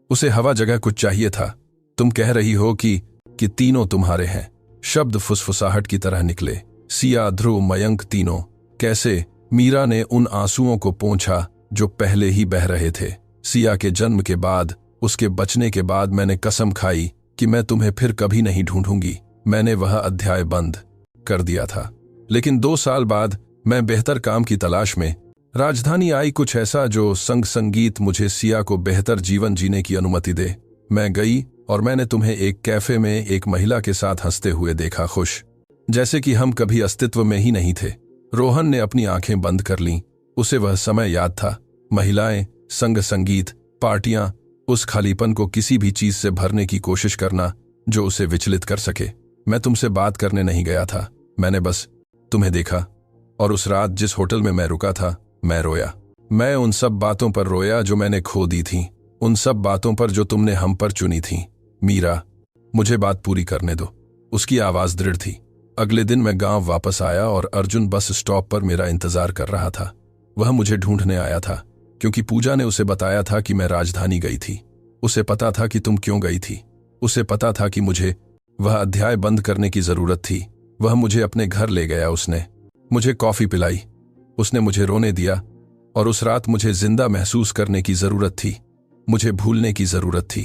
उसे हवा जगह कुछ चाहिए था। तुम कह रही हो कि तीनों तुम्हारे हैं? शब्द फुसफुसाहट की तरह निकले। सिया, ध्रुव, मयंक, तीनों। कैसे? मीरा ने उन आंसुओं को पोंछा जो पहले ही बह रहे थे। सिया के जन्म के बाद, उसके बचने के बाद मैंने कसम खाई कि मैं तुम्हें फिर कभी नहीं ढूंढूंगी। मैंने वह अध्याय बंद कर दिया था। लेकिन 2 साल बाद मैं बेहतर काम की तलाश में राजधानी आई, कुछ ऐसा जो संग संगीत मुझे सिया को बेहतर जीवन जीने की अनुमति दे। मैं गई और मैंने तुम्हें एक कैफे में एक महिला के साथ हंसते हुए देखा, खुश, जैसे कि हम कभी अस्तित्व में ही नहीं थे। रोहन ने अपनी आंखें बंद कर लीं। उसे वह समय याद था। महिलाएं, संग संगीत, पार्टियां, उस खालीपन को किसी भी चीज से भरने की कोशिश करना जो उसे विचलित कर सके। मैं तुमसे बात करने नहीं गया था, मैंने बस तुम्हें देखा। और उस रात जिस होटल में मैं रुका था, मैं रोया। मैं उन सब बातों पर रोया जो मैंने खो दी थी, उन सब बातों पर जो तुमने हम पर चुनी थी। मीरा, मुझे बात पूरी करने दो। उसकी आवाज दृढ़ थी। अगले दिन मैं गांव वापस आया और अर्जुन बस स्टॉप पर मेरा इंतजार कर रहा था। वह मुझे ढूंढने आया था क्योंकि पूजा ने उसे बताया था कि मैं राजधानी गई थी। उसे पता था कि तुम क्यों गई थी। उसे पता था कि मुझे वह अध्याय बंद करने की जरूरत थी। वह मुझे अपने घर ले गया। उसने मुझे कॉफी पिलाई। उसने मुझे रोने दिया। और उस रात मुझे जिंदा महसूस करने की जरूरत थी। मुझे भूलने की जरूरत थी।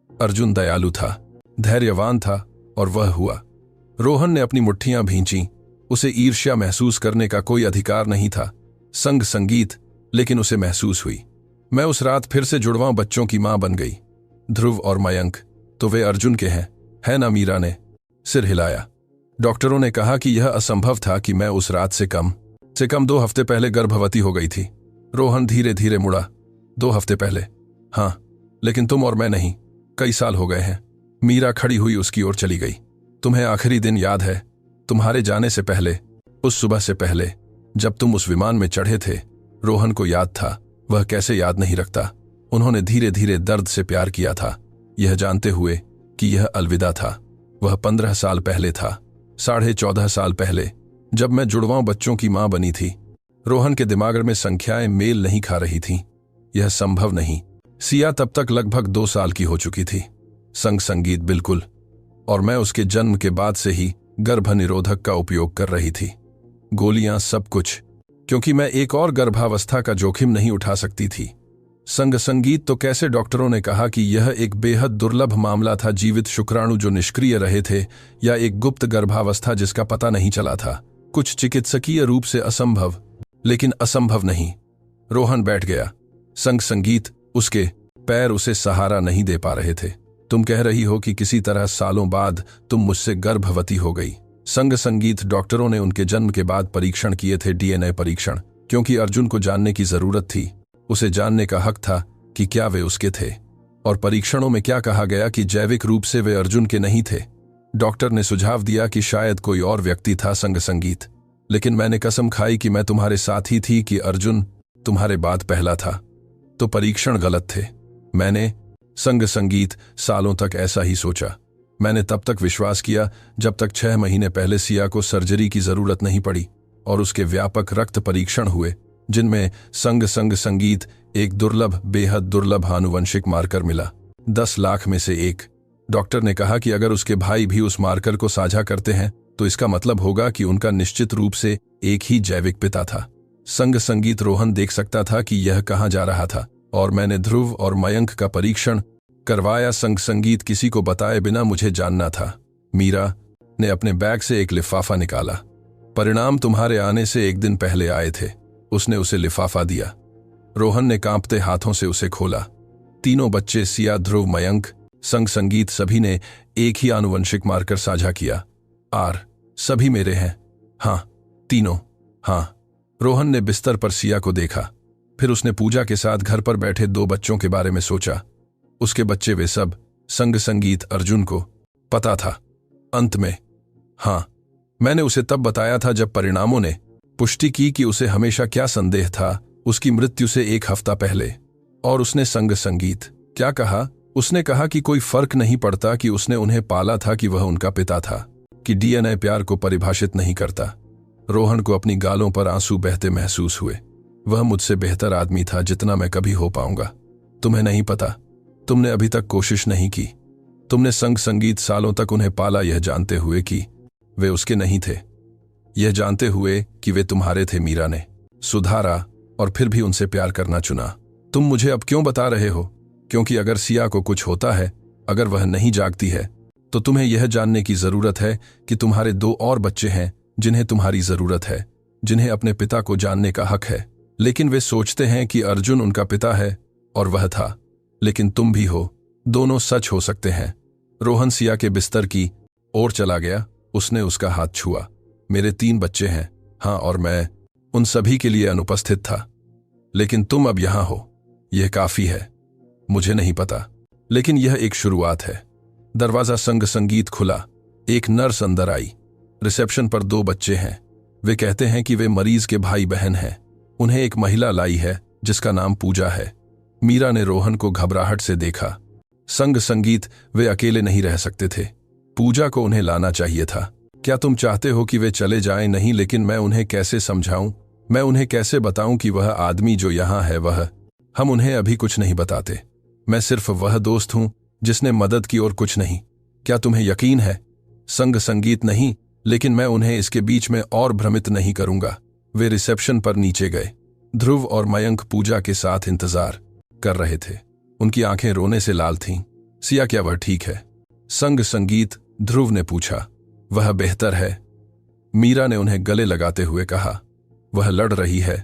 अर्जुन दयालु था, धैर्यवान था, और वह हुआ। रोहन ने अपनी मुट्ठियां भींची। उसे ईर्ष्या महसूस करने का कोई अधिकार नहीं था। संग संगीत, लेकिन उसे महसूस हुई। मैं उस रात फिर से जुड़वां बच्चों की मां बन गई। ध्रुव और मयंक, तो वे अर्जुन के हैं, है ना? मीरा ने सिर हिलाया। डॉक्टरों ने कहा कि यह असंभव था कि मैं उस रात से कम 2 हफ्ते पहले गर्भवती हो गई थी। रोहन धीरे धीरे मुड़ा। 2 हफ्ते पहले? हाँ, लेकिन तुम और मैं नहीं। कई साल हो गए हैं। मीरा खड़ी हुई उसकी ओर चली गई। तुम्हें आखिरी दिन याद है? तुम्हारे जाने से पहले, उस सुबह से पहले, जब तुम उस विमान में चढ़े थे? रोहन को याद था। वह कैसे याद नहीं रखता? उन्होंने धीरे धीरे दर्द से प्यार किया था, यह जानते हुए कि यह अलविदा था। वह 15 साल पहले था, 14.5 साल पहले, जब मैं जुड़वां बच्चों की मां बनी थी। रोहन के दिमाग में संख्याएं मेल नहीं खा रही थीं। यह संभव नहीं। सिया तब तक लगभग 2 साल की हो चुकी थी। संग संगीत बिल्कुल। और मैं उसके जन्म के बाद से ही गर्भ निरोधक का उपयोग कर रही थी। गोलियां, सब कुछ, क्योंकि मैं एक और गर्भावस्था का जोखिम नहीं उठा सकती थी। संग संगीत तो कैसे? डॉक्टरों ने कहा कि यह एक बेहद दुर्लभ मामला था, जीवित शुक्राणु जो निष्क्रिय रहे थे, या एक गुप्त गर्भावस्था जिसका पता नहीं चला था। कुछ चिकित्सकीय रूप से असंभव, लेकिन असंभव नहीं। रोहन बैठ गया। संग संगीत, उसके पैर उसे सहारा नहीं दे पा रहे थे। तुम कह रही हो कि किसी तरह सालों बाद तुम मुझसे गर्भवती हो गई। संग संगीत, डॉक्टरों ने उनके जन्म के बाद परीक्षण किए थे, डीएनए परीक्षण, क्योंकि अर्जुन को जानने की जरूरत थी। उसे जानने का हक था कि क्या वे उसके थे। और परीक्षणों में क्या कहा गया कि जैविक रूप से वे अर्जुन के नहीं थे। डॉक्टर ने सुझाव दिया कि शायद कोई और व्यक्ति था संग संगीत, लेकिन मैंने कसम खाई कि मैं तुम्हारे साथ ही थी, कि अर्जुन तुम्हारे बाद पहला था। तो परीक्षण गलत थे। मैंने, संग संगीत, सालों तक ऐसा ही सोचा। मैंने तब तक विश्वास किया जब तक 6 महीने पहले सिया को सर्जरी की जरूरत नहीं पड़ी और उसके व्यापक रक्त परीक्षण हुए, जिनमें संग संगीत एक दुर्लभ, बेहद दुर्लभ आनुवंशिक मार्कर मिला। 10 लाख में से 1। डॉक्टर ने कहा कि अगर उसके भाई भी उस मार्कर को साझा करते हैं तो इसका मतलब होगा कि उनका निश्चित रूप से एक ही जैविक पिता था। संग संगीत, रोहन देख सकता था कि यह कहां जा रहा था, और मैंने ध्रुव और मयंक का परीक्षण करवाया। संग संगीत, किसी को बताए बिना मुझे जानना था। मीरा ने अपने बैग से एक लिफाफा निकाला। परिणाम तुम्हारे आने से 1 दिन पहले आए थे। उसने उसे लिफाफा दिया। रोहन ने कांपते हाथों से उसे खोला। तीनों बच्चे, सिया, ध्रुव, मयंक, संग संगीत, सभी ने एक ही आनुवंशिक मार्कर साझा किया। आर, सभी मेरे हैं। हाँ, तीनों। हाँ। रोहन ने बिस्तर पर सिया को देखा। फिर उसने पूजा के साथ घर पर बैठे 2 बच्चों के बारे में सोचा। उसके बच्चे वे सब, संग संगीत, अर्जुन को पता था। अंत में, हाँ, मैंने उसे तब बताया था जब परिणामों ने पुष्टि की कि उसे हमेशा क्या संदेह था, उसकी मृत्यु से 1 हफ्ता पहले। और उसने संग संगीत क्या कहा? उसने कहा कि कोई फर्क नहीं पड़ता कि उसने उन्हें पाला था, कि वह उनका पिता था, कि डीएनए प्यार को परिभाषित नहीं करता। रोहन को अपनी गालों पर आंसू बहते महसूस हुए। वह मुझसे बेहतर आदमी था जितना मैं कभी हो पाऊंगा। तुम्हें नहीं पता, तुमने अभी तक कोशिश नहीं की। तुमने संग संगीत सालों तक उन्हें पाला, यह जानते हुए कि वे उसके नहीं थे, यह जानते हुए कि वे तुम्हारे थे। मीरा ने सुधारा और फिर भी उनसे प्यार करना चुना। तुम मुझे अब क्यों बता रहे हो? क्योंकि अगर सिया को कुछ होता है, अगर वह नहीं जागती है, तो तुम्हें यह जानने की जरूरत है कि तुम्हारे 2 और बच्चे हैं जिन्हें तुम्हारी जरूरत है, जिन्हें अपने पिता को जानने का हक है। लेकिन वे सोचते हैं कि अर्जुन उनका पिता है और वह था, लेकिन तुम भी हो। दोनों सच हो सकते हैं। रोहन सिया के बिस्तर की ओर चला गया। उसने उसका हाथ छुआ। मेरे 3 बच्चे हैं, हाँ, और मैं उन सभी के लिए अनुपस्थित था। लेकिन तुम अब यहां हो, यह काफी है। मुझे नहीं पता, लेकिन यह एक शुरुआत है। दरवाजा संग संगीत खुला। एक नर्स अंदर आई। रिसेप्शन पर 2 बच्चे हैं। वे कहते हैं कि वे मरीज के भाई बहन हैं। उन्हें एक महिला लाई है जिसका नाम पूजा है। मीरा ने रोहन को घबराहट से देखा। संग संगीत, वे अकेले नहीं रह सकते थे। पूजा को उन्हें लाना चाहिए था। क्या तुम चाहते हो कि वे चले जाएं? नहीं, लेकिन मैं उन्हें कैसे समझाऊं? मैं उन्हें कैसे बताऊं कि वह आदमी जो यहां है वह? हम उन्हें अभी कुछ नहीं बताते। मैं सिर्फ वह दोस्त हूं जिसने मदद की और कुछ नहीं। क्या तुम्हें यकीन है? संग संगीत, नहीं, लेकिन मैं उन्हें इसके बीच में और भ्रमित नहीं करूंगा। वे रिसेप्शन पर नीचे गए। ध्रुव और मयंक पूजा के साथ इंतजार कर रहे थे। उनकी आंखें रोने से लाल थीं। सिया, क्या वह ठीक है? संग संगीत, ध्रुव ने पूछा। वह बेहतर है, मीरा ने उन्हें गले लगाते हुए कहा। वह लड़ रही है।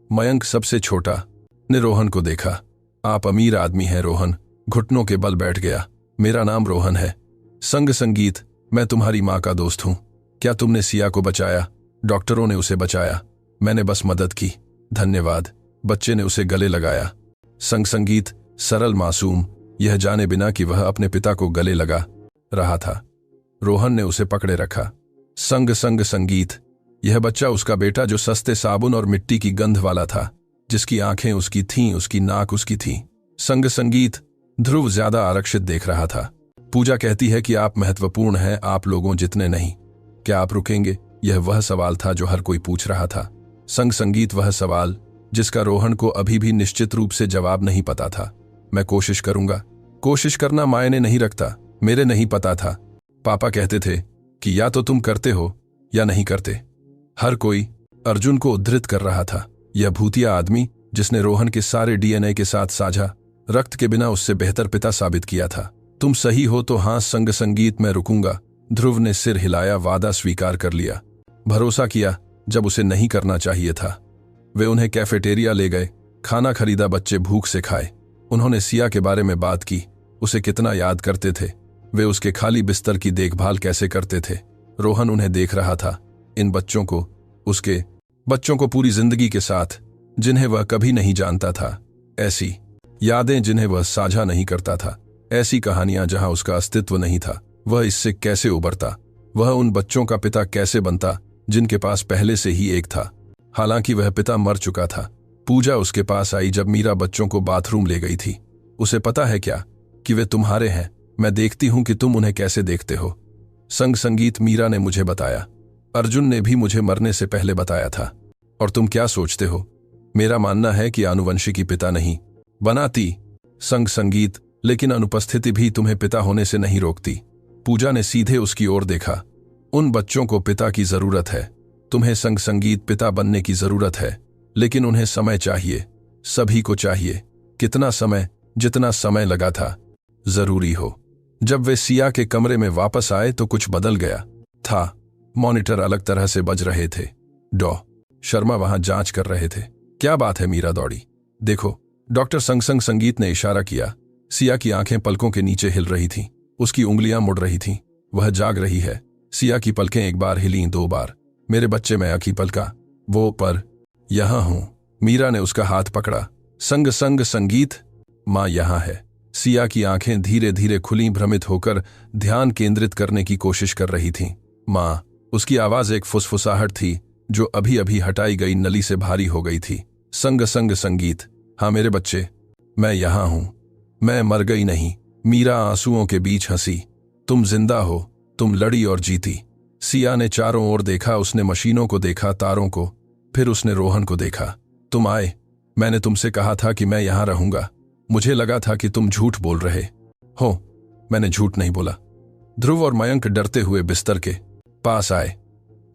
मयंक, सबसे छोटा, ने रोहन को देखा। आप अमीर आदमी हैं। रोहन घुटनों के बल बैठ गया। मेरा नाम रोहन है। संग संगीत, मैं तुम्हारी मां का दोस्त हूं। क्या तुमने सिया को बचाया? डॉक्टरों ने उसे बचाया, मैंने बस मदद की। धन्यवाद। बच्चे ने उसे गले लगाया। संग संगीत, सरल, मासूम, यह जाने बिना कि वह अपने पिता को गले लगा रहा था। रोहन ने उसे पकड़े रखा। संग संगीत, यह बच्चा उसका बेटा जो सस्ते साबुन और मिट्टी की गंध वाला था, जिसकी आंखें उसकी थीं, उसकी नाक उसकी थी। संग संगीत, ध्रुव ज्यादा आरक्षित देख रहा था। पूजा कहती है कि आप महत्वपूर्ण हैं, आप लोगों जितने नहीं। क्या आप रुकेंगे? यह वह सवाल था जो हर कोई पूछ रहा था। संग संगीत, वह सवाल जिसका रोहन को अभी भी निश्चित रूप से जवाब नहीं पता था। मैं कोशिश करूंगा। कोशिश करना मायने नहीं रखता। मेरे नहीं पता था। पापा कहते थे कि या तो तुम करते हो या नहीं करते। हर कोई अर्जुन को उद्धृत कर रहा था। यह भूतिया आदमी जिसने रोहन के सारे डीएनए के साथ साझा रक्त के बिना उससे बेहतर पिता साबित किया था। तुम सही हो तो हाँ, संग संगीत मैं रुकूंगा। ध्रुव ने सिर हिलाया, वादा स्वीकार कर लिया। भरोसा किया जब उसे नहीं करना चाहिए था। वे उन्हें कैफेटेरिया ले गए, खाना खरीदा, बच्चे भूख से खाए। उन्होंने सिया के बारे में बात की, उसे कितना याद करते थे, वे उसके खाली बिस्तर की देखभाल कैसे करते थे। रोहन उन्हें देख रहा था, इन बच्चों को, उसके बच्चों को पूरी जिंदगी के साथ, जिन्हें वह कभी नहीं जानता था। ऐसी यादें जिन्हें वह साझा नहीं करता था, ऐसी कहानियां जहां उसका अस्तित्व नहीं था। वह इससे कैसे उबरता? वह उन बच्चों का पिता कैसे बनता जिनके पास पहले से ही एक था? हालांकि वह पिता मर चुका था। पूजा उसके पास आई जब मीरा बच्चों को बाथरूम ले गई थी। उसे पता है क्या कि वे तुम्हारे हैं? मैं देखती हूं कि तुम उन्हें कैसे देखते हो। संग संगीत मीरा ने मुझे बताया। अर्जुन ने भी मुझे मरने से पहले बताया था। और तुम क्या सोचते हो? मेरा मानना है कि आनुवंशिकी पिता नहीं बनाती। संग संगीत, लेकिन अनुपस्थिति भी तुम्हें पिता होने से नहीं रोकती। पूजा ने सीधे उसकी ओर देखा। उन बच्चों को पिता की जरूरत है, तुम्हें संग संगीत पिता बनने की जरूरत है, लेकिन उन्हें समय चाहिए, सभी को चाहिए। कितना समय? जितना समय लगा था जरूरी हो। जब वे सिया के कमरे में वापस आए तो कुछ बदल गया था। मॉनिटर अलग तरह से बज रहे थे। डॉ शर्मा वहां जांच कर रहे थे। क्या बात है? मीरा दौड़ी। देखो, डॉक्टर संग संगीत ने इशारा किया। सिया की आंखें पलकों के नीचे हिल रही थीं, उसकी उंगलियां मुड़ रही थीं। वह जाग रही है। सिया की पलकें एक बार हिलीं, दो बार। मेरे बच्चे, मैं अकी पलका। वो पर यहां हूं। मीरा ने उसका हाथ पकड़ा। संग संगीत, मां यहां है। सिया की आंखें धीरे धीरे खुली, भ्रमित होकर ध्यान केंद्रित करने की कोशिश कर रही थीं। मां, उसकी आवाज एक फुसफुसाहट थी जो अभी अभी हटाई गई नली से भारी हो गई थी। संग संगीत, हाँ मेरे बच्चे, मैं यहां हूं। मैं मर गई नहीं। मीरा आंसुओं के बीच हंसी। तुम जिंदा हो, तुम लड़ी और जीती। सिया ने चारों ओर देखा। उसने मशीनों को देखा, तारों को, फिर उसने रोहन को देखा। तुम आए। मैंने तुमसे कहा था कि मैं यहां रहूंगा। मुझे लगा था कि तुम झूठ बोल रहे हो। मैंने झूठ नहीं बोला। ध्रुव और मयंक डरते हुए बिस्तर के पास आए।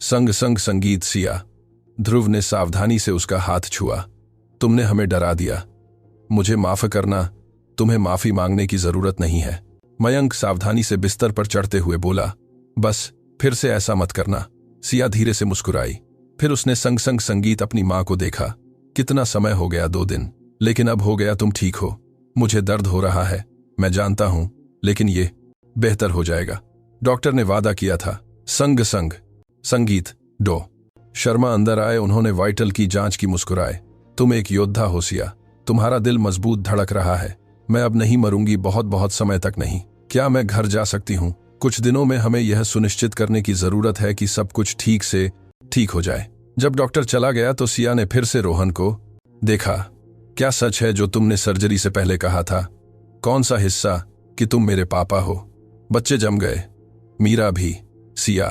संग संगीत, सिया। ध्रुव ने सावधानी से उसका हाथ छुआ। तुमने हमें डरा दिया। मुझे माफ करना। तुम्हें माफी मांगने की जरूरत नहीं है। मयंक सावधानी से बिस्तर पर चढ़ते हुए बोला। बस फिर से ऐसा मत करना। सिया धीरे से मुस्कुराई। फिर उसने संग संगीत अपनी मां को देखा। कितना समय हो गया? 2 दिन। लेकिन अब हो गया, तुम ठीक हो। मुझे दर्द हो रहा है, मैं जानता हूं, लेकिन ये बेहतर हो जाएगा। डॉक्टर ने वादा किया था। संग संगीत, डॉ शर्मा अंदर आए। उन्होंने वाइटल की जांच की, मुस्कुराए। तुम एक योद्धा हो सिया। तुम्हारा दिल मजबूत धड़क रहा है। मैं अब नहीं मरूंगी, बहुत बहुत समय तक नहीं। क्या मैं घर जा सकती हूं? कुछ दिनों में हमें यह सुनिश्चित करने की जरूरत है कि सब कुछ ठीक से ठीक हो जाए। जब डॉक्टर चला गया तो सिया ने फिर से रोहन को देखा। क्या सच है जो तुमने सर्जरी से पहले कहा था? कौन सा हिस्सा? कि तुम मेरे पापा हो। बच्चे जम गए। मीरा भी। सिया,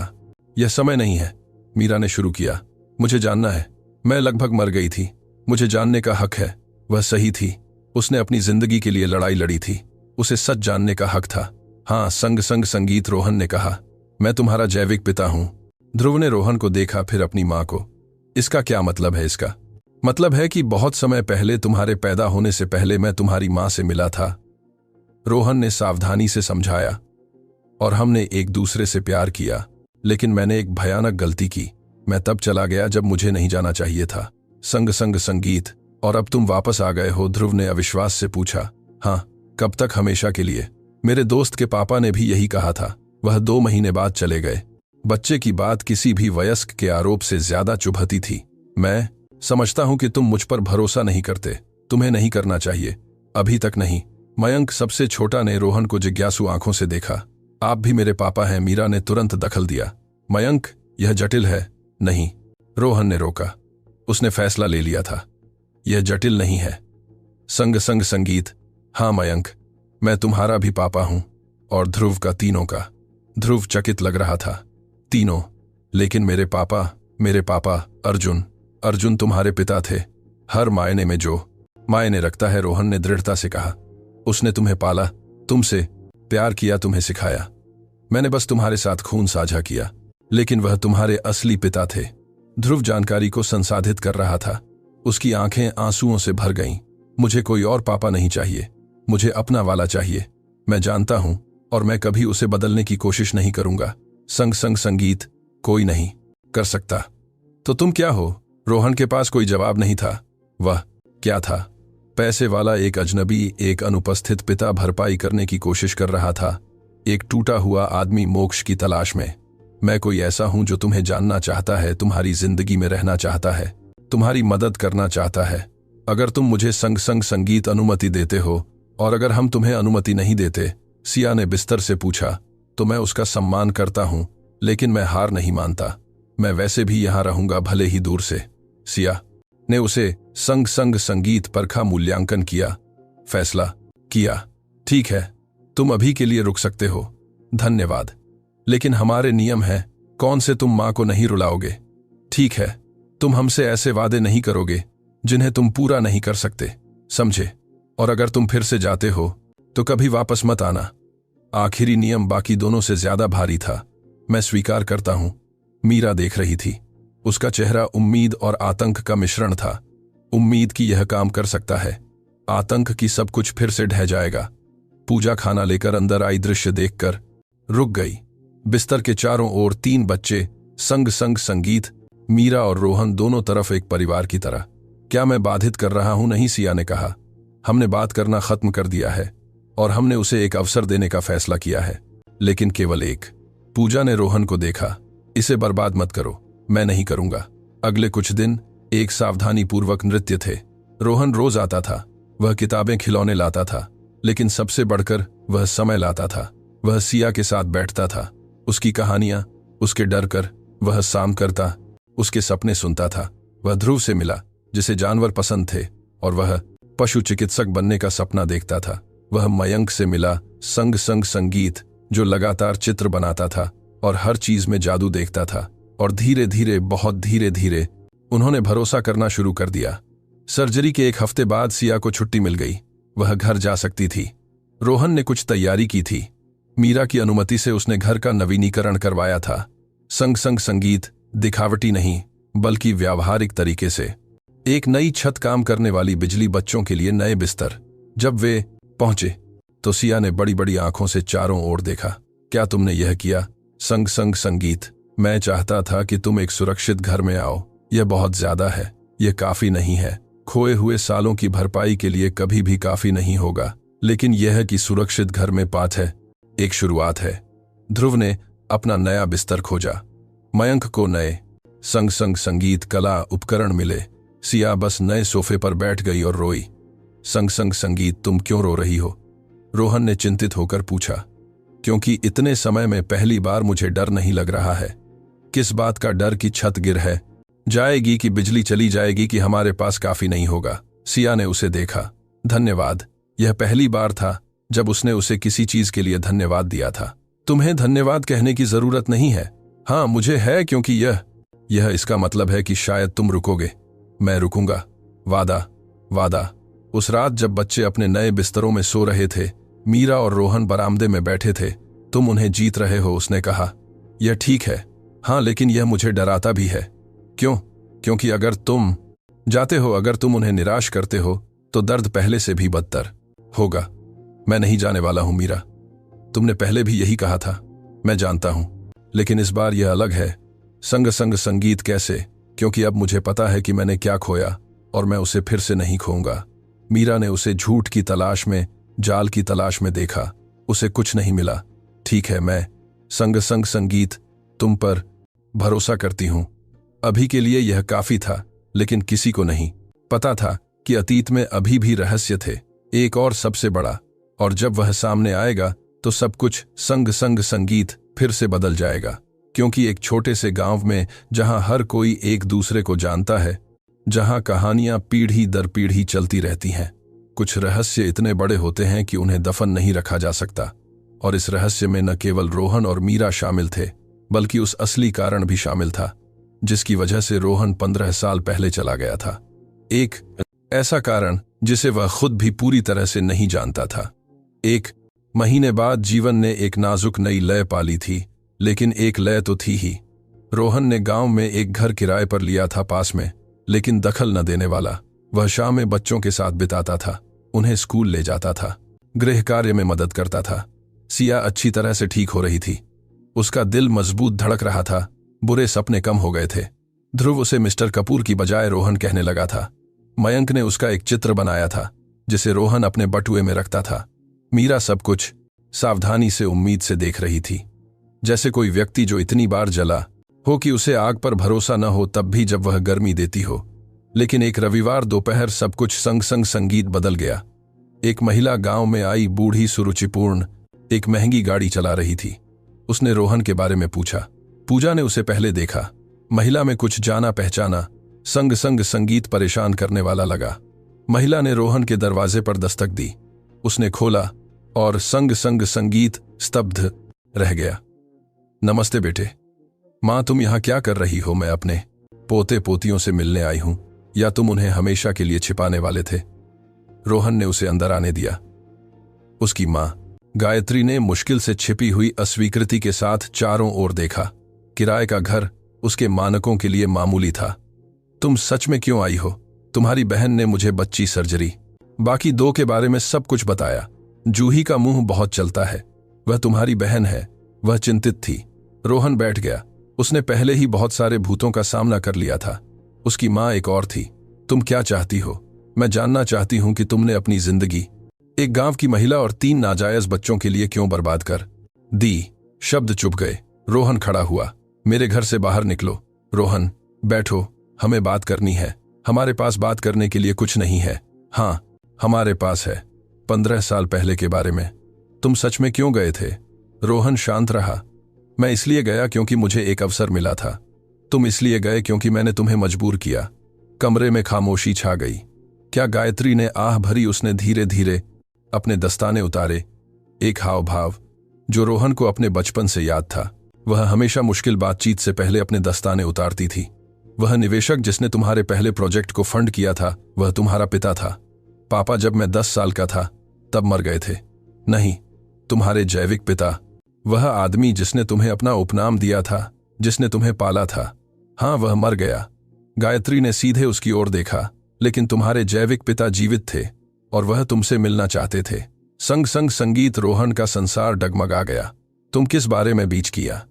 यह समय नहीं है। मीरा ने शुरू किया। मुझे जानना है। मैं लगभग मर गई थी। मुझे जानने का हक है। वह सही थी। उसने अपनी जिंदगी के लिए लड़ाई लड़ी थी। उसे सच जानने का हक था। हाँ, संग संगीत, रोहन ने कहा। मैं तुम्हारा जैविक पिता हूं। ध्रुव ने रोहन को देखा, फिर अपनी मां को। इसका क्या मतलब है? इसका मतलब है कि बहुत समय पहले, तुम्हारे पैदा होने से पहले, मैं तुम्हारी मां से मिला था। रोहन ने सावधानी से समझाया। और हमने एक दूसरे से प्यार किया, लेकिन मैंने एक भयानक गलती की। मैं तब चला गया जब मुझे नहीं जाना चाहिए था। संग संगीत, और अब तुम वापस आ गए हो? ध्रुव ने अविश्वास से पूछा। हाँ, कब तक? हमेशा के लिए। मेरे दोस्त के पापा ने भी यही कहा था। वह 2 महीने बाद चले गए। बच्चे की बात किसी भी वयस्क के आरोप से ज्यादा चुभती थी। मैं समझता हूं कि तुम मुझ पर भरोसा नहीं करते। तुम्हें नहीं करना चाहिए। अभी तक नहीं। मयंक, सबसे छोटा, ने रोहन को जिज्ञासु आंखों से देखा। आप भी मेरे पापा हैं। मीरा ने तुरंत दखल दिया। मयंक, यह जटिल है। नहीं, रोहन ने रोका। उसने फैसला ले लिया था। यह जटिल नहीं है। संग संगीत, हाँ मयंक, मैं तुम्हारा भी पापा हूं, और ध्रुव का, तीनों का। ध्रुव चकित लग रहा था। तीनों? लेकिन मेरे पापा अर्जुन तुम्हारे पिता थे। हर मायने में जो मायने रखता है, रोहन ने दृढ़ता से कहा। उसने तुम्हें पाला, तुमसे प्यार किया, तुम्हें सिखाया। मैंने बस तुम्हारे साथ खून साझा किया, लेकिन वह तुम्हारे असली पिता थे। ध्रुव जानकारी को संसाधित कर रहा था। उसकी आंखें आंसुओं से भर गईं। मुझे कोई और पापा नहीं चाहिए, मुझे अपना वाला चाहिए। मैं जानता हूं और मैं कभी उसे बदलने की कोशिश नहीं करूंगा। संग संग संगीत कोई नहीं कर सकता। तो तुम क्या हो? रोहन के पास कोई जवाब नहीं था। वह क्या था? पैसे वाला एक अजनबी, एक अनुपस्थित पिता भरपाई करने की कोशिश कर रहा था, एक टूटा हुआ आदमी मोक्ष की तलाश में। मैं कोई ऐसा हूं जो तुम्हें जानना चाहता है, तुम्हारी जिंदगी में रहना चाहता है, तुम्हारी मदद करना चाहता है। अगर तुम मुझे संग संग संगीत अनुमति देते हो और अगर हम तुम्हें अनुमति नहीं देते, सिया ने बिस्तर से पूछा, तो मैं उसका सम्मान करता हूं, लेकिन मैं हार नहीं मानता। मैं वैसे भी यहां रहूंगा, भले ही दूर से। सिया ने उसे संग संग संगीत परखा, मूल्यांकन किया, फैसला किया। ठीक है, तुम अभी के लिए रुक सकते हो, धन्यवाद। लेकिन हमारे नियम हैं, कौन से तुम मां को नहीं रुलाओगे? ठीक है, तुम हमसे ऐसे वादे नहीं करोगे जिन्हें तुम पूरा नहीं कर सकते, समझे? और अगर तुम फिर से जाते हो तो कभी वापस मत आना। आखिरी नियम बाकी दोनों से ज्यादा भारी था। मैं स्वीकार करता हूं। मीरा देख रही थी। उसका चेहरा उम्मीद और आतंक का मिश्रण था। उम्मीद की यह काम कर सकता है, आतंक की सब कुछ फिर से ढह जाएगा। पूजा खाना लेकर अंदर आई, दृश्य देखकर रुक गई। बिस्तर के चारों ओर 3 बच्चे, संग संग संगीत, मीरा और रोहन, दोनों तरफ एक परिवार की तरह। क्या मैं बाधित कर रहा हूं? नहीं, सिया ने कहा। हमने बात करना खत्म कर दिया है और हमने उसे एक अवसर देने का फैसला किया है, लेकिन केवल एक। पूजा ने रोहन को देखा। इसे बर्बाद मत करो। मैं नहीं करूंगा। अगले कुछ दिन एक सावधानीपूर्वक नृत्य थे। रोहन रोज आता था। वह किताबें, खिलौने लाता था, लेकिन सबसे बढ़कर वह समय लाता था। वह सिया के साथ बैठता था, उसकी कहानियां, उसके डर कर वह शाम करता, उसके सपने सुनता था। वह ध्रुव से मिला, जिसे जानवर पसंद थे, और वह पशु चिकित्सक बनने का सपना देखता था। वह मयंक से मिला, संग संग संगीत, जो लगातार चित्र बनाता था और हर चीज में जादू देखता था। और धीरे धीरे, बहुत धीरे धीरे, उन्होंने भरोसा करना शुरू कर दिया। सर्जरी के 1 हफ्ते बाद सिया को छुट्टी मिल गई। वह घर जा सकती थी। रोहन ने कुछ तैयारी की थी। मीरा की अनुमति से उसने घर का नवीनीकरण करवाया था। संग संग संगीत दिखावटी नहीं, बल्कि व्यावहारिक तरीके से। एक नई छत, काम करने वाली बिजली, बच्चों के लिए नए बिस्तर। जब वे पहुंचे तो सिया ने बड़ी बड़ी आंखों से चारों ओर देखा। क्या तुमने यह किया? संग संग संगीत, मैं चाहता था कि तुम एक सुरक्षित घर में आओ। यह बहुत ज्यादा है, यह काफी नहीं है। खोए हुए सालों की भरपाई के लिए कभी भी काफी नहीं होगा, लेकिन यह कि सुरक्षित घर में पाठ है, एक शुरुआत है। ध्रुव ने अपना नया बिस्तर खोजा। मयंक को नए संग संग संगीत कला उपकरण मिले। सिया बस नए सोफे पर बैठ गई और रोई। संग संग संगीत, तुम क्यों रो रही हो? रोहन ने चिंतित होकर पूछा। क्योंकि इतने समय में पहली बार मुझे डर नहीं लग रहा है। किस बात का डर? कि छत गिर है जाएगी, कि बिजली चली जाएगी, कि हमारे पास काफी नहीं होगा? सिया ने उसे देखा। धन्यवाद। यह पहली बार था जब उसने उसे किसी चीज के लिए धन्यवाद दिया था। तुम्हें धन्यवाद कहने की जरूरत नहीं है। हाँ, मुझे है, क्योंकि यह इसका मतलब है कि शायद तुम रुकोगे। मैं रुकूंगा, वादा, वादा। उस रात जब बच्चे अपने नए बिस्तरों में सो रहे थे, मीरा और रोहन बरामदे में बैठे थे। तुम उन्हें जीत रहे हो, उसने कहा। यह ठीक है, हाँ, लेकिन यह मुझे डराता भी है। क्यों? क्योंकि अगर तुम जाते हो, अगर तुम उन्हें निराश करते हो, तो दर्द पहले से भी बदतर होगा। मैं नहीं जाने वाला हूं मीरा। तुमने पहले भी यही कहा था, मैं जानता हूं, लेकिन इस बार यह अलग है। संग संग संगीत कैसे? क्योंकि अब मुझे पता है कि मैंने क्या खोया और मैं उसे फिर से नहीं खोऊंगा। मीरा ने उसे झूठ की तलाश में, जाल की तलाश में देखा। उसे कुछ नहीं मिला। ठीक है, मैं संग संग संगीत तुम पर भरोसा करती हूं। अभी के लिए यह काफी था, लेकिन किसी को नहीं पता था कि अतीत में अभी भी रहस्य थे, एक और सबसे बड़ा। और जब वह सामने आएगा तो सब कुछ संग संग संगीत फिर से बदल जाएगा। क्योंकि एक छोटे से गांव में, जहां हर कोई एक दूसरे को जानता है, जहां कहानियां पीढ़ी दर पीढ़ी चलती रहती हैं, कुछ रहस्य इतने बड़े होते हैं कि उन्हें दफन नहीं रखा जा सकता। और इस रहस्य में न केवल रोहन और मीरा शामिल थे, बल्कि उस असली कारण भी शामिल था जिसकी वजह से रोहन 15 साल पहले चला गया था। एक ऐसा कारण जिसे वह खुद भी पूरी तरह से नहीं जानता था। 1 महीने बाद जीवन ने एक नाजुक नई लय पाली थी, लेकिन एक लय तो थी ही। रोहन ने गांव में एक घर किराए पर लिया था, पास में लेकिन दखल न देने वाला। वह शामें बच्चों के साथ बिताता था, उन्हें स्कूल ले जाता था, गृह कार्य में मदद करता था। सिया अच्छी तरह से ठीक हो रही थी, उसका दिल मजबूत धड़क रहा था, बुरे सपने कम हो गए थे। ध्रुव उसे मिस्टर कपूर की बजाय रोहन कहने लगा था। मयंक ने उसका एक चित्र बनाया था जिसे रोहन अपने बटुए में रखता था। मीरा सब कुछ सावधानी से उम्मीद से देख रही थी, जैसे कोई व्यक्ति जो इतनी बार जला हो कि उसे आग पर भरोसा न हो तब भी जब वह गर्मी देती हो। लेकिन एक रविवार दोपहर सब कुछ संग संग संगीत बदल गया। एक महिला गांव में आई, बूढ़ी, सुरुचिपूर्ण, एक महंगी गाड़ी चला रही थी। उसने रोहन के बारे में पूछा। पूजा ने उसे पहले देखा। महिला में कुछ जाना पहचाना, संग संग संगीत परेशान करने वाला लगा। महिला ने रोहन के दरवाजे पर दस्तक दी। उसने खोला और संग संग संगीत स्तब्ध रह गया। नमस्ते बेटे। मां, तुम यहां क्या कर रही हो? मैं अपने पोते पोतियों से मिलने आई हूं, या तुम उन्हें हमेशा के लिए छिपाने वाले थे? रोहन ने उसे अंदर आने दिया। उसकी मां गायत्री ने मुश्किल से छिपी हुई अस्वीकृति के साथ चारों ओर देखा। किराए का घर उसके मानकों के लिए मामूली था। तुम सच में क्यों आई हो? तुम्हारी बहन ने मुझे बच्ची सर्जरी, बाकी दो के बारे में सब कुछ बताया। जूही का मुंह बहुत चलता है, वह तुम्हारी बहन है। वह चिंतित थी। रोहन बैठ गया। उसने पहले ही बहुत सारे भूतों का सामना कर लिया था। उसकी मां एक और थी। तुम क्या चाहती हो? मैं जानना चाहती हूं कि तुमने अपनी जिंदगी एक गांव की महिला और 3 नाजायज बच्चों के लिए क्यों बर्बाद कर दी? शब्द चुप गए। रोहन खड़ा हुआ। मेरे घर से बाहर निकलो। रोहन, बैठो, हमें बात करनी है। हमारे पास बात करने के लिए कुछ नहीं है। हाँ, हमारे पास है 15 साल पहले के बारे में। तुम सच में क्यों गए थे? रोहन शांत रहा। मैं इसलिए गया क्योंकि मुझे एक अवसर मिला था। तुम इसलिए गए क्योंकि मैंने तुम्हें मजबूर किया। कमरे में खामोशी छा गई। क्या गायत्री ने आह भरी? उसने धीरे धीरे अपने दस्ताने उतारे। एक हाव भाव जो रोहन को अपने बचपन से याद था। वह हमेशा मुश्किल बातचीत से पहले अपने दस्ताने उतारती थी। वह निवेशक जिसने तुम्हारे पहले प्रोजेक्ट को फंड किया था, वह तुम्हारा पिता था। पापा जब मैं 10 साल का था तब मर गए थे। नहीं, तुम्हारे जैविक पिता, वह आदमी जिसने तुम्हें अपना उपनाम दिया था, जिसने तुम्हें पाला था। हाँ, वह मर गया। गायत्री ने सीधे उसकी ओर देखा। लेकिन तुम्हारे जैविक पिता जीवित थे और वह तुमसे मिलना चाहते थे। संग संग संगीत। रोहन का संसार डगमगा गया। तुम किस बारे में बीच किया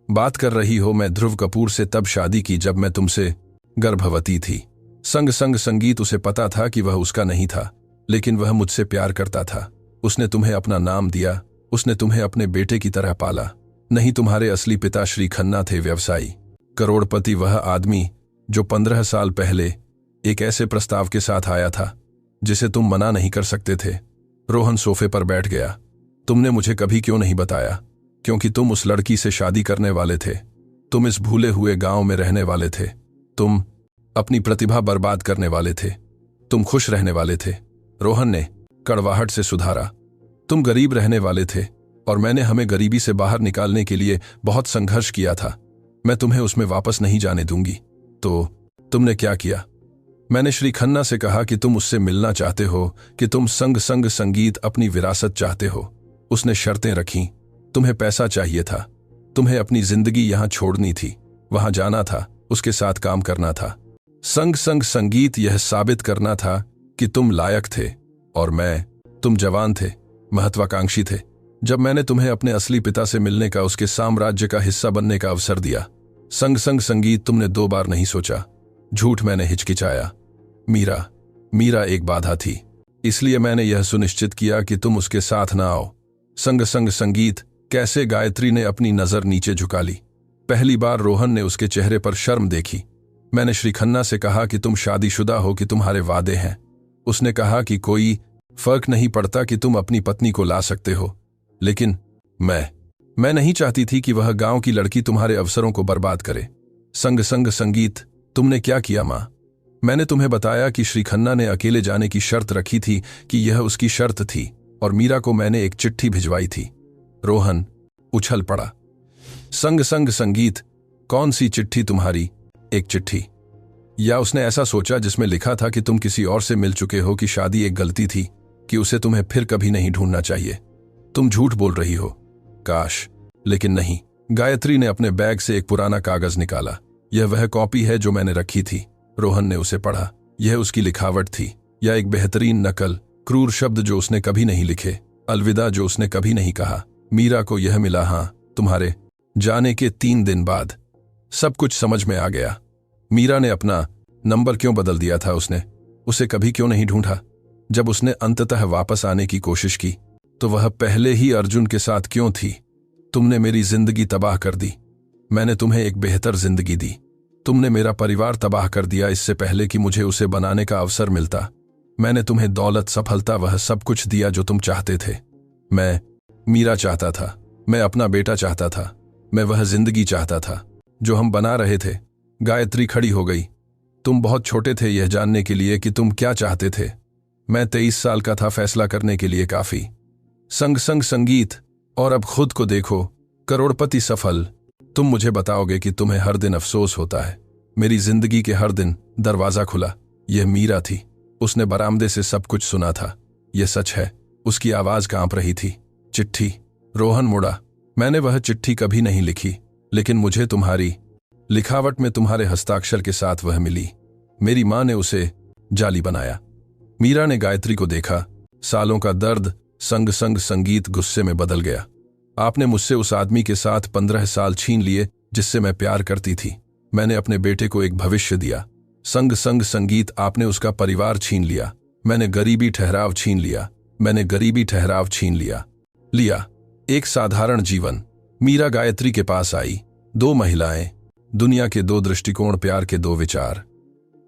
बात कर रही हो? मैं ध्रुव कपूर से तब शादी की जब मैं तुमसे गर्भवती थी। संग संग संगीत। उसे पता था कि वह उसका नहीं था, लेकिन वह मुझसे प्यार करता था। उसने तुम्हें अपना नाम दिया, उसने तुम्हें अपने बेटे की तरह पाला। नहीं, तुम्हारे असली पिता श्री खन्ना थे, व्यवसायी, करोड़पति। वह आदमी जो 15 साल पहले एक ऐसे प्रस्ताव के साथ आया था जिसे तुम मना नहीं कर सकते थे। रोहन सोफे पर बैठ गया। तुमने मुझे कभी क्यों नहीं बताया? क्योंकि तुम उस लड़की से शादी करने वाले थे। तुम इस भूले हुए गांव में रहने वाले थे। तुम अपनी प्रतिभा बर्बाद करने वाले थे। तुम खुश रहने वाले थे। रोहन ने कड़वाहट से सुधारा। तुम गरीब रहने वाले थे और मैंने हमें गरीबी से बाहर निकालने के लिए बहुत संघर्ष किया था। मैं तुम्हें उसमें वापस नहीं जाने दूंगी। तो तुमने क्या किया? मैंने श्री खन्ना से कहा कि तुम उससे मिलना चाहते हो, कि तुम संग संग संगीत अपनी विरासत चाहते हो। उसने शर्तें रखीं। तुम्हें पैसा चाहिए था, तुम्हें अपनी जिंदगी यहां छोड़नी थी, वहां जाना था, उसके साथ काम करना था। संग संग संगीत यह साबित करना था कि तुम लायक थे और तुम जवान थे, महत्वाकांक्षी थे। जब मैंने तुम्हें अपने असली पिता से मिलने का, उसके साम्राज्य का हिस्सा बनने का अवसर दिया, संग संग संगीत तुमने 2 बार नहीं सोचा। झूठ मैंने हिचकिचाया। मीरा एक बाधा थी, इसलिए मैंने यह सुनिश्चित किया कि तुम उसके साथ ना आओ। संग संग संगीत। कैसे? गायत्री ने अपनी नजर नीचे झुका ली। पहली बार रोहन ने उसके चेहरे पर शर्म देखी। मैंने श्री खन्ना से कहा कि तुम शादीशुदा हो, कि तुम्हारे वादे हैं। उसने कहा कि कोई फर्क नहीं पड़ता, कि तुम अपनी पत्नी को ला सकते हो। लेकिन मैं नहीं चाहती थी कि वह गांव की लड़की तुम्हारे अवसरों को बर्बाद करे। संग संग संगीत। तुमने क्या किया मां? मैंने तुम्हें बताया कि श्री खन्ना ने अकेले जाने की शर्त रखी थी, कि यह उसकी शर्त थी, और मीरा को मैंने एक चिट्ठी भिजवाई थी। रोहन उछल पड़ा। संग संग संगीत। कौन सी चिट्ठी? तुम्हारी एक चिट्ठी? या उसने ऐसा सोचा जिसमें लिखा था कि तुम किसी और से मिल चुके हो, कि शादी एक गलती थी, कि उसे तुम्हें फिर कभी नहीं ढूंढना चाहिए? तुम झूठ बोल रही हो। काश, लेकिन नहीं। गायत्री ने अपने बैग से एक पुराना कागज निकाला। यह वह कॉपी है जो मैंने रखी थी। रोहन ने उसे पढ़ा। यह उसकी लिखावट थी या एक बेहतरीन नकल? क्रूर शब्द जो उसने कभी नहीं लिखे, अलविदा जो उसने कभी नहीं कहा। मीरा को यह मिला। हाँ, तुम्हारे जाने के 3 दिन बाद सब कुछ समझ में आ गया। मीरा ने अपना नंबर क्यों बदल दिया था? उसने उसे कभी क्यों नहीं ढूंढा? जब उसने अंततः वापस आने की कोशिश की तो वह पहले ही अर्जुन के साथ क्यों थी? तुमने मेरी जिंदगी तबाह कर दी। मैंने तुम्हें एक बेहतर जिंदगी दी। तुमने मेरा परिवार तबाह कर दिया इससे पहले कि मुझे उसे बनाने का अवसर मिलता। मैंने तुम्हें दौलत, सफलता, वह सब कुछ दिया जो तुम चाहते थे। मैं मीरा चाहता था, मैं अपना बेटा चाहता था, मैं वह जिंदगी चाहता था जो हम बना रहे थे। गायत्री खड़ी हो गई। तुम बहुत छोटे थे यह जानने के लिए कि तुम क्या चाहते थे। मैं 23 साल का था फैसला करने के लिए काफी। संग संग संगीत, और अब खुद को देखो, करोड़पति, सफल। तुम मुझे बताओगे कि तुम्हें हर दिन अफसोस होता है? मेरी जिंदगी के हर दिन दरवाजा खुला। यह मीरा थी। उसने बरामदे से सब कुछ सुना था। यह सच है। उसकी आवाज कांप रही थी। चिट्ठी। रोहन मुड़ा। मैंने वह चिट्ठी कभी नहीं लिखी, लेकिन मुझे तुम्हारी लिखावट में तुम्हारे हस्ताक्षर के साथ वह मिली। मेरी मां ने उसे जाली बनाया। मीरा ने गायत्री को देखा। सालों का दर्द संग संग संगीत गुस्से में बदल गया। आपने मुझसे उस आदमी के साथ 15 साल छीन लिए जिससे मैं प्यार करती थी। मैंने अपने बेटे को एक भविष्य दिया। संग संग संगीत, आपने उसका परिवार छीन लिया। मैंने गरीबी ठहराव छीन लिया। मैंने गरीबी ठहराव छीन लिया। एक साधारण जीवन। मीरा गायत्री के पास आई। 2 महिलाएं, दुनिया के 2 दृष्टिकोण, प्यार के 2 विचार।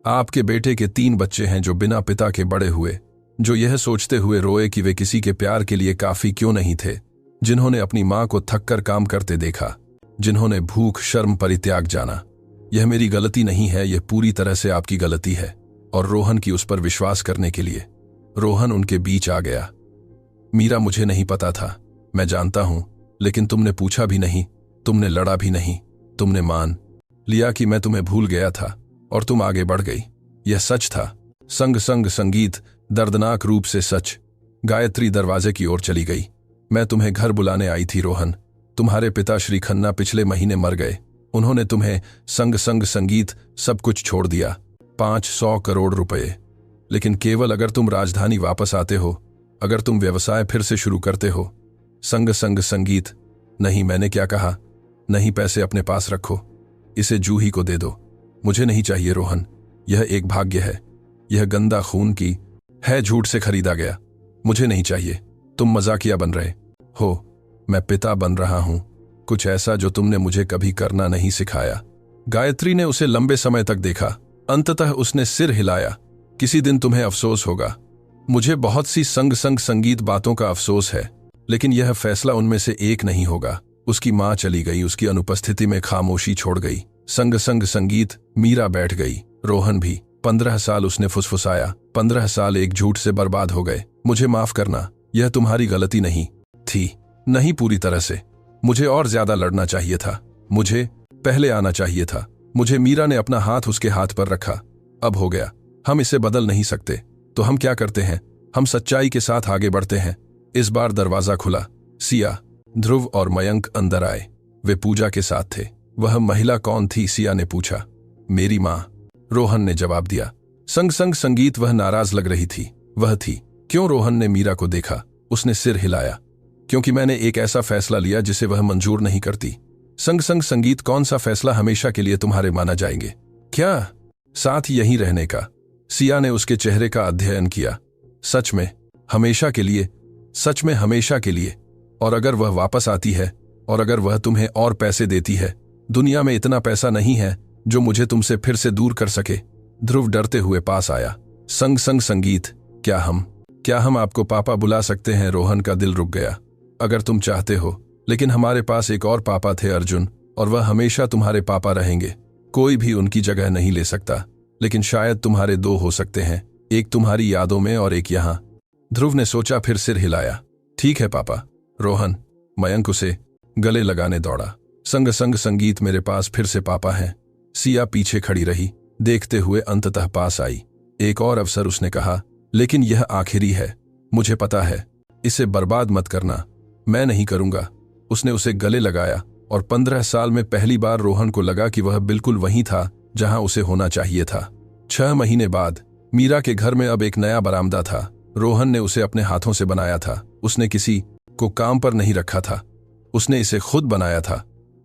आपके बेटे के 3 बच्चे हैं जो बिना पिता के बड़े हुए, जो यह सोचते हुए रोए कि वे किसी के प्यार के लिए काफी क्यों नहीं थे, जिन्होंने अपनी मां को थककर काम करते देखा, जिन्होंने भूख, शर्म, परित्याग जाना। यह मेरी गलती नहीं है, यह पूरी तरह से आपकी गलती है। और रोहन की उस पर विश्वास करने के लिए रोहन उनके बीच आ गया। मीरा, मुझे नहीं पता था, मैं जानता हूं, लेकिन तुमने पूछा भी नहीं, तुमने लड़ा भी नहीं, तुमने मान लिया कि मैं तुम्हें भूल गया था और तुम आगे बढ़ गई। यह सच था। संग संग संगीत, दर्दनाक रूप से सच। गायत्री दरवाजे की ओर चली गई। मैं तुम्हें घर बुलाने आई थी रोहन। तुम्हारे पिता श्री खन्ना पिछले महीने मर गए। उन्होंने तुम्हें संग संग संगीत सब कुछ छोड़ दिया, 500 करोड़ रुपए। लेकिन केवल अगर तुम राजधानी वापस आते हो, अगर तुम व्यवसाय फिर से शुरू करते हो। संग संग संगीत। नहीं, मैंने क्या कहा? नहीं, पैसे अपने पास रखो, इसे जूही को दे दो। मुझे नहीं चाहिए रोहन, यह एक भाग्य है, यह गंदा खून की है, झूठ से खरीदा गया। मुझे नहीं चाहिए। तुम मजाकिया बन रहे हो। मैं पिता बन रहा हूं, कुछ ऐसा जो तुमने मुझे कभी करना नहीं सिखाया। गायत्री ने उसे लंबे समय तक देखा। अंततः उसने सिर हिलाया। किसी दिन तुम्हें अफसोस होगा। मुझे बहुत सी संग संग संगीत बातों का अफसोस है, लेकिन यह फैसला उनमें से एक नहीं होगा। उसकी मां चली गई, उसकी अनुपस्थिति में खामोशी छोड़ गई। संग संग संगीत। मीरा बैठ गई, रोहन भी। 15 साल उसने फुसफुसाया। 15 साल एक झूठ से बर्बाद हो गए। मुझे माफ करना, यह तुम्हारी गलती नहीं थी, नहीं पूरी तरह से। मुझे और ज्यादा लड़ना चाहिए था, मुझे पहले आना चाहिए था। मुझे मीरा ने अपना हाथ उसके हाथ पर रखा। अब हो गया, हम इसे बदल नहीं सकते। तो हम क्या करते हैं? हम सच्चाई के साथ आगे बढ़ते हैं। इस बार दरवाजा खुला। सिया, ध्रुव और मयंक अंदर आए। वे पूजा के साथ थे। वह महिला कौन थी? सिया ने पूछा। मेरी मां, रोहन ने जवाब दिया। संग संग संगीत। वह नाराज लग रही थी। वह थी। क्यों? रोहन ने मीरा को देखा। उसने सिर हिलाया। क्योंकि मैंने एक ऐसा फैसला लिया जिसे वह मंजूर नहीं करती। संग संग संगीत। कौन सा फैसला? हमेशा के लिए तुम्हारे माना जाएंगे। क्या? साथ यहीं रहने का। सिया ने उसके चेहरे का अध्ययन किया। सच में हमेशा के लिए? सच में हमेशा के लिए। और अगर वह वापस आती है, और अगर वह तुम्हें और पैसे देती है? दुनिया में इतना पैसा नहीं है जो मुझे तुमसे फिर से दूर कर सके। ध्रुव डरते हुए पास आया। संग संग संगीत। क्या हम आपको पापा बुला सकते हैं? रोहन का दिल रुक गया। अगर तुम चाहते हो, लेकिन हमारे पास एक और पापा थे अर्जुन, और वह हमेशा तुम्हारे पापा रहेंगे। कोई भी उनकी जगह नहीं ले सकता। लेकिन शायद तुम्हारे 2 हो सकते हैं, एक तुम्हारी यादों में और एक यहां। ध्रुव ने सोचा, फिर सिर हिलाया। ठीक है पापा। रोहन, मयंक उसे गले लगाने दौड़ा। संग संग संगीत। मेरे पास फिर से पापा हैं। सिया पीछे खड़ी रही, देखते हुए अंततः पास आई। एक और अवसर, उसने कहा, लेकिन यह आखिरी है। मुझे पता है, इसे बर्बाद मत करना। मैं नहीं करूंगा। उसने उसे गले लगाया, और 15 साल में पहली बार रोहन को लगा कि वह बिल्कुल वहीं था जहां उसे होना चाहिए था। 6 महीने बाद मीरा के घर में अब एक नया बरामदा था। रोहन ने उसे अपने हाथों से बनाया था। उसने किसी को काम पर नहीं रखा था, उसने इसे खुद बनाया था।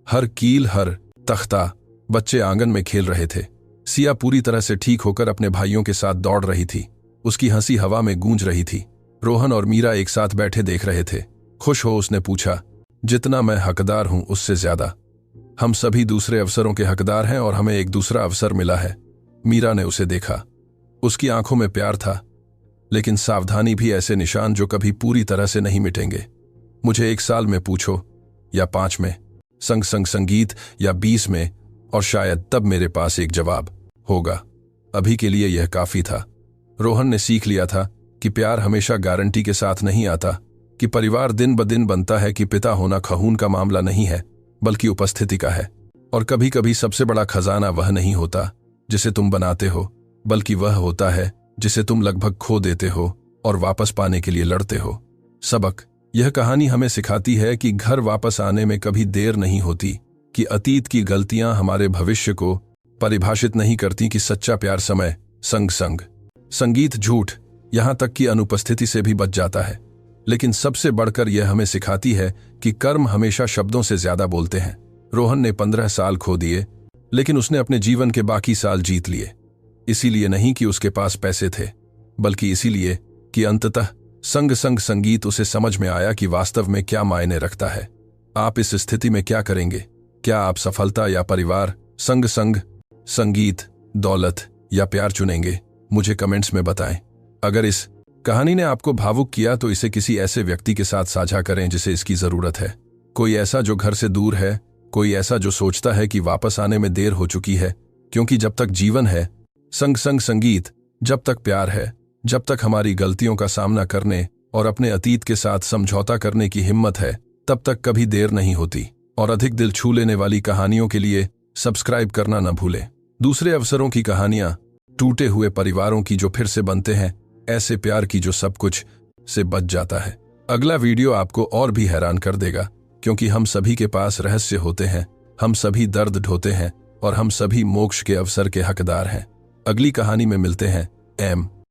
हर कील, हर तख्ता, बच्चे आंगन में खेल रहे थे। सिया पूरी तरह से ठीक होकर अपने भाइयों के साथ दौड़ रही थी। उसकी हंसी हवा में गूंज रही थी। रोहन और मीरा एक साथ बैठे देख रहे थे। खुश हो उसने पूछा, जितना मैं हकदार हूं उससे ज्यादा हम सभी दूसरे अवसरों के हकदार हैं और हमें एक दूसरा अवसर मिला है। मीरा ने उसे देखा। उसकी आंखों में प्यार था, लेकिन सावधानी भी, ऐसे निशान जो कभी पूरी तरह से नहीं मिटेंगे। मुझे 1 साल में पूछो या 5 में, संग संग संगीत या 20 में, और शायद तब मेरे पास एक जवाब होगा। अभी के लिए यह काफी था। रोहन ने सीख लिया था कि प्यार हमेशा गारंटी के साथ नहीं आता, कि परिवार दिन ब दिन बनता है, कि पिता होना खून का मामला नहीं है बल्कि उपस्थिति का है। और कभी कभी सबसे बड़ा खजाना वह नहीं होता जिसे तुम बनाते हो, बल्कि वह होता है जिसे तुम लगभग खो देते हो और वापस पाने के लिए लड़ते हो। सबक: यह कहानी हमें सिखाती है कि घर वापस आने में कभी देर नहीं होती, कि अतीत की गलतियां हमारे भविष्य को परिभाषित नहीं करती, कि सच्चा प्यार समय संग संग संगीत झूठ, यहां तक कि अनुपस्थिति से भी बच जाता है। लेकिन सबसे बढ़कर यह हमें सिखाती है कि कर्म हमेशा शब्दों से ज्यादा बोलते हैं। रोहन ने 15 साल खो दिए, लेकिन उसने अपने जीवन के बाकी साल जीत लिए। इसीलिए नहीं कि उसके पास पैसे थे, बल्कि इसीलिए कि अंततः संग संग संगीत उसे समझ में आया कि वास्तव में क्या मायने रखता है। आप इस स्थिति में क्या करेंगे? क्या आप सफलता या परिवार, संग संग संगीत, दौलत या प्यार चुनेंगे? मुझे कमेंट्स में बताएं। अगर इस कहानी ने आपको भावुक किया तो इसे किसी ऐसे व्यक्ति के साथ साझा करें जिसे इसकी जरूरत है। कोई ऐसा जो घर से दूर है, कोई ऐसा जो सोचता है कि वापस आने में देर हो चुकी है। क्योंकि जब तक जीवन है, संग संग संगीत, जब तक प्यार है, जब तक हमारी गलतियों का सामना करने और अपने अतीत के साथ समझौता करने की हिम्मत है, तब तक कभी देर नहीं होती। और अधिक दिल छू लेने वाली कहानियों के लिए सब्सक्राइब करना न भूलें। दूसरे अवसरों की कहानियां, टूटे हुए परिवारों की जो फिर से बनते हैं, ऐसे प्यार की जो सब कुछ से बच जाता है। अगला वीडियो आपको और भी हैरान कर देगा, क्योंकि हम सभी के पास रहस्य होते हैं, हम सभी दर्द ढोते हैं और हम सभी मोक्ष के अवसर के हकदार हैं। अगली कहानी में मिलते हैं।